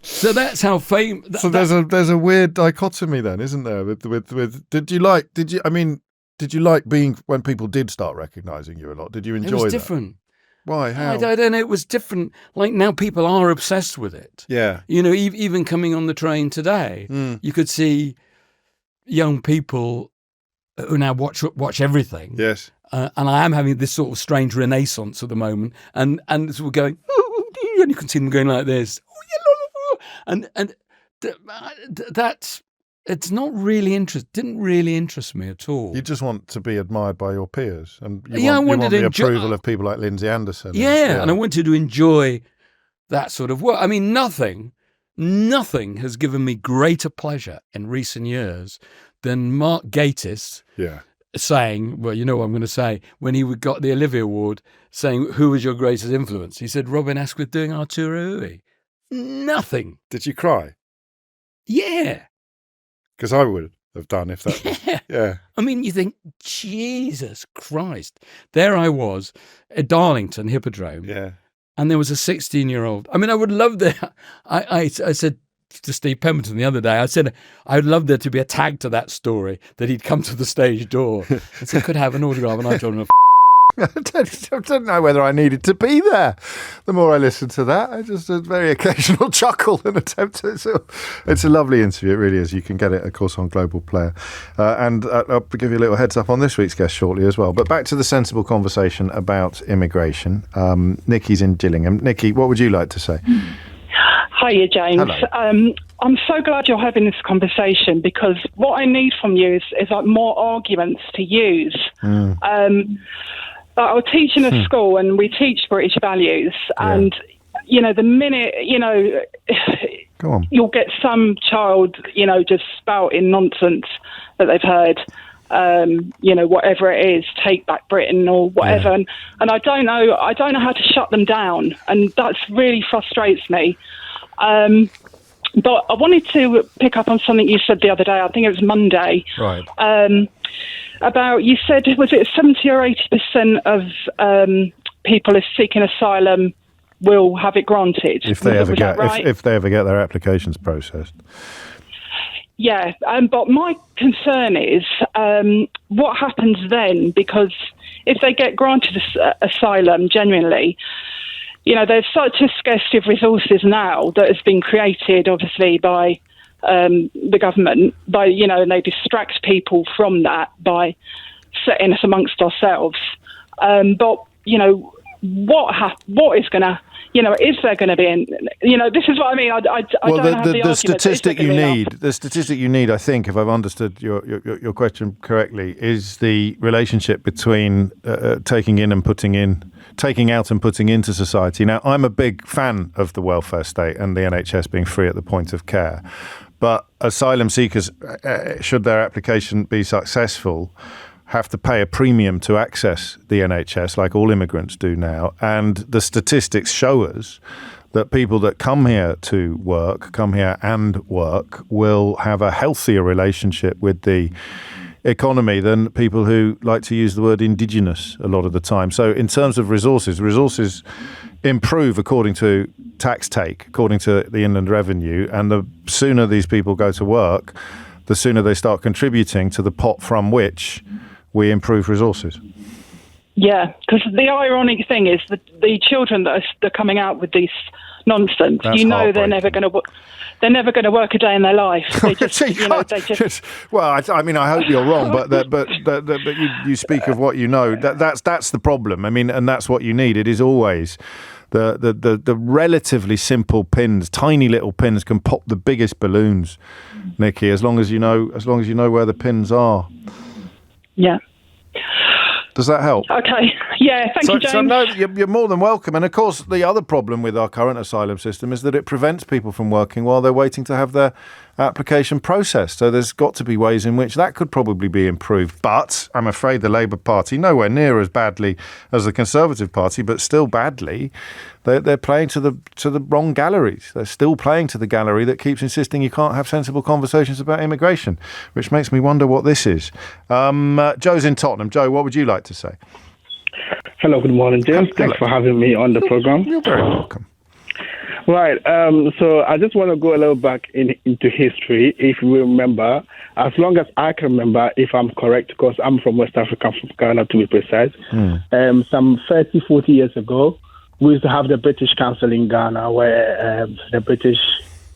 So that's how famous. So there's a weird dichotomy then, isn't there? With did you like being when people did start recognising you a lot? Did you enjoy that? It was different. Why? How? I don't know. It was different. Like now, people are obsessed with it. Yeah. You know, even coming on the train today, you could see young people who now watch everything. Yes. And I am having this sort of strange renaissance at the moment, and so we're going, and you can see them going like this, and that's it's not really didn't really interest me at all. You just want to be admired by your peers, and I wanted you want the approval of people like Lindsay Anderson. Yeah, and I wanted to enjoy that sort of work. I mean, nothing has given me greater pleasure in recent years than Mark Gatiss. Yeah. Saying, well, you know what I'm going to say, when he got the Olivier Award, saying, who was your greatest influence? He said, Robin Asquith doing Arturo Ui. Nothing. Did you cry? Yeah. Because I would have done if that. Yeah. I mean, you think, Jesus Christ. There I was at Darlington Hippodrome. Yeah. And there was a 16-year-old. I mean, I would love that. I said to Steve Pemberton the other day, I said, I'd love there to be a tag to that story, that he'd come to the stage door and said, could I have an autograph? And I told him, I don't know whether I needed to be there. The more I listen to that, I just a very occasional chuckle and attempt to. It's a lovely interview, it really is. You can get it, of course, on Global Player. And I'll give you a little heads up on this week's guest shortly as well. But back to the sensible conversation about immigration. Nikki's in Gillingham. Nikki, what would you like to say? Hiya, James. I'm so glad you're having this conversation, because what I need from you is like more arguments to use. I was teaching a school, and we teach British values, and you know, the minute you'll get some child, just spouting nonsense that they've heard. Whatever it is, take back Britain or whatever, and I don't know how to shut them down, and that's really frustrates me. But I wanted to pick up on something you said the other day. I think it was Monday. Right. About, you said, was it 70 or 80% of people seeking asylum will have it granted? If they ever get their applications processed. Yeah, but my concern is what happens then, because if they get granted asylum genuinely, there's such a scarcity of resources now that has been created, obviously, by the government, and they distract people from that by setting us amongst ourselves. But, what is going to... is there going to be? This is what I mean. I don't have the statistic you need. The statistic you need, I think, if I've understood your question correctly, is the relationship between taking out and putting into society. Now, I'm a big fan of the welfare state and the NHS being free at the point of care, but asylum seekers, should their application be successful, have to pay a premium to access the NHS, like all immigrants do now. And the statistics show us that people that come here and work will have a healthier relationship with the economy than people who like to use the word indigenous a lot of the time. So in terms of resources improve according to tax take, according to the Inland Revenue, and the sooner these people go to work, the sooner they start contributing to the pot from which we improve resources. Yeah, because the ironic thing is that the children that are coming out with this nonsense, they're never going to. They're never going to work a day in their life. They just, Well, I mean, I hope you're wrong, but you speak of what you know. That's the problem. I mean, and that's what you need. It is always the relatively simple pins, tiny little pins, can pop the biggest balloons, Nikki. As long as you know where the pins are. Yeah. Does that help? Okay. Yeah, thank you, James. So no, you're more than welcome. And of course, the other problem with our current asylum system is that it prevents people from working while they're waiting to have their application processed. So there's got to be ways in which that could probably be improved. But I'm afraid the Labour Party, nowhere near as badly as the Conservative Party, but still badly, they're playing to the wrong galleries. They're still playing to the gallery that keeps insisting you can't have sensible conversations about immigration, which makes me wonder what this is. Joe's in Tottenham. Joe, what would you like to say? Hello, good morning, James. Thanks for having me on the program. You're very welcome. Right, so I just want to go a little back into history. If you remember, as long as I can remember, if I'm correct, because I'm from West Africa, from Ghana to be precise, some 30, 40 years ago, we used to have the British Council in Ghana where the British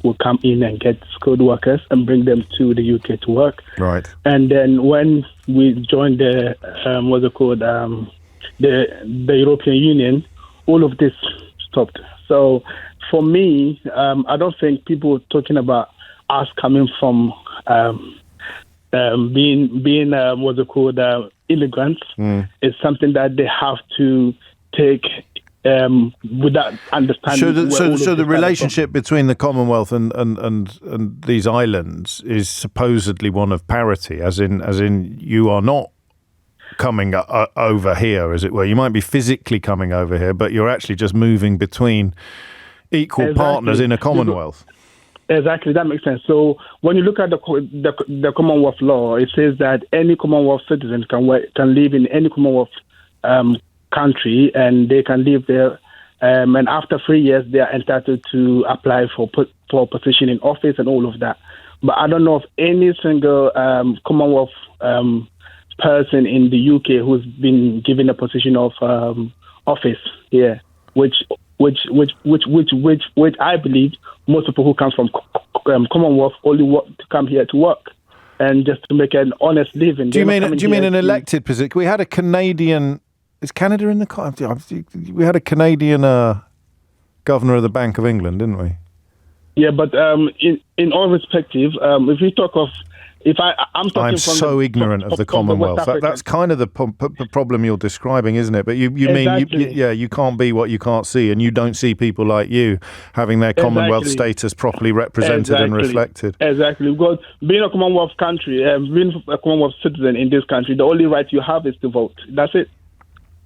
would come in and get skilled workers and bring them to the UK to work. Right. And then when we joined the, the European Union, all of this stopped. So for me, I don't think people talking about us coming from being immigrants is something that they have to take without understanding. So the relationship between the Commonwealth and these islands is supposedly one of parity, as in you are not coming over here, as it were. You might be physically coming over here, but you're actually just moving between equal partners in a Commonwealth. Exactly, that makes sense. So when you look at the Commonwealth law, it says that any Commonwealth citizen can live in any Commonwealth country, and they can live there. And after 3 years, they are entitled to apply for a position in office and all of that. But I don't know of any single Commonwealth person in the UK who's been given a position of office here, which I believe most people who come from Commonwealth only want to come here to work and just to make an honest living. Do you mean an elected position? We had a Canadian. Is Canada in the? We had a Canadian governor of the Bank of England, didn't we? Yeah, but in all perspective, if we talk of, I'm so ignorant of the Commonwealth. That's kind of the problem you're describing, isn't it? But you mean you can't be what you can't see, and you don't see people like you having their Commonwealth status properly represented and reflected. Exactly, because being a Commonwealth country, being a Commonwealth citizen in this country, the only right you have is to vote. That's it.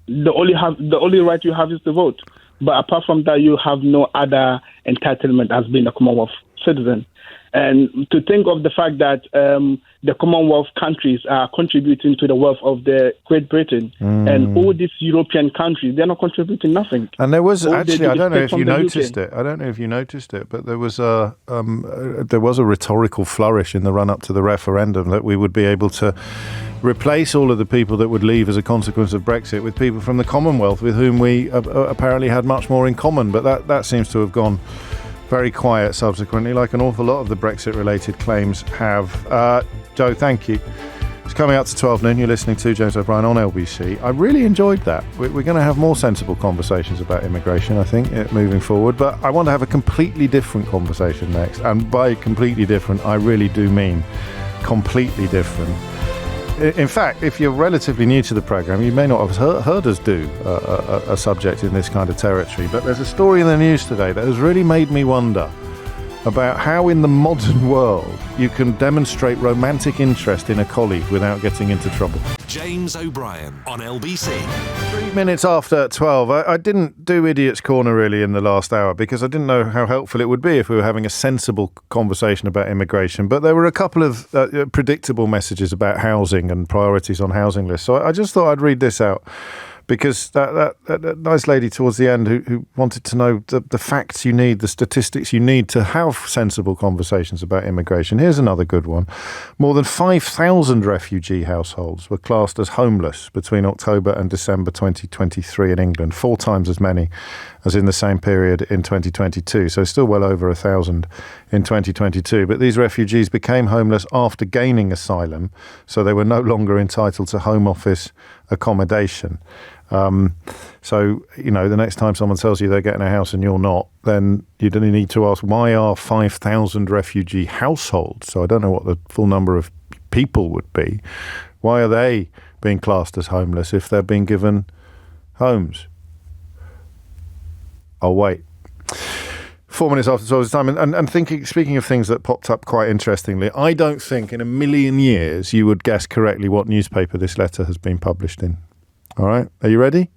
The only right you have is to vote. But apart from that, you have no other entitlement as being a Commonwealth citizen. And to think of the fact that the Commonwealth countries are contributing to the wealth of the Great Britain and all these European countries, they're not contributing nothing. And there was actually, I don't know if you noticed it. I don't know if you noticed it, but there was a rhetorical flourish in the run-up to the referendum that we would be able to replace all of the people that would leave as a consequence of Brexit with people from the Commonwealth with whom we apparently had much more in common. But that seems to have gone very quiet subsequently, like an awful lot of the Brexit-related claims have. Joe, thank you. It's coming up to 12 noon. You're listening to James O'Brien on LBC. I really enjoyed that. We're going to have more sensible conversations about immigration, I think, moving forward. But I want to have a completely different conversation next. And by completely different, I really do mean completely different. In fact, if you're relatively new to the programme, you may not have heard us do a subject in this kind of territory, but there's a story in the news today that has really made me wonder about how in the modern world you can demonstrate romantic interest in a colleague without getting into trouble. James O'Brien on LBC. 3 minutes after 12. I didn't do Idiot's Corner really in the last hour because I didn't know how helpful it would be if we were having a sensible conversation about immigration. But there were a couple of predictable messages about housing and priorities on housing lists. So I just thought I'd read this out. Because that nice lady towards the end who wanted to know the facts you need, the statistics you need to have sensible conversations about immigration. Here's another good one. More than 5,000 refugee households were classed as homeless between October and December 2023 in England, 4 times as many as in the same period in 2022. So still well over 1,000 in 2022. But these refugees became homeless after gaining asylum, so they were no longer entitled to Home Office accommodation. So, the next time someone tells you they're getting a house and you're not, then you don't need to ask, why are 5,000 refugee households, so I don't know what the full number of people would be, why are they being classed as homeless if they're being given homes. I'll wait. 4 minutes after 12 is time. And speaking of things that popped up quite interestingly, I don't think in a million years you would guess correctly what newspaper this letter has been published in. All right, are you ready?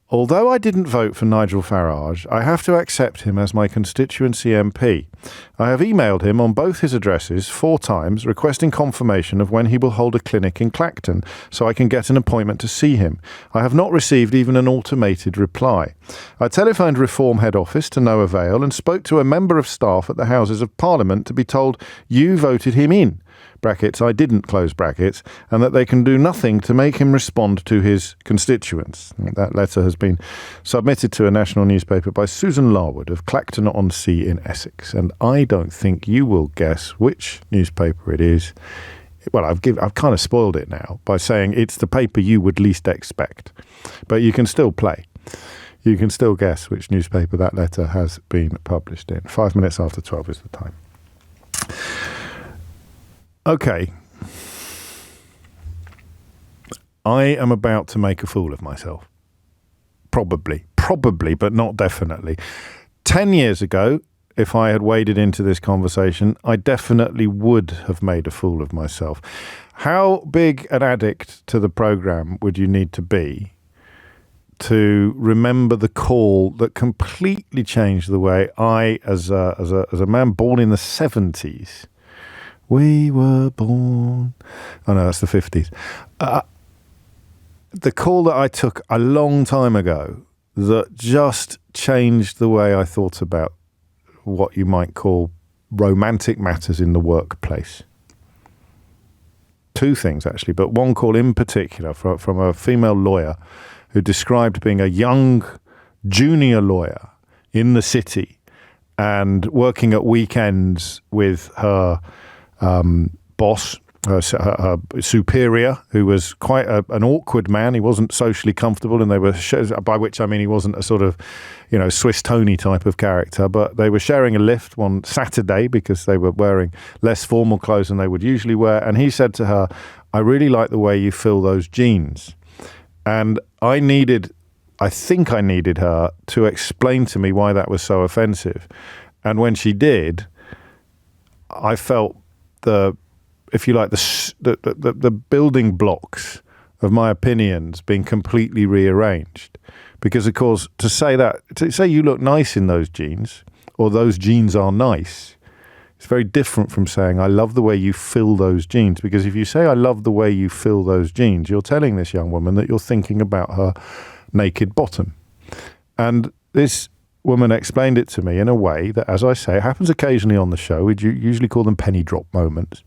Although I didn't vote for Nigel Farage, I have to accept him as my constituency MP. I have emailed him on both his addresses 4 times requesting confirmation of when he will hold a clinic in Clacton so I can get an appointment to see him. I have not received even an automated reply. I telephoned Reform Head Office to no avail and spoke to a member of staff at the Houses of Parliament to be told, you voted him in. Brackets, I didn't, close brackets, and that they can do nothing to make him respond to his constituents. That letter has been submitted to a national newspaper by Susan Larwood of Clacton-on-Sea in Essex, and I don't think you will guess which newspaper it is. Well, I've kind of spoiled it now by saying it's the paper you would least expect, but you can still play. You can still guess which newspaper that letter has been published in. 5 minutes after 12 is the time. Okay, I am about to make a fool of myself. Probably, but not definitely. 10 years ago, if I had waded into this conversation, I definitely would have made a fool of myself. How big an addict to the programme would you need to be to remember the call that completely changed the way I, as a man born in the 70s, we were born. Oh no, that's the 50s. The call that I took a long time ago that just changed the way I thought about what you might call romantic matters in the workplace. 2 things, actually, but one call in particular from a female lawyer who described being a young junior lawyer in the city and working at weekends with her boss, her superior, who was quite an awkward man. He wasn't socially comfortable, and they were, by which I mean he wasn't a sort of, Swiss Tony type of character, but they were sharing a lift one Saturday because they were wearing less formal clothes than they would usually wear. And he said to her, I really like the way you fill those jeans. And I think I needed her to explain to me why that was so offensive. And when she did, I felt the building blocks of my opinions being completely rearranged. Because, of course, to say you look nice in those jeans, or those jeans are nice, it's very different from saying, I love the way you fill those jeans. Because if you say, I love the way you fill those jeans, you're telling this young woman that you're thinking about her naked bottom. And this woman explained it to me in a way that, as I say, happens occasionally on the show. We usually call them penny drop moments.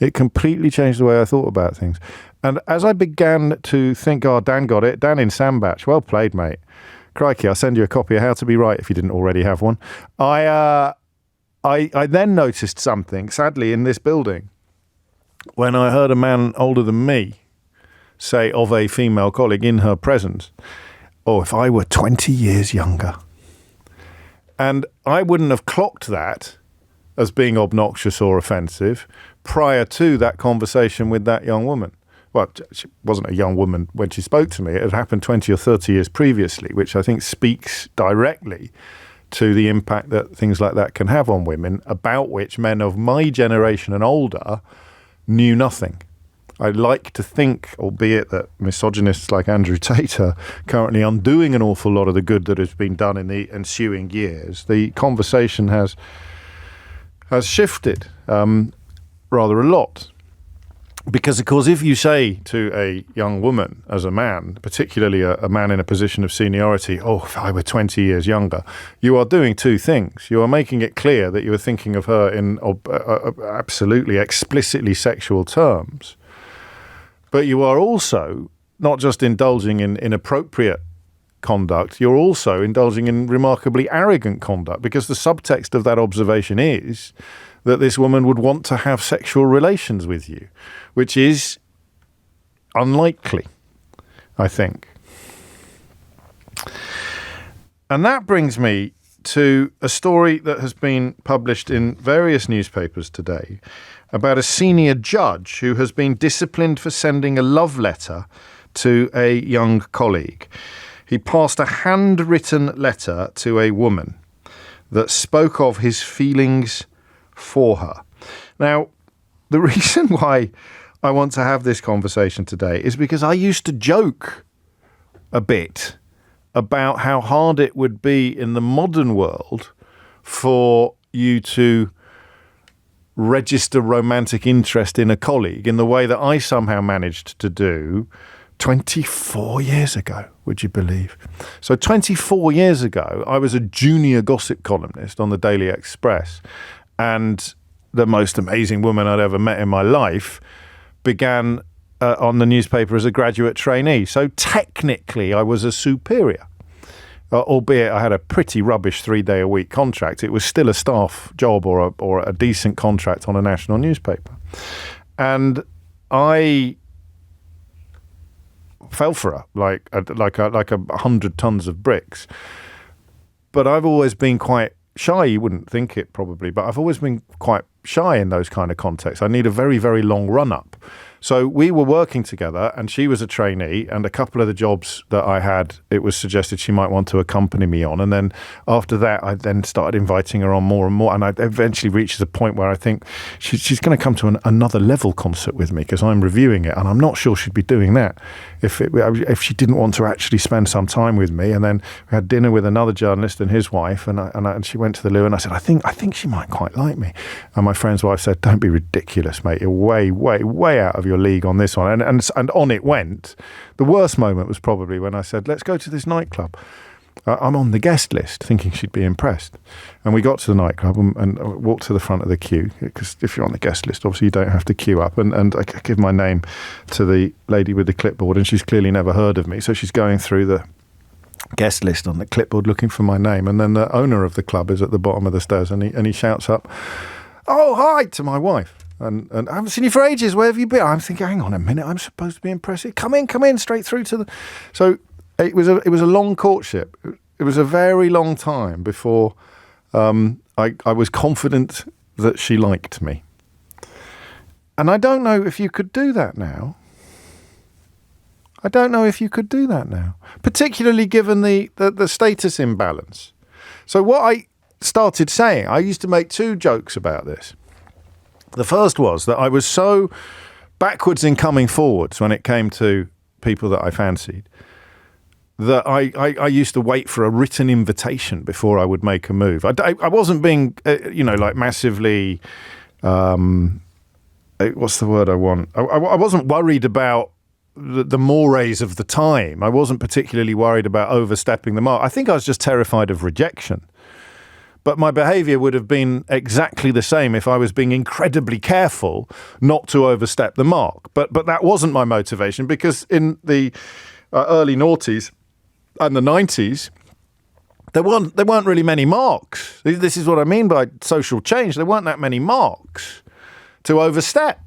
It completely changed the way I thought about things. And as I began to think, Dan got it. Dan in Sandbach. Well played, mate. Crikey, I'll send you a copy of How to Be Right if you didn't already have one. I then noticed something, sadly, in this building, when I heard a man older than me say of a female colleague in her presence, oh, if I were 20 years younger. And I wouldn't have clocked that as being obnoxious or offensive prior to that conversation with that young woman. Well, she wasn't a young woman when she spoke to me. It had happened 20 or 30 years previously, which I think speaks directly to the impact that things like that can have on women, about which men of my generation and older knew nothing. I like to think, albeit that misogynists like Andrew Tate are currently undoing an awful lot of the good that has been done in the ensuing years, the conversation has shifted rather a lot. Because, of course, if you say to a young woman as a man, particularly a man in a position of seniority, oh, if I were 20 years younger, you are doing 2 things. You are making it clear that you are thinking of her in absolutely explicitly sexual terms. But you are also not just indulging in inappropriate conduct, you're also indulging in remarkably arrogant conduct, because the subtext of that observation is that this woman would want to have sexual relations with you, which is unlikely, I think. And that brings me to a story that has been published in various newspapers today about a senior judge who has been disciplined for sending a love letter to a young colleague. He passed a handwritten letter to a woman that spoke of his feelings for her. Now, the reason why I want to have this conversation today is because I used to joke a bit about how hard it would be in the modern world for you to register romantic interest in a colleague in the way that I somehow managed to do 24 years ago, would you believe? So 24 years ago, I was a junior gossip columnist on the Daily Express, and the most amazing woman I'd ever met in my life began on the newspaper as a graduate trainee. So technically, I was a superior, albeit I had a pretty rubbish 3-day-a-week contract. It was still a staff job or a decent contract on a national newspaper. And I fell for her like 100 tons of bricks. But I've always been quite shy. You wouldn't think it probably, but I've always been quite shy in those kind of contexts. I need a very, very long run-up. So we were working together, and she was a trainee, and a couple of the jobs that I had, it was suggested she might want to accompany me on. And then after that, I then started inviting her on more and more, and I eventually reached the point where I think she's going to come to another level concert with me because I'm reviewing it, and I'm not sure she'd be doing that if she didn't want to actually spend some time with me. And then we had dinner with another journalist and his wife, and she went to the loo, and I said, I think she might quite like me. And my friend's wife said, don't be ridiculous, mate. You're way, way, way out of your league on this one. And on it went. The worst moment was probably when I said, let's go to this nightclub. I'm on the guest list, thinking she'd be impressed. And we got to the nightclub and walked to the front of the queue, because if you're on the guest list, obviously you don't have to queue up. And I give my name to the lady with the clipboard, and she's clearly never heard of me. So she's going through the guest list on the clipboard looking for my name. And then the owner of the club is at the bottom of the stairs, and he shouts up, "Oh, hi," to my wife. And I haven't seen you for ages. Where have you been? I'm thinking, hang on a minute. I'm supposed to be impressive. Come in, straight through to the. So it was a long courtship. It was a very long time before I was confident that she liked me. And I don't know if you could do that now. Particularly given the status imbalance. So what I started saying, I used to make 2 jokes about this. The first was that I was so backwards in coming forwards when it came to people that I fancied that I used to wait for a written invitation before I would make a move. I wasn't being, like massively, what's the word I want? I wasn't worried about the mores of the time. I wasn't particularly worried about overstepping the mark. I think I was just terrified of rejection. But my behaviour would have been exactly the same if I was being incredibly careful not to overstep the mark. But that wasn't my motivation, because in the early noughties and the 90s, there weren't really many marks. This is what I mean by social change. There weren't that many marks to overstep.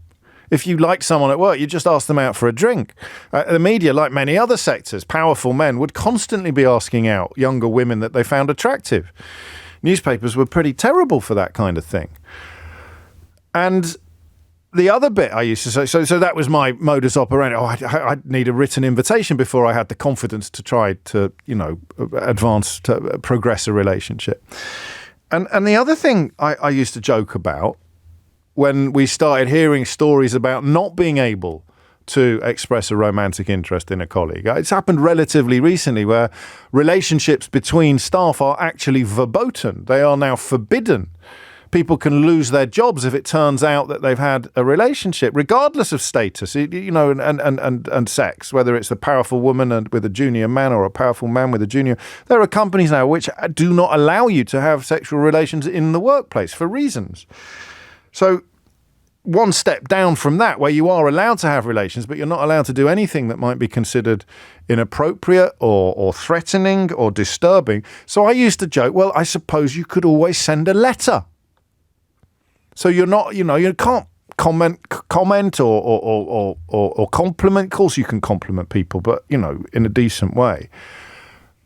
If you liked someone at work, you just asked them out for a drink. The media, like many other sectors, powerful men would constantly be asking out younger women that they found attractive. Newspapers were pretty terrible for that kind of thing. And the other bit I used to say, so that was my modus operandi. I'd need a written invitation before I had the confidence to try to, progress a relationship. And the other thing I used to joke about when we started hearing stories about not being able to express a romantic interest in a colleague. It's happened relatively recently where relationships between staff are actually verboten. They are now forbidden. People can lose their jobs if it turns out that they've had a relationship, regardless of status, and sex, whether it's a powerful woman with a junior man or a powerful man with a junior. There are companies now which do not allow you to have sexual relations in the workplace for reasons. So one step down from that, where you are allowed to have relations, but you're not allowed to do anything that might be considered inappropriate or threatening or disturbing. So I used to joke, well, I suppose you could always send a letter. So you're not, you can't comment or compliment. Of course you can compliment people, but, in a decent way.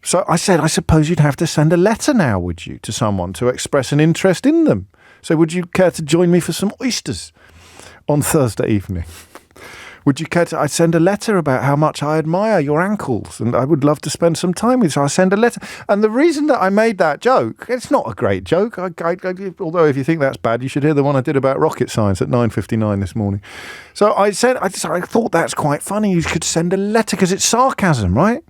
So I said, I suppose you'd have to send a letter now, would you, to someone to express an interest in them? So would you care to join me for some oysters on Thursday evening? Would you care to... I'd send a letter about how much I admire your ankles and I would love to spend some time with you. So I send a letter. And the reason that I made that joke, it's not a great joke. Although if you think that's bad, you should hear the one I did about rocket science at 9:59 this morning. So I thought that's quite funny. You could send a letter because it's sarcasm, right?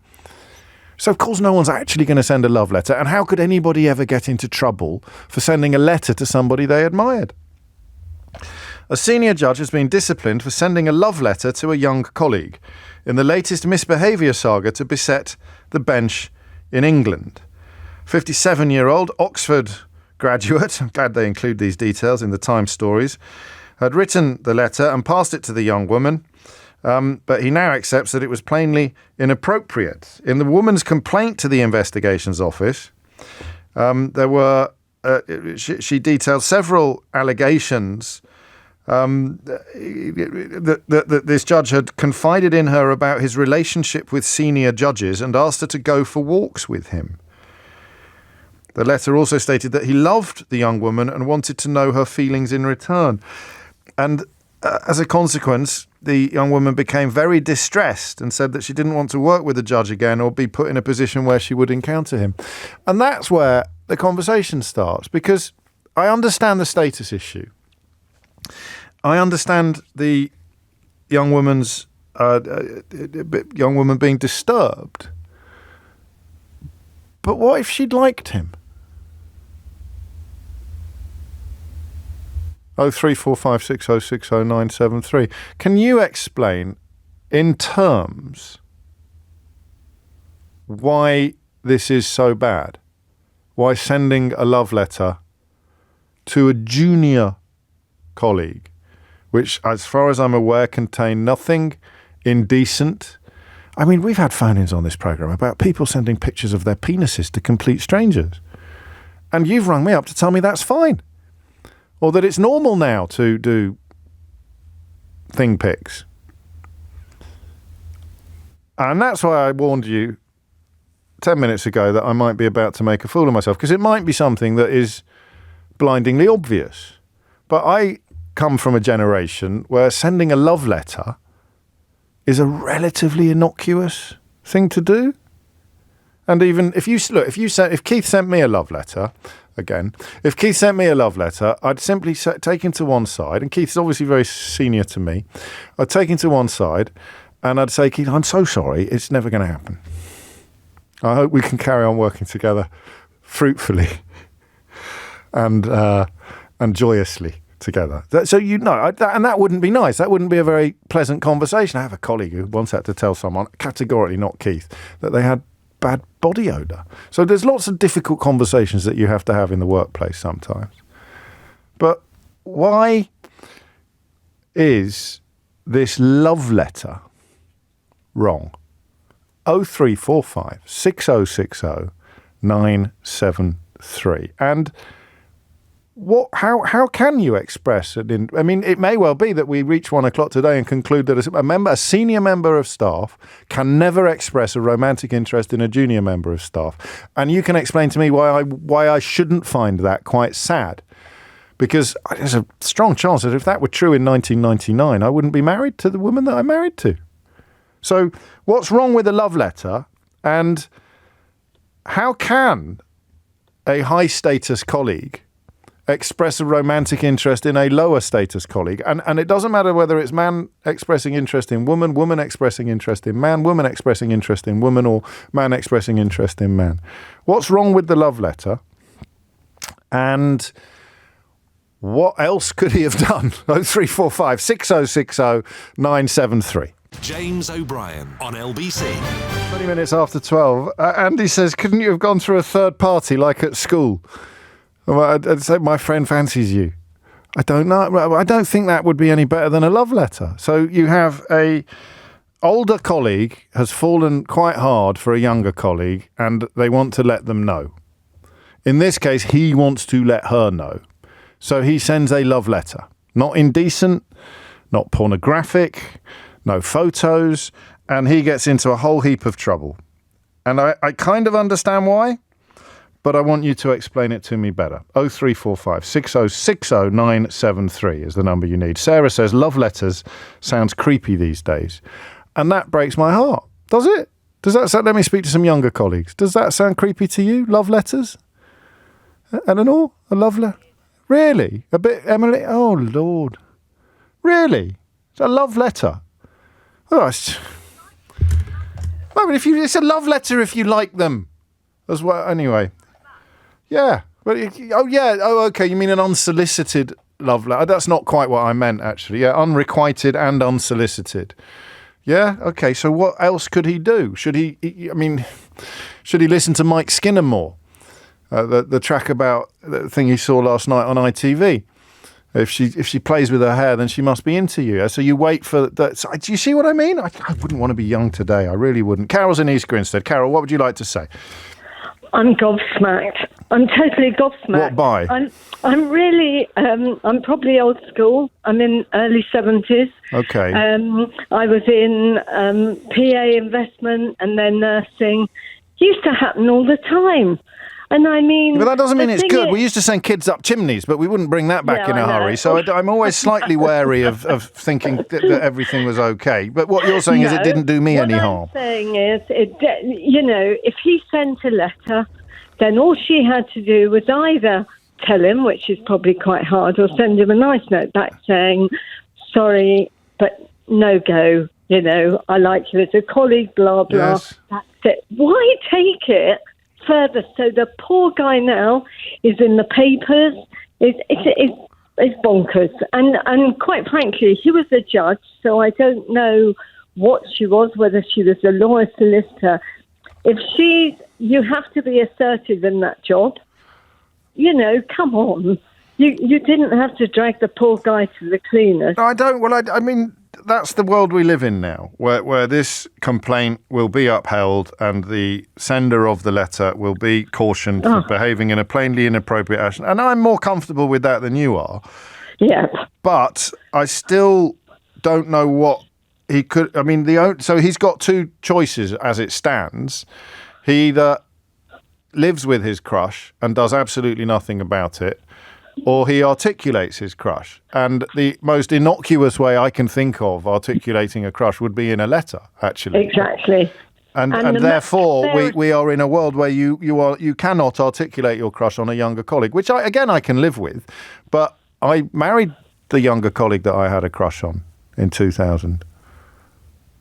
So, of course, no one's actually going to send a love letter. And how could anybody ever get into trouble for sending a letter to somebody they admired? A senior judge has been disciplined for sending a love letter to a young colleague in the latest misbehaviour saga to beset the bench in England. 57-year-old Oxford graduate, I'm glad they include these details in the Times stories, had written the letter and passed it to the young woman. But he now accepts that it was plainly inappropriate. In the woman's complaint to the investigations office, she detailed several allegations that this judge had confided in her about his relationship with senior judges and asked her to go for walks with him. The letter also stated that he loved the young woman and wanted to know her feelings in return. And as a consequence, the young woman became very distressed and said that she didn't want to work with the judge again or be put in a position where she would encounter him. And that's where the conversation starts, because I understand the status issue. I understand the young woman being disturbed. But what if she'd liked him? 03456060973. Can you explain in terms why this is so bad? Why sending a love letter to a junior colleague, which, as far as I'm aware, contained nothing indecent. I mean, we've had phone-ins on this programme about people sending pictures of their penises to complete strangers. And you've rung me up to tell me that's fine. Or that it's normal now to do thing pics. And that's why I warned you 10 minutes ago that I might be about to make a fool of myself, because it might be something that is blindingly obvious. But I come from a generation where sending a love letter is a relatively innocuous thing to do. And even if Keith sent me a love letter, if Keith sent me a love letter, I'd simply take him to one side, and Keith's obviously very senior to me. I'd take him to one side and I'd say, Keith, I'm so sorry, it's never going to happen. I hope we can carry on working together fruitfully and joyously together. So and that wouldn't be nice. That wouldn't be a very pleasant conversation. I have a colleague who once had to tell someone, categorically not Keith, that they had bad body odour. So there's lots of difficult conversations that you have to have in the workplace sometimes. But why is this love letter wrong? 0345 6060 973. And how can you express it? I mean, it may well be that we reach 1 o'clock today and conclude that a senior member of staff can never express a romantic interest in a junior member of staff. And you can explain to me why I shouldn't find that quite sad. Because there's a strong chance that if that were true in 1999, I wouldn't be married to the woman that I'm married to. So what's wrong with a love letter? And how can a high-status colleague express a romantic interest in a lower status colleague? And it doesn't matter whether it's man expressing interest in woman, woman expressing interest in man, woman expressing interest in woman, or man expressing interest in man. What's wrong with the love letter? And what else could he have done? 0345 6060 973. James O'Brien on LBC. 20 minutes after 12. Andy says, couldn't you have gone through a third party like at school? I'd say my friend fancies you. I don't know. I don't think that would be any better than a love letter. So you have a older colleague has fallen quite hard for a younger colleague and they want to let them know. In this case, he wants to let her know. So he sends a love letter. Not indecent, not pornographic, no photos, and he gets into a whole heap of trouble. And I kind of understand why, but I want you to explain it to me better. 0345 6060 973 is the number you need. Sarah says, love letters sounds creepy these days. And that breaks my heart. Does it? Does that sound, let me speak to some younger colleagues. Does that sound creepy to you? Love letters? Eleanor? A love letter? Really? A bit, Emily? Oh, Lord. Really? It's a love letter? Oh, it's a love letter if you like them as well. Anyway. Yeah. Okay. You mean an unsolicited love letter? That's not quite what I meant, actually. Yeah, unrequited and unsolicited. Yeah. Okay. So what else could he do? Should he listen to Mike Skinner more? The track about the thing he saw last night on ITV. If she plays with her hair, then she must be into you. So you wait for that. So, do you see what I mean? I wouldn't want to be young today. I really wouldn't. Carol's in East Grinstead. Carol, what would you like to say? I'm gobsmacked. I'm totally gobsmacked. What by? I'm really, I'm probably old school. I'm in early 70s. Okay. I was in PA investment and then nursing. Used to happen all the time. And I mean... But that doesn't mean it's good. We used to send kids up chimneys, but we wouldn't bring that back in a hurry. So I'm always slightly wary of thinking that everything was okay. But what you're saying is it didn't do me any harm. What I'm saying is, if he sent a letter, then all she had to do was either tell him, which is probably quite hard, or send him a nice note back saying, sorry, but no go. I like you as a colleague, blah, blah. Yes. That's it. Why take it further? So the poor guy now is in the papers. It's bonkers. And quite frankly, he was a judge, so I don't know what she was, whether she was a lawyer, solicitor. You have to be assertive in that job. Come on. You didn't have to drag the poor guy to the cleaners. No, I don't. Well, I mean, that's the world we live in now, where this complaint will be upheld and the sender of the letter will be cautioned for behaving in a plainly inappropriate action. And I'm more comfortable with that than you are. Yeah. But I still don't know what he could... I mean, so he's got two choices as it stands. He either lives with his crush and does absolutely nothing about it, or he articulates his crush. And the most innocuous way I can think of articulating a crush would be in a letter, actually. Exactly. And therefore, we are in a world where you cannot articulate your crush on a younger colleague, which I can live with. But I married the younger colleague that I had a crush on in 2000.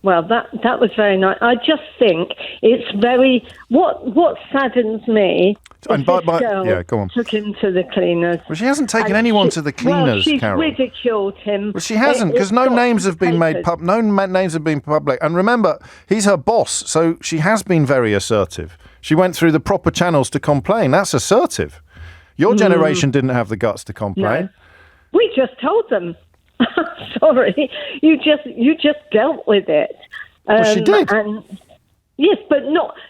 Well, that was very nice. I just think it's very... What saddens me... And go on. Took him to the cleaners. Well, she hasn't taken anyone to the cleaners, she's Carol. Ridiculed him. Well, she hasn't, because no names have been made public. And remember, he's her boss, so she has been very assertive. She went through the proper channels to complain. That's assertive. Your generation didn't have the guts to complain. No. We just told them. Sorry, you just dealt with it. Well, she did. Yes, but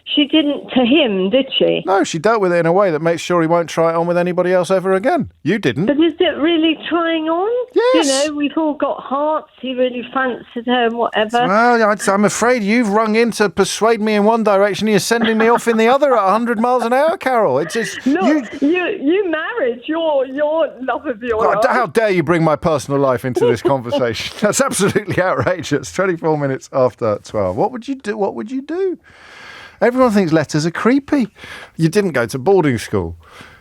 she didn't to him, did she? No, she dealt with it in a way that makes sure he won't try it on with anybody else ever again. You didn't. But is it really trying on? Yes. We've all got hearts. He really fancied her and whatever. Well, I'm afraid you've rung in to persuade me in one direction. You're sending me off in the other at 100 miles an hour, Carol. It's just... You married your love of your life. How dare you bring my personal life into this conversation? That's absolutely outrageous. 24 minutes after 12. What would you do? Everyone thinks letters are creepy. You didn't go to boarding school.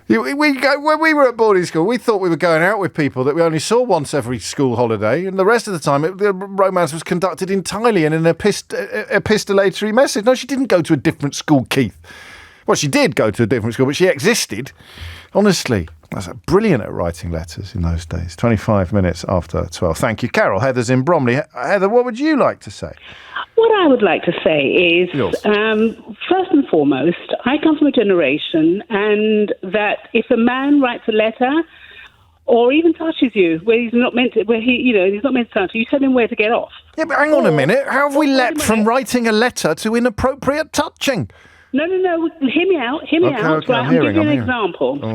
When we were at boarding school, we thought we were going out with people that we only saw once every school holiday, and the rest of the time the romance was conducted entirely in an epistolatory message. No, she didn't go to a different school, Keith. Well, she did go to a different school, but she existed. Honestly, I was brilliant at writing letters in those days. 25 minutes after 12. Thank you, Carol. Heather's in Bromley. Heather, what would you like to say? What I would like to say is, first and foremost, I come from a generation and that if a man writes a letter or even touches you where he's not meant to, he's not meant to touch you, you tell him where to get off. Yeah, but hang on a minute. How have we leapt from writing a letter to inappropriate touching? No. Hear me out. Okay, right? I'll give you an example. All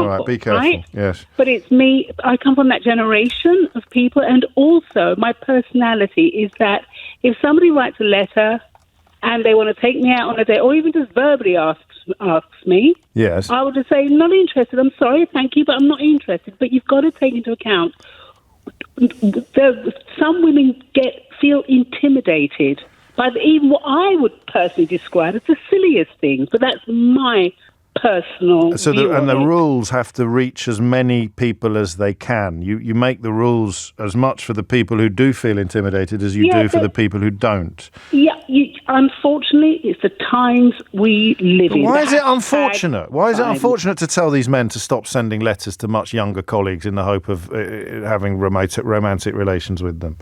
right, be careful. Right? Yes. But it's me. I come from that generation of people, and also my personality is that if somebody writes a letter, and they want to take me out on a date, or even just verbally asks me, yes, I would just say, not interested. I'm sorry, thank you, but I'm not interested. But you've got to take into account some women feel intimidated by even what I would personally describe as the silliest things. But that's my personal view and the rules have to reach as many people as they can. You make the rules as much for the people who do feel intimidated as you do for the people who don't. Yeah, unfortunately, it's the times we live in. Why is it unfortunate? Why is it unfortunate to tell these men to stop sending letters to much younger colleagues in the hope of having romantic relations with them?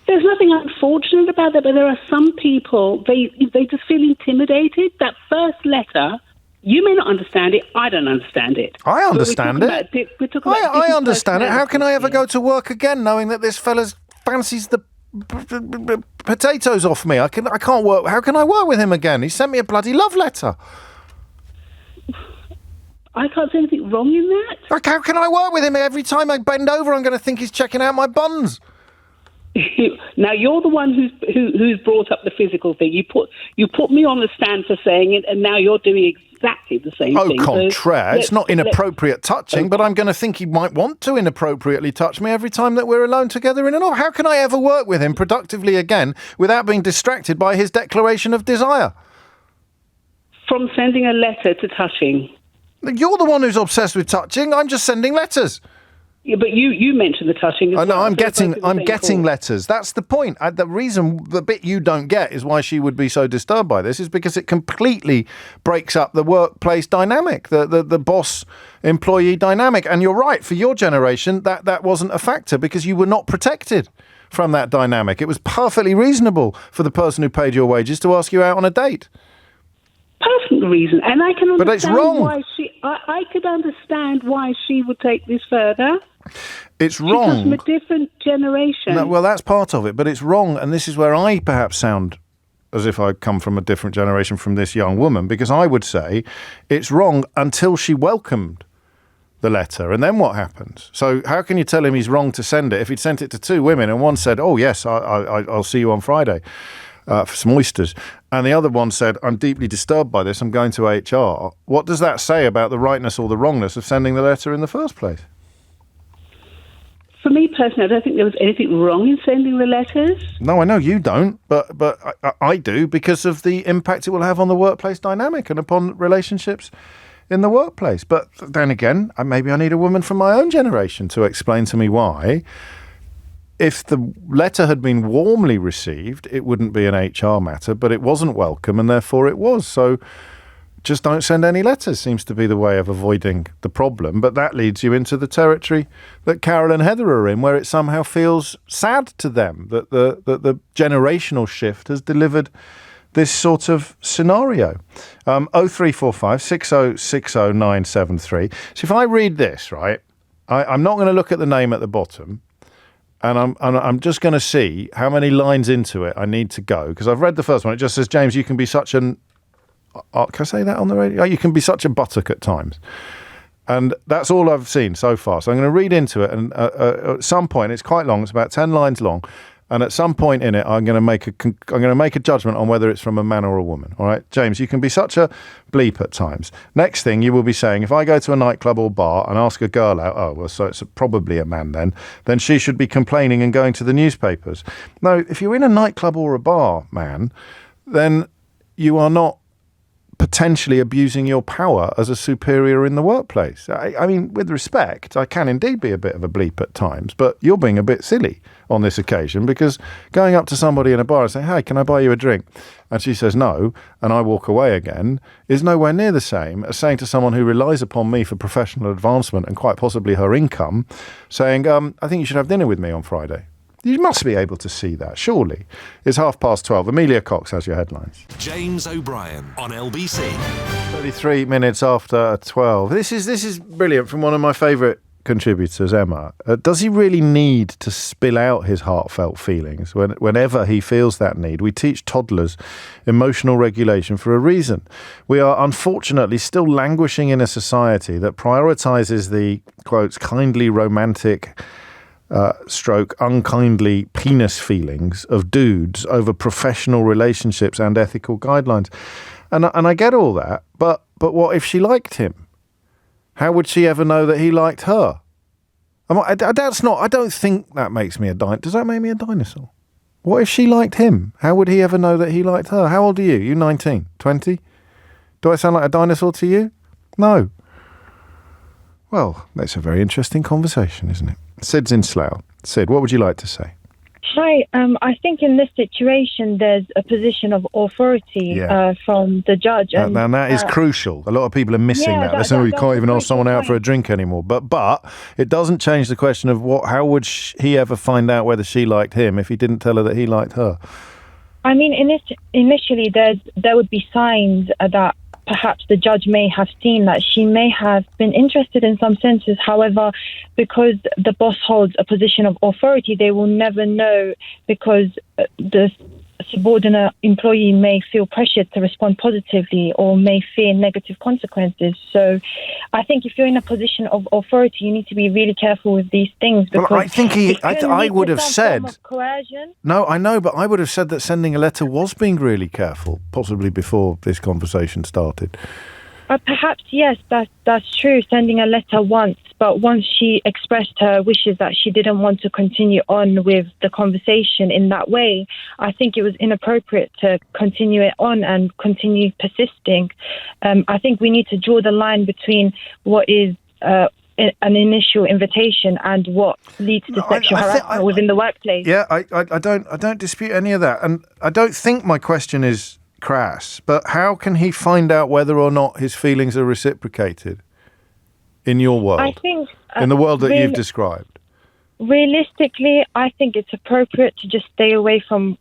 There's nothing unfortunate about that, but there are some people, they just feel intimidated. That first letter, you may not understand it. I don't understand it. I understand it. I understand it. How can I ever go to work again knowing that this fella fancies the potatoes off me? I can't work. How can I work with him again? He sent me a bloody love letter. I can't see anything wrong in that. Like, how can I work with him? Every time I bend over, I'm going to think he's checking out my buns. Now you're the one who's brought up the physical thing. You put me on the stand for saying it, and now you're doing exactly the same thing. Au contraire, it's not inappropriate touching, but I'm going to think he might want to inappropriately touch me every time that we're alone together in an office. How can I ever work with him productively again without being distracted by his declaration of desire? From sending a letter to touching. You're the one who's obsessed with touching. I'm just sending letters. Yeah, but you mentioned the touching. I know. I'm getting letters. That's the point. The bit you don't get is why she would be so disturbed by this is because it completely breaks up the workplace dynamic, the boss-employee dynamic. And you're right. For your generation, that wasn't a factor because you were not protected from that dynamic. It was perfectly reasonable for the person who paid your wages to ask you out on a date. Perfect reason, and I can understand but it's wrong. Why I could understand why she would take this further. It's wrong. Because from a different generation. No, well, that's part of it, but it's wrong, and this is where I perhaps sound as if I come from a different generation from this young woman, because I would say it's wrong until she welcomed the letter, and then what happens? So how can you tell him he's wrong to send it if he'd sent it to two women and one said, oh yes, I'll see you on Friday for some oysters, and the other one said, I'm deeply disturbed by this, I'm going to HR. What does that say about the rightness or the wrongness of sending the letter in the first place? For me personally, I don't think there was anything wrong in sending the letters. No, I know you don't, but I do, because of the impact it will have on the workplace dynamic and upon relationships in the workplace. But then again, maybe I need a woman from my own generation to explain to me why, if the letter had been warmly received, it wouldn't be an HR matter, but it wasn't welcome, and therefore it was. So just don't send any letters seems to be the way of avoiding the problem. But that leads you into the territory that Carol and Heather are in, where it somehow feels sad to them that the generational shift has delivered this sort of scenario. 0345 6060 973. So if I read this, right, I'm not going to look at the name at the bottom, and I'm just going to see how many lines into it I need to go, because I've read the first one. It just says, James, you can be such an... can I say that on the radio? You can be such a buttock at times. And that's all I've seen so far. So I'm going to read into it, and at some point, it's quite long, it's about 10 lines long, and at some point in it, I'm going to make a judgment on whether it's from a man or a woman. All right, James, you can be such a bleep at times. Next thing you will be saying, if I go to a nightclub or bar and ask a girl out, oh, well, so it's probably a man then she should be complaining and going to the newspapers. No, if you're in a nightclub or a bar, man, then you are not potentially abusing your power as a superior in the workplace. I mean, with respect, I can indeed be a bit of a bleep at times, but you're being a bit silly on this occasion, because going up to somebody in a bar and saying, hey, can I buy you a drink? And she says no, and I walk away again, is nowhere near the same as saying to someone who relies upon me for professional advancement and quite possibly her income, saying, I think you should have dinner with me on Friday. You must be able to see that, surely. It's 12:30. Amelia Cox has your headlines. James O'Brien on LBC. 33 minutes after 12. This is brilliant from one of my favourite contributors, Emma. Does he really need to spill out his heartfelt feelings whenever he feels that need? We teach toddlers emotional regulation for a reason. We are unfortunately still languishing in a society that prioritises the, quotes, kindly romantic stroke unkindly penis feelings of dudes over professional relationships and ethical guidelines. And I get all that, but what if she liked him? How would she ever know that he liked her? I don't think that makes me a dinosaur. Does that make me a dinosaur? What if she liked him? How would he ever know that he liked her? How old are you? You 19? 20? Do I sound like a dinosaur to you? No. Well, that's a very interesting conversation, isn't it? Sid's in Slough. Sid, what would you like to say? Hi. I think in this situation, there's a position of authority from the judge. And that is crucial. A lot of people are missing that. Listen, we can't even ask someone out for a drink anymore. But it doesn't change the question of how would he ever find out whether she liked him if he didn't tell her that he liked her? I mean, initially, there would be signs that perhaps the judge may have seen that she may have been interested in some senses. However, because the boss holds a position of authority, they will never know, because the subordinate employee may feel pressured to respond positively or may fear negative consequences. So I think if you're in a position of authority, you need to be really careful with these things. Because I think I would have said... coercion. No, I know, but I would have said that sending a letter was being really careful, possibly before this conversation started. Perhaps, yes, that's true, sending a letter once. But once she expressed her wishes that she didn't want to continue on with the conversation in that way, I think it was inappropriate to continue it on and continue persisting. I think we need to draw the line between what is an initial invitation and what leads to sexual harassment within the workplace. Yeah, I don't dispute any of that. And I don't think my question is crass, but how can he find out whether or not his feelings are reciprocated in your world? I think in the world that you've described. Realistically, I think it's appropriate to just stay away from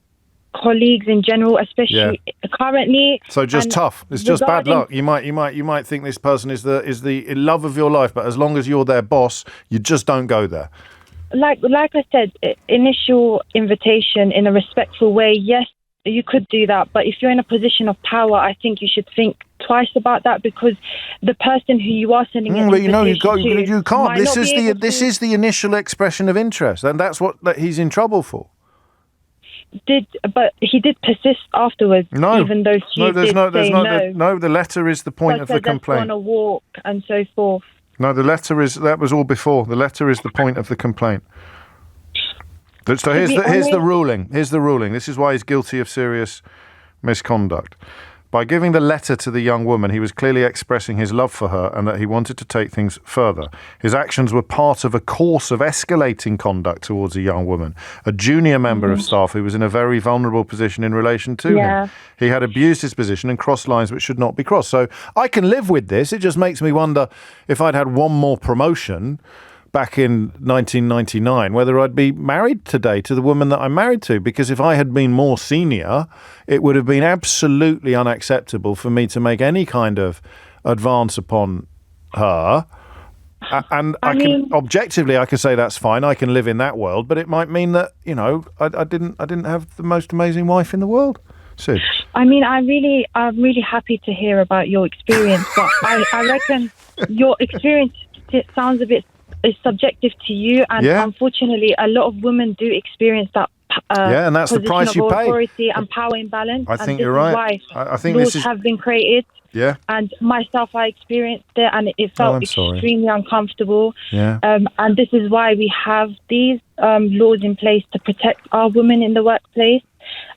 colleagues in general, especially currently. So just tough. It's just bad luck. You might think this person is the love of your life, but as long as you're their boss, you just don't go there. Like I said, initial invitation in a respectful way, yes, you could do that, but if you're in a position of power, I think you should think twice about that, because the person who you are sending an invitation you can't. This is the initial expression of interest, and that's what he's in trouble for. But he did persist afterwards, even though she did say no. No, the letter is the point of the complaint. On a walk and so forth. No, the letter that was all before. The letter is the point of the complaint. So here's the ruling. Here's the ruling. This is why he's guilty of serious misconduct. By giving the letter to the young woman, he was clearly expressing his love for her and that he wanted to take things further. His actions were part of a course of escalating conduct towards a young woman, a junior member of staff who was in a very vulnerable position in relation to him. He had abused his position and crossed lines which should not be crossed. So I can live with this. It just makes me wonder if I'd had one more promotion back in 1999, whether I'd be married today to the woman that I'm married to. Because if I had been more senior, it would have been absolutely unacceptable for me to make any kind of advance upon her. And I can say that's fine. I can live in that world, but it might mean that, I didn't have the most amazing wife in the world. Sid. I mean, I'm really happy to hear about your experience, but I reckon your experience sounds a bit is subjective to you, and unfortunately a lot of women do experience that and that's the price you pay. Authority and power imbalance. I think you're right. I think laws have been created. Yeah. And myself, I experienced it, and it felt extremely uncomfortable. Yeah. And this is why we have these laws in place to protect our women in the workplace.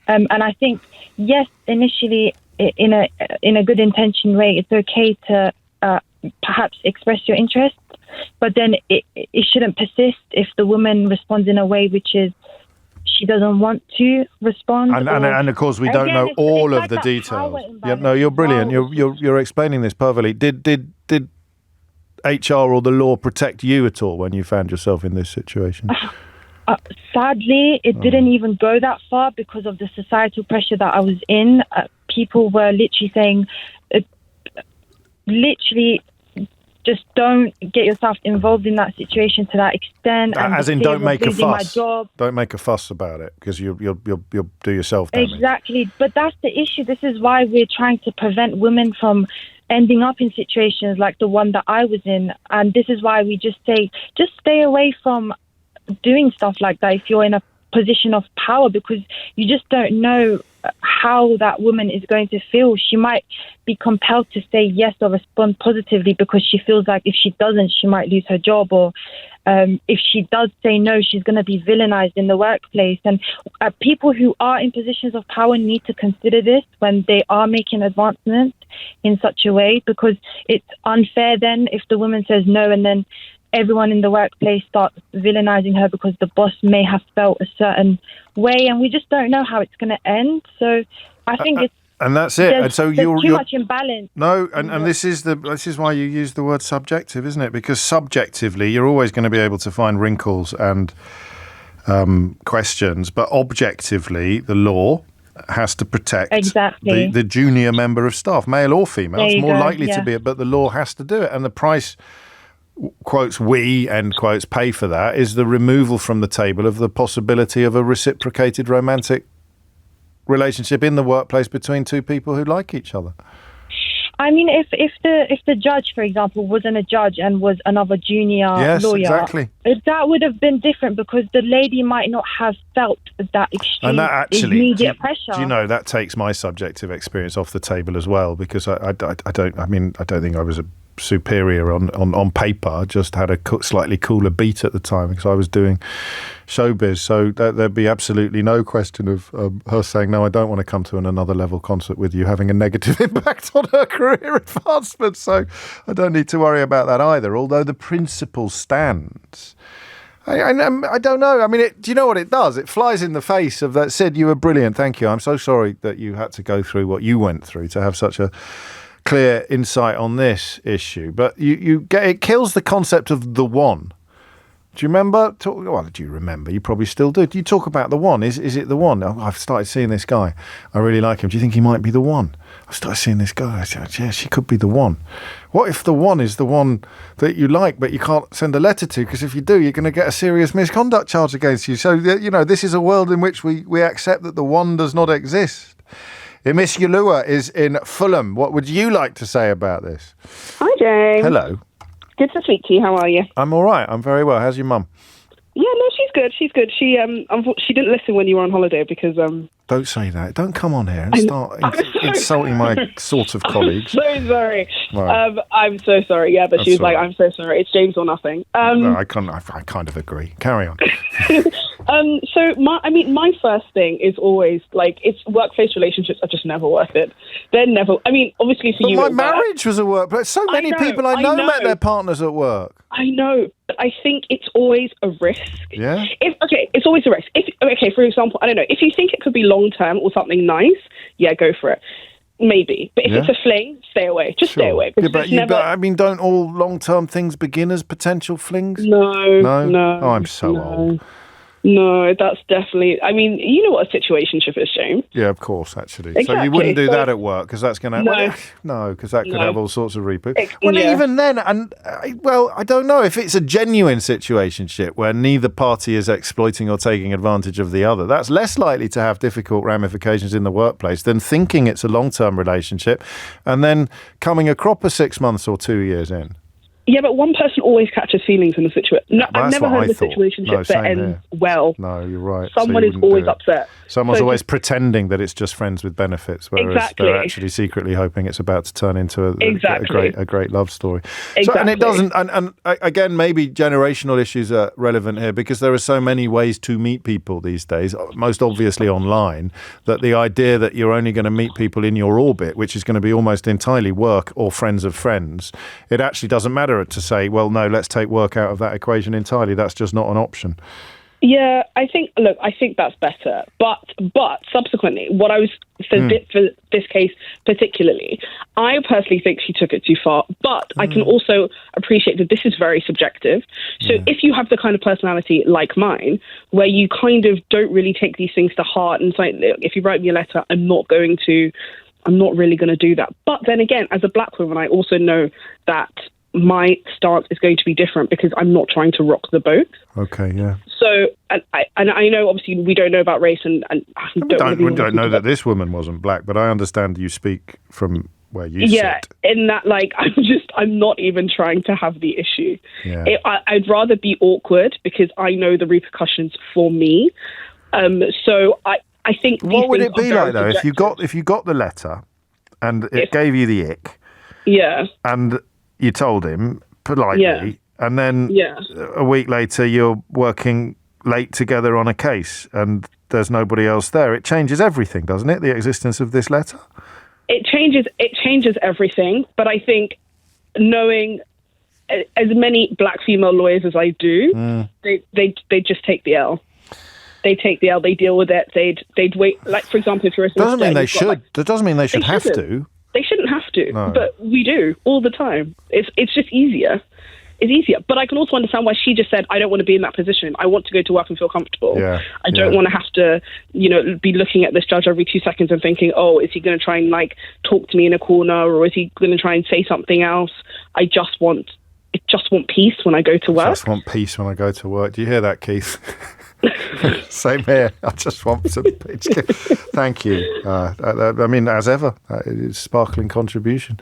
And I think, yes, initially, in a good intention way, it's okay to perhaps express your interest. But then it shouldn't persist if the woman responds in a way which is she doesn't want to respond. And of course we don't know all of the details. Yeah, no, you're brilliant. You're explaining this perfectly. Did HR or the law protect you at all when you found yourself in this situation? Sadly, it didn't even go that far because of the societal pressure that I was in. People were literally saying, just don't get yourself involved in that situation to that extent. As in, don't make a fuss. Don't make a fuss about it, because you'll do yourself damage. Exactly, but that's the issue. This is why we're trying to prevent women from ending up in situations like the one that I was in, and this is why we just say, just stay away from doing stuff like that if you're in a position of power, because you just don't know how that woman is going to feel. She might be compelled to say yes or respond positively because she feels like if she doesn't, she might lose her job, or if she does say no, she's going to be villainized in the workplace. And people who are in positions of power need to consider this when they are making advancements in such a way, because it's unfair then if the woman says no and then everyone in the workplace starts villainizing her because the boss may have felt a certain way, and we just don't know how it's going to end. So I think it's and that's it. And so there's too much imbalance. No, and this is why you use the word subjective, isn't it? Because subjectively, you're always going to be able to find wrinkles and questions, but objectively, the law has to protect the junior member of staff, male or female. It's more likely to be, but the law has to do it, and the price, quotes we, end quotes, pay for that is the removal from the table of the possibility of a reciprocated romantic relationship in the workplace between two people who like each other. I mean, if the judge, for example, wasn't a judge and was another junior lawyer, exactly, that would have been different, because the lady might not have felt that extreme and that actually, immediate pressure. Do you know, that takes my subjective experience off the table as well, because I don't think I was a superior on paper. I just had a slightly cooler beat at the time because I was doing showbiz, so there'd be absolutely no question of her saying, no, I don't want to come to another level concert with you, having a negative impact on her career advancement. So I don't need to worry about that either, although the principle stands. I don't know. I mean, do you know what it does? It flies in the face of that. Sid, you were brilliant. Thank you. I'm so sorry that you had to go through what you went through to have such a clear insight on this issue, but it kills the concept of the one. Do you remember? Well, do you remember? You probably still do. Do you talk about the one? Is it the one? Oh, I've started seeing this guy. I really like him. Do you think he might be the one? I've started seeing this guy. I said, yeah, she could be the one. What if the one is the one that you like, but you can't send a letter to? Because if you do, you're going to get a serious misconduct charge against you. So, you know, this is a world in which we accept that the one does not exist. Miss Yulua is in Fulham. What would you like to say about this? Hi, James. Hello. Good to speak to you. How are you? I'm all right. I'm very well. How's your mum? Yeah, no, she's good. She's good. She didn't listen when you were on holiday because Don't say that. Don't come on here and start insulting my sort of colleagues. I'm so sorry. Right. I'm so sorry. Yeah, but That's she was all like, right. I'm so sorry. It's James or nothing. No, I kind of agree. Carry on. So my first thing is always like, it's workplace relationships are just never worth it. They're never. I mean, obviously for you, my marriage was at work. But so many people I know met their partners at work. I know, but I think it's always a risk. Yeah. It's always a risk. For example, I don't know, if you think it could be long term or something nice, yeah, go for it. Maybe, but if it's a fling, stay away. Just stay away. Yeah, but I mean, don't all long-term things begin as potential flings? No. Oh, I'm so old. No, that's definitely. I mean, you know what a situationship is, James. Yeah, of course, actually. Exactly. So you wouldn't do that at work because that's going to. No, because that could have all sorts of repercussions. Well, even then, I don't know if it's a genuine situationship where neither party is exploiting or taking advantage of the other. That's less likely to have difficult ramifications in the workplace than thinking it's a long-term relationship and then coming a cropper 6 months or 2 years in. Yeah, but one person always catches feelings in the situation. No, I've never heard of a situationship that ends well. No, you're right. Someone is always upset. Someone's always pretending that it's just friends with benefits, whereas they're actually secretly hoping it's about to turn into a great love story. Exactly. So, and it doesn't. And again, maybe generational issues are relevant here because there are so many ways to meet people these days. Most obviously online. That the idea that you're only going to meet people in your orbit, which is going to be almost entirely work or friends of friends, it actually doesn't matter to say, well, no, let's take work out of that equation entirely. That's just not an option. Yeah, I think that's better. But subsequently, what I was for this case particularly, I personally think she took it too far. But I can also appreciate that this is very subjective. So if you have the kind of personality like mine, where you kind of don't really take these things to heart, and say, if you write me a letter, I'm not really going to do that. But then again, as a black woman, I also know that my stance is going to be different because I'm not trying to rock the boat. Okay, yeah. So, and I know obviously we don't know about race, and we don't know that this woman wasn't black, but I understand you speak from where you sit. In that, like, I'm not even trying to have the issue. Yeah. I'd rather be awkward because I know the repercussions for me. So I think. What would it be like though if you got the letter and it gave you the ick? Yeah. And you told him politely, and then a week later you're working late together on a case, and there's nobody else there. It changes everything, doesn't it? The existence of this letter. It changes everything, but I think knowing as many black female lawyers as I do, they just take the L. They take the L. They deal with it. They'd wait. Like, for example, if you're a solicitor, doesn't mean they should. That doesn't mean they should have to. They shouldn't have to, no. But we do all the time. It's just easier. It's easier. But I can also understand why she just said, I don't want to be in that position. I want to go to work and feel comfortable. Yeah. I don't want to have to, be looking at this judge every 2 seconds and thinking, oh, is he going to try and like talk to me in a corner, or is he going to try and say something else? I just want peace when I go to work. I just want peace when I go to work. Do you hear that, Keith? Same here. I just want some peace. Thank you. I mean, as ever, it's a sparkling contribution.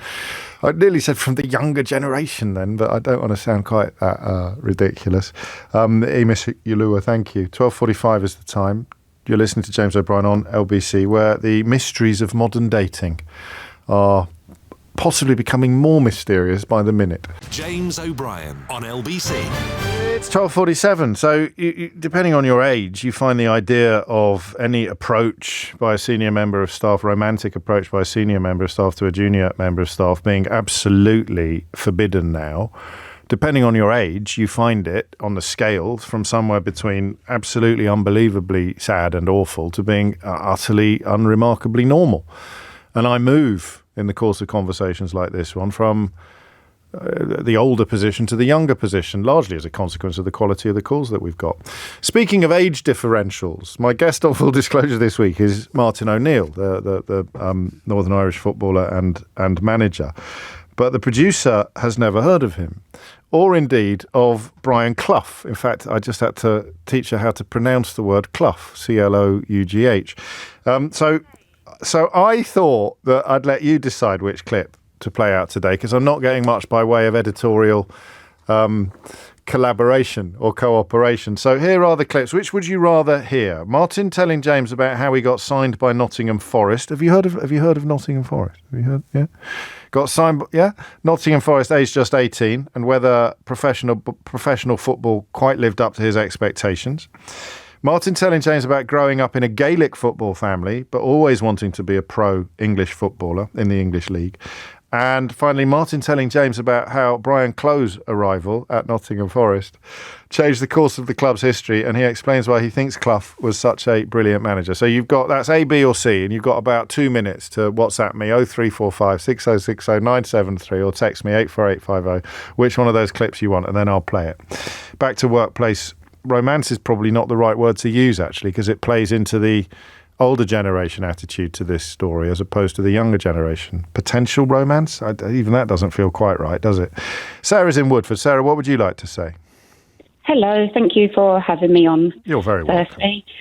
I nearly said from the younger generation then, but I don't want to sound quite that ridiculous. Emis Yulua, thank you. 12:45 is the time. You're listening to James O'Brien on LBC, where the mysteries of modern dating are possibly becoming more mysterious by the minute. James O'Brien on LBC. It's 12:47. So, depending on your age, you find the idea of any approach by a senior member of staff, romantic approach by a senior member of staff to a junior member of staff, being absolutely forbidden now. Depending on your age, you find it on the scale from somewhere between absolutely unbelievably sad and awful to being utterly unremarkably normal. And I move in the course of conversations like this one from the older position to the younger position, largely as a consequence of the quality of the calls that we've got. Speaking of age differentials, my guest on Full Disclosure this week is Martin O'Neill, the Northern Irish footballer and manager. But the producer has never heard of him, or indeed of Brian Clough. In fact, I just had to teach her how to pronounce the word Clough, Clough. So I thought that I'd let you decide which clip to play out today, because I'm not getting much by way of editorial collaboration or cooperation. So here are the clips. Which would you rather hear? Martin telling James about how he got signed by Nottingham Forest. Have you heard of Nottingham Forest? Have you heard? Yeah. Got signed, Nottingham Forest, aged just 18, and whether professional football quite lived up to his expectations. Martin telling James about growing up in a Gaelic football family, but always wanting to be a pro English footballer in the English League. And finally, Martin telling James about how Brian Clough's arrival at Nottingham Forest changed the course of the club's history, and he explains why he thinks Clough was such a brilliant manager. So you've got, that's A, B or C, and you've got about 2 minutes to WhatsApp me 0345 6060 973 or text me 84850, which one of those clips you want, and then I'll play it. Back to workplace romance is probably not the right word to use, actually, because it plays into the older generation attitude to this story as opposed to the younger generation. Potential romance? Even that doesn't feel quite right, does it? Sarah's in Woodford. Sarah, what would you like to say? Hello, thank you for having me on. You're very welcome.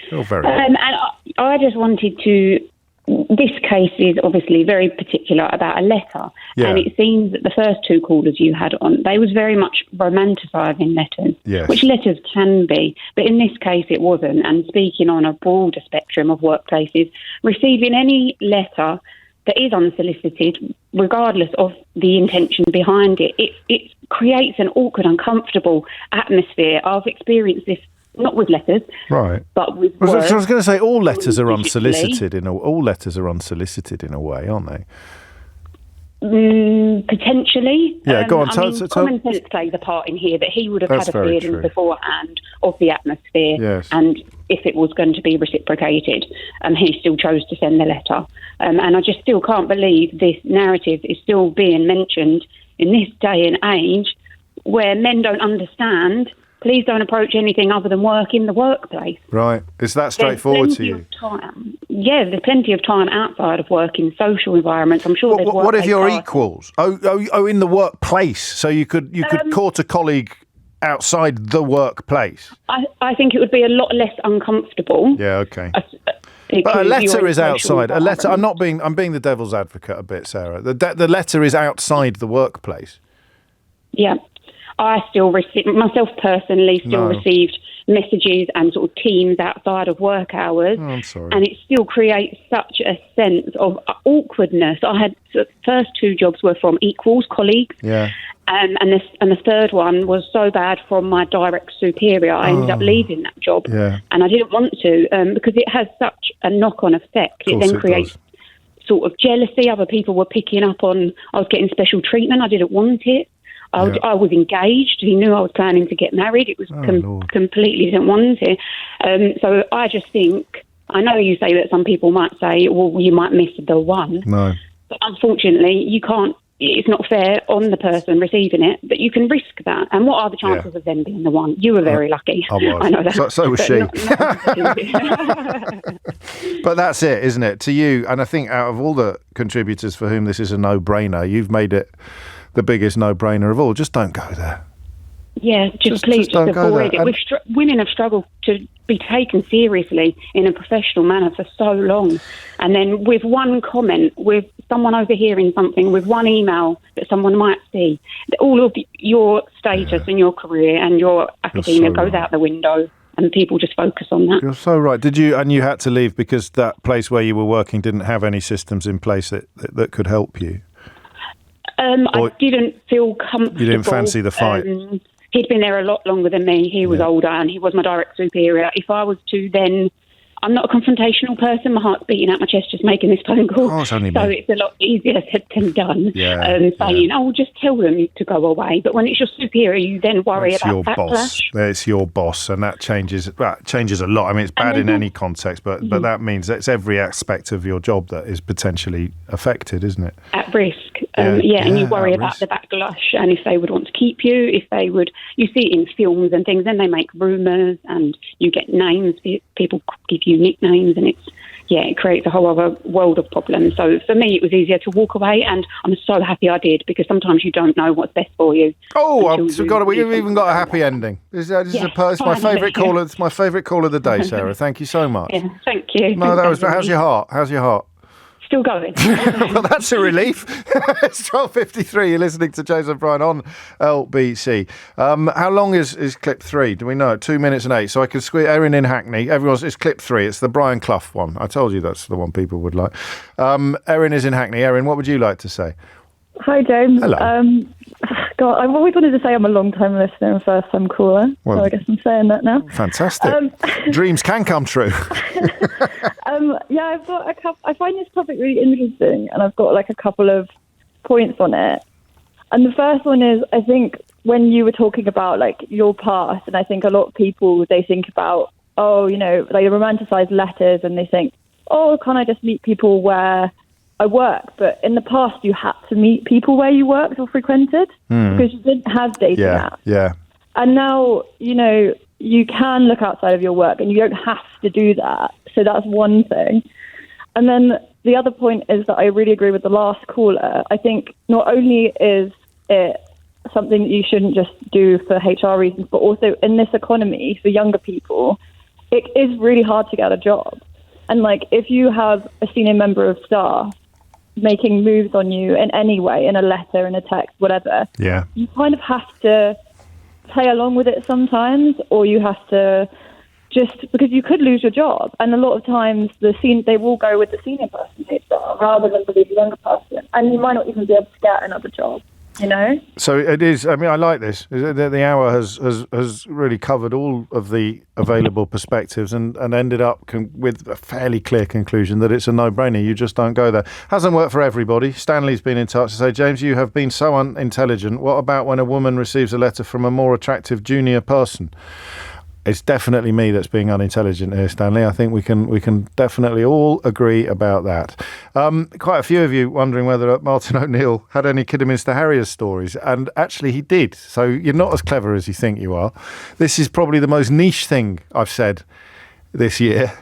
You're very welcome. And I just wanted to... This case is obviously very particular about a letter, and it seems that the first two callers you had on, they was very much romanticising letters, which letters can be, but in this case it wasn't. And speaking on a broader spectrum of workplaces, receiving any letter that is unsolicited, regardless of the intention behind it, it creates an awkward, uncomfortable atmosphere. I've experienced this. Not with letters, right? But with words. I was going to say all letters are unsolicited in a way, aren't they? Potentially. Yeah, go on. Common sense plays a part in here, that he would have had a feeling beforehand of the atmosphere, and if it was going to be reciprocated, he still chose to send the letter. And I just still can't believe this narrative is still being mentioned in this day and age, where men don't understand. Please don't approach anything other than work in the workplace. Right. Is that straightforward to you? There's plenty of time outside of work in social environments. I'm sure there's work. What if you're equals? Oh, in the workplace. So you could court a colleague outside the workplace. I think it would be a lot less uncomfortable. Yeah, okay. But a letter is outside. A letter. I'm being the devil's advocate a bit, Sarah. The letter is outside the workplace. Yeah, I still myself personally received messages and sort of teams outside of work hours. Oh, I'm sorry. And it still creates such a sense of awkwardness. I had the first 2 jobs were from equals, colleagues. Yeah. And the third one was so bad from my direct superior, I ended up leaving that job. Yeah. And I didn't want to because it has such a knock-on effect. It then creates sort of jealousy. Other people were picking up on I was getting special treatment. I didn't want it. I was engaged. He knew I was planning to get married. It was completely didn't want it. So I just think, I know you say that some people might say, well, you might miss the one. No. But unfortunately, you can't. It's not fair on the person receiving it, but you can risk that. And what are the chances of them being the one? You were very lucky. I was. I know that. So was she. But that's it, isn't it? To you, and I think out of all the contributors for whom this is a no-brainer, you've made it the biggest no-brainer of all. Just don't go there. Yeah, just please avoid it. Women have struggled to be taken seriously in a professional manner for so long. And then with one comment, with someone overhearing something, with one email that someone might see, all of your status and your career and your academia goes out the window. And people just focus on that. You're so right. Did you? And you had to leave because that place where you were working didn't have any systems in place that could help you? I didn't feel comfortable. You didn't fancy the fight? He'd been there a lot longer than me. He was older and he was my direct superior. If I was to then... I'm not a confrontational person. My heart's beating out my chest just making this phone call. Oh, it's only me. So it's a lot easier said than done. Saying, oh, just tell them to go away. But when it's your superior, you then worry about backlash. It's your boss, and that changes a lot. I mean, it's bad in any context, but that means it's every aspect of your job that is potentially affected, isn't it? At risk. And you worry about the backlash and if they would want to keep you, if they would... You see it in films and things, then they make rumours and you get names. People give you nicknames and it creates a whole other world of problems. So for me, it was easier to walk away, and I'm so happy I did, because sometimes you don't know what's best for you. We've even got a happy ending. It's my favourite call. It's my favourite call of the day, Sarah. Thank you so much. Yeah, thank you. No, how's your heart? How's your heart? Still going. Well, that's a relief. It's 12:53. You're listening to James O'Brien on LBC. How long is clip 3? Do we know? 2 minutes and 8. So I could squeeze Erin in Hackney. It's clip 3. It's the Brian Clough one. I told you that's the one people would like. Erin is in Hackney. Erin, what would you like to say? Hi, James. Hello. God, I've always wanted to say I'm a long-time listener and first-time caller, so I guess I'm saying that now. Fantastic. Dreams can come true. I've got a couple. I find this topic really interesting, and I've got a couple of points on it. And the first one is, I think when you were talking about your past, and I think a lot of people, they think about, they romanticize letters, and they think, can't I just meet people where I work? But in the past, you had to meet people where you worked or frequented because you didn't have dating apps. Yeah. And now, you can look outside of your work and you don't have to do that. So that's one thing. And then the other point is that I really agree with the last caller. I think not only is it something that you shouldn't just do for HR reasons, but also in this economy for younger people, it is really hard to get a job. And if you have a senior member of staff making moves on you in any way, in a letter, in a text, whatever, you kind of have to play along with it sometimes, or you have to because you could lose your job. And a lot of times they will go with the senior person rather than the younger person, and you might not even be able to get another job. So it is. I mean, I like this. The hour has really covered all of the available perspectives and ended up with a fairly clear conclusion that it's a no-brainer. You just don't go there. Hasn't worked for everybody. Stanley's been in touch to say, James, you have been so unintelligent. What about when a woman receives a letter from a more attractive junior person? It's definitely me that's being unintelligent here, Stanley. I think we can definitely all agree about that. Quite a few of you wondering whether Martin O'Neill had any Kidderminster Harriers stories, and actually he did. So you're not as clever as you think you are. This is probably the most niche thing I've said this year,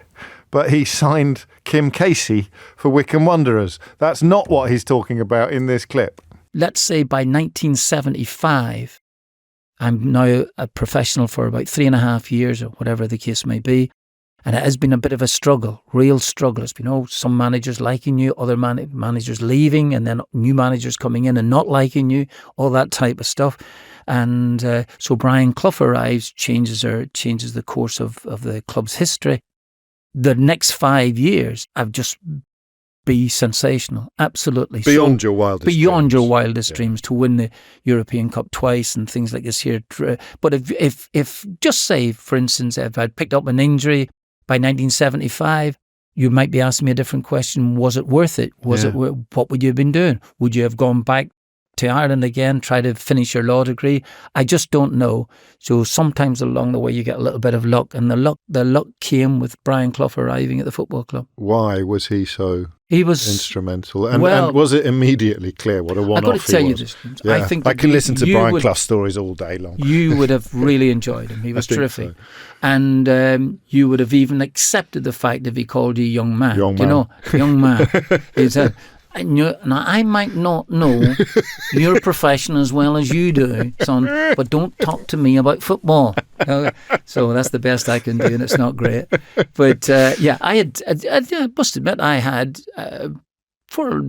but he signed Kim Casey for Wycombe Wanderers. That's not what he's talking about in this clip. Let's say by 1975, I'm now a professional for about 3.5 years or whatever the case may be. And it has been a bit of a struggle, real struggle. It's been, some managers liking you, other managers leaving, and then new managers coming in and not liking you, all that type of stuff. And so Brian Clough arrives, changes the course of the club's history. The next 5 years have just be sensational, absolutely. Beyond your wildest dreams to win the European Cup twice and things like this here. But if just say, for instance, if I'd picked up an injury by 1975, you might be asking me a different question. Was it worth it? What would you have been doing? Would you have gone back to Ireland again, try to finish your law degree? I just don't know. So sometimes along the way you get a little bit of luck, and the luck came with Brian Clough arriving at the football club. Why was he so instrumental? And was it immediately clear what a one-off he was? I've got to tell you this. Yeah. I think I can listen to Brian Clough stories all day long. You would have really enjoyed him. He was terrific. So. And you would have even accepted the fact if he called you young man. Young man. He said, now, I might not know your profession as well as you do, son, but don't talk to me about football. So that's the best I can do, and it's not great. But I must admit, I had for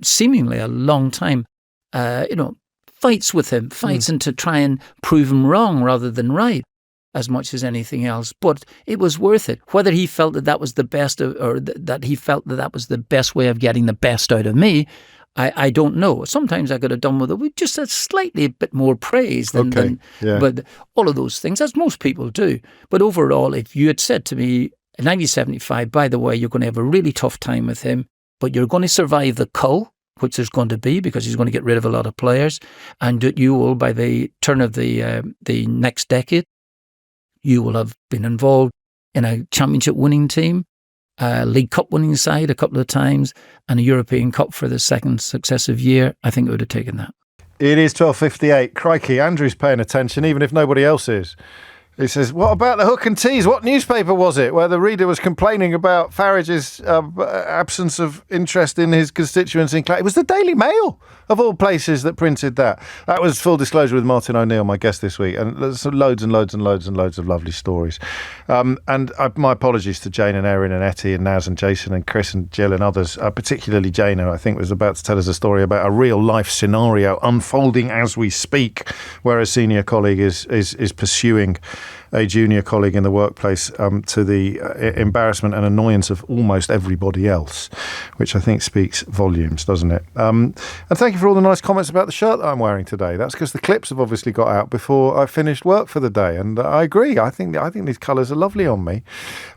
seemingly a long time, fights with him, and to try and prove him wrong rather than right, as much as anything else. But it was worth it. Whether he felt that was the best, or that he felt that was the best way of getting the best out of me, I don't know. Sometimes I could have done with it with just a slightly bit more praise but all of those things, as most people do. But overall, if you had said to me in 1975, by the way, you're going to have a really tough time with him, but you're going to survive the cull, which there's going to be, because he's going to get rid of a lot of players, and that you will, by the turn of the next decade, you will have been involved in a championship winning team, a League Cup winning side a couple of times, and a European Cup for the second successive year. I think I would have taken that. It is 12:58. Crikey, Andrew's paying attention, even if nobody else is. He says, what about the hook and tease? What newspaper was it where the reader was complaining about Farage's absence of interest in his constituents in Clay? It was the Daily Mail, of all places, that printed that. That was Full Disclosure with Martin O'Neill, my guest this week. And there's loads and loads and loads and loads of lovely stories. My apologies to Jane and Erin and Etty and Naz and Jason and Chris and Jill and others, particularly Jane, who I think was about to tell us a story about a real life scenario unfolding as we speak, where a senior colleague is pursuing a junior colleague in the workplace to the embarrassment and annoyance of almost everybody else, which I think speaks volumes, doesn't it? And thank you for all the nice comments about the shirt that I'm wearing today. That's because the clips have obviously got out before I finished work for the day, and I agree. I think these colours are lovely on me.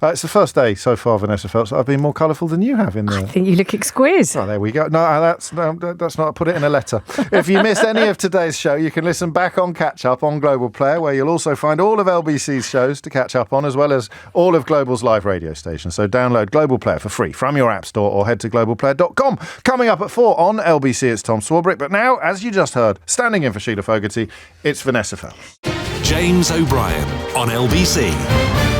It's the first day so far, Vanessa Phelps, that I've been more colourful than you have in there. I think you look exquisite. Oh, there we go. No, that's not. Put it in a letter. If you missed any of today's show, you can listen back on Catch Up on Global Player, where you'll also find all of LBC's shows to catch up on, as well as all of Global's live radio stations. So download Global Player for free from your app store or head to globalplayer.com. Coming up at 4 on LBC, it's Tom Swarbrick. But now, as you just heard, standing in for Sheila Fogarty, it's Vanessa Phelps. James O'Brien on LBC.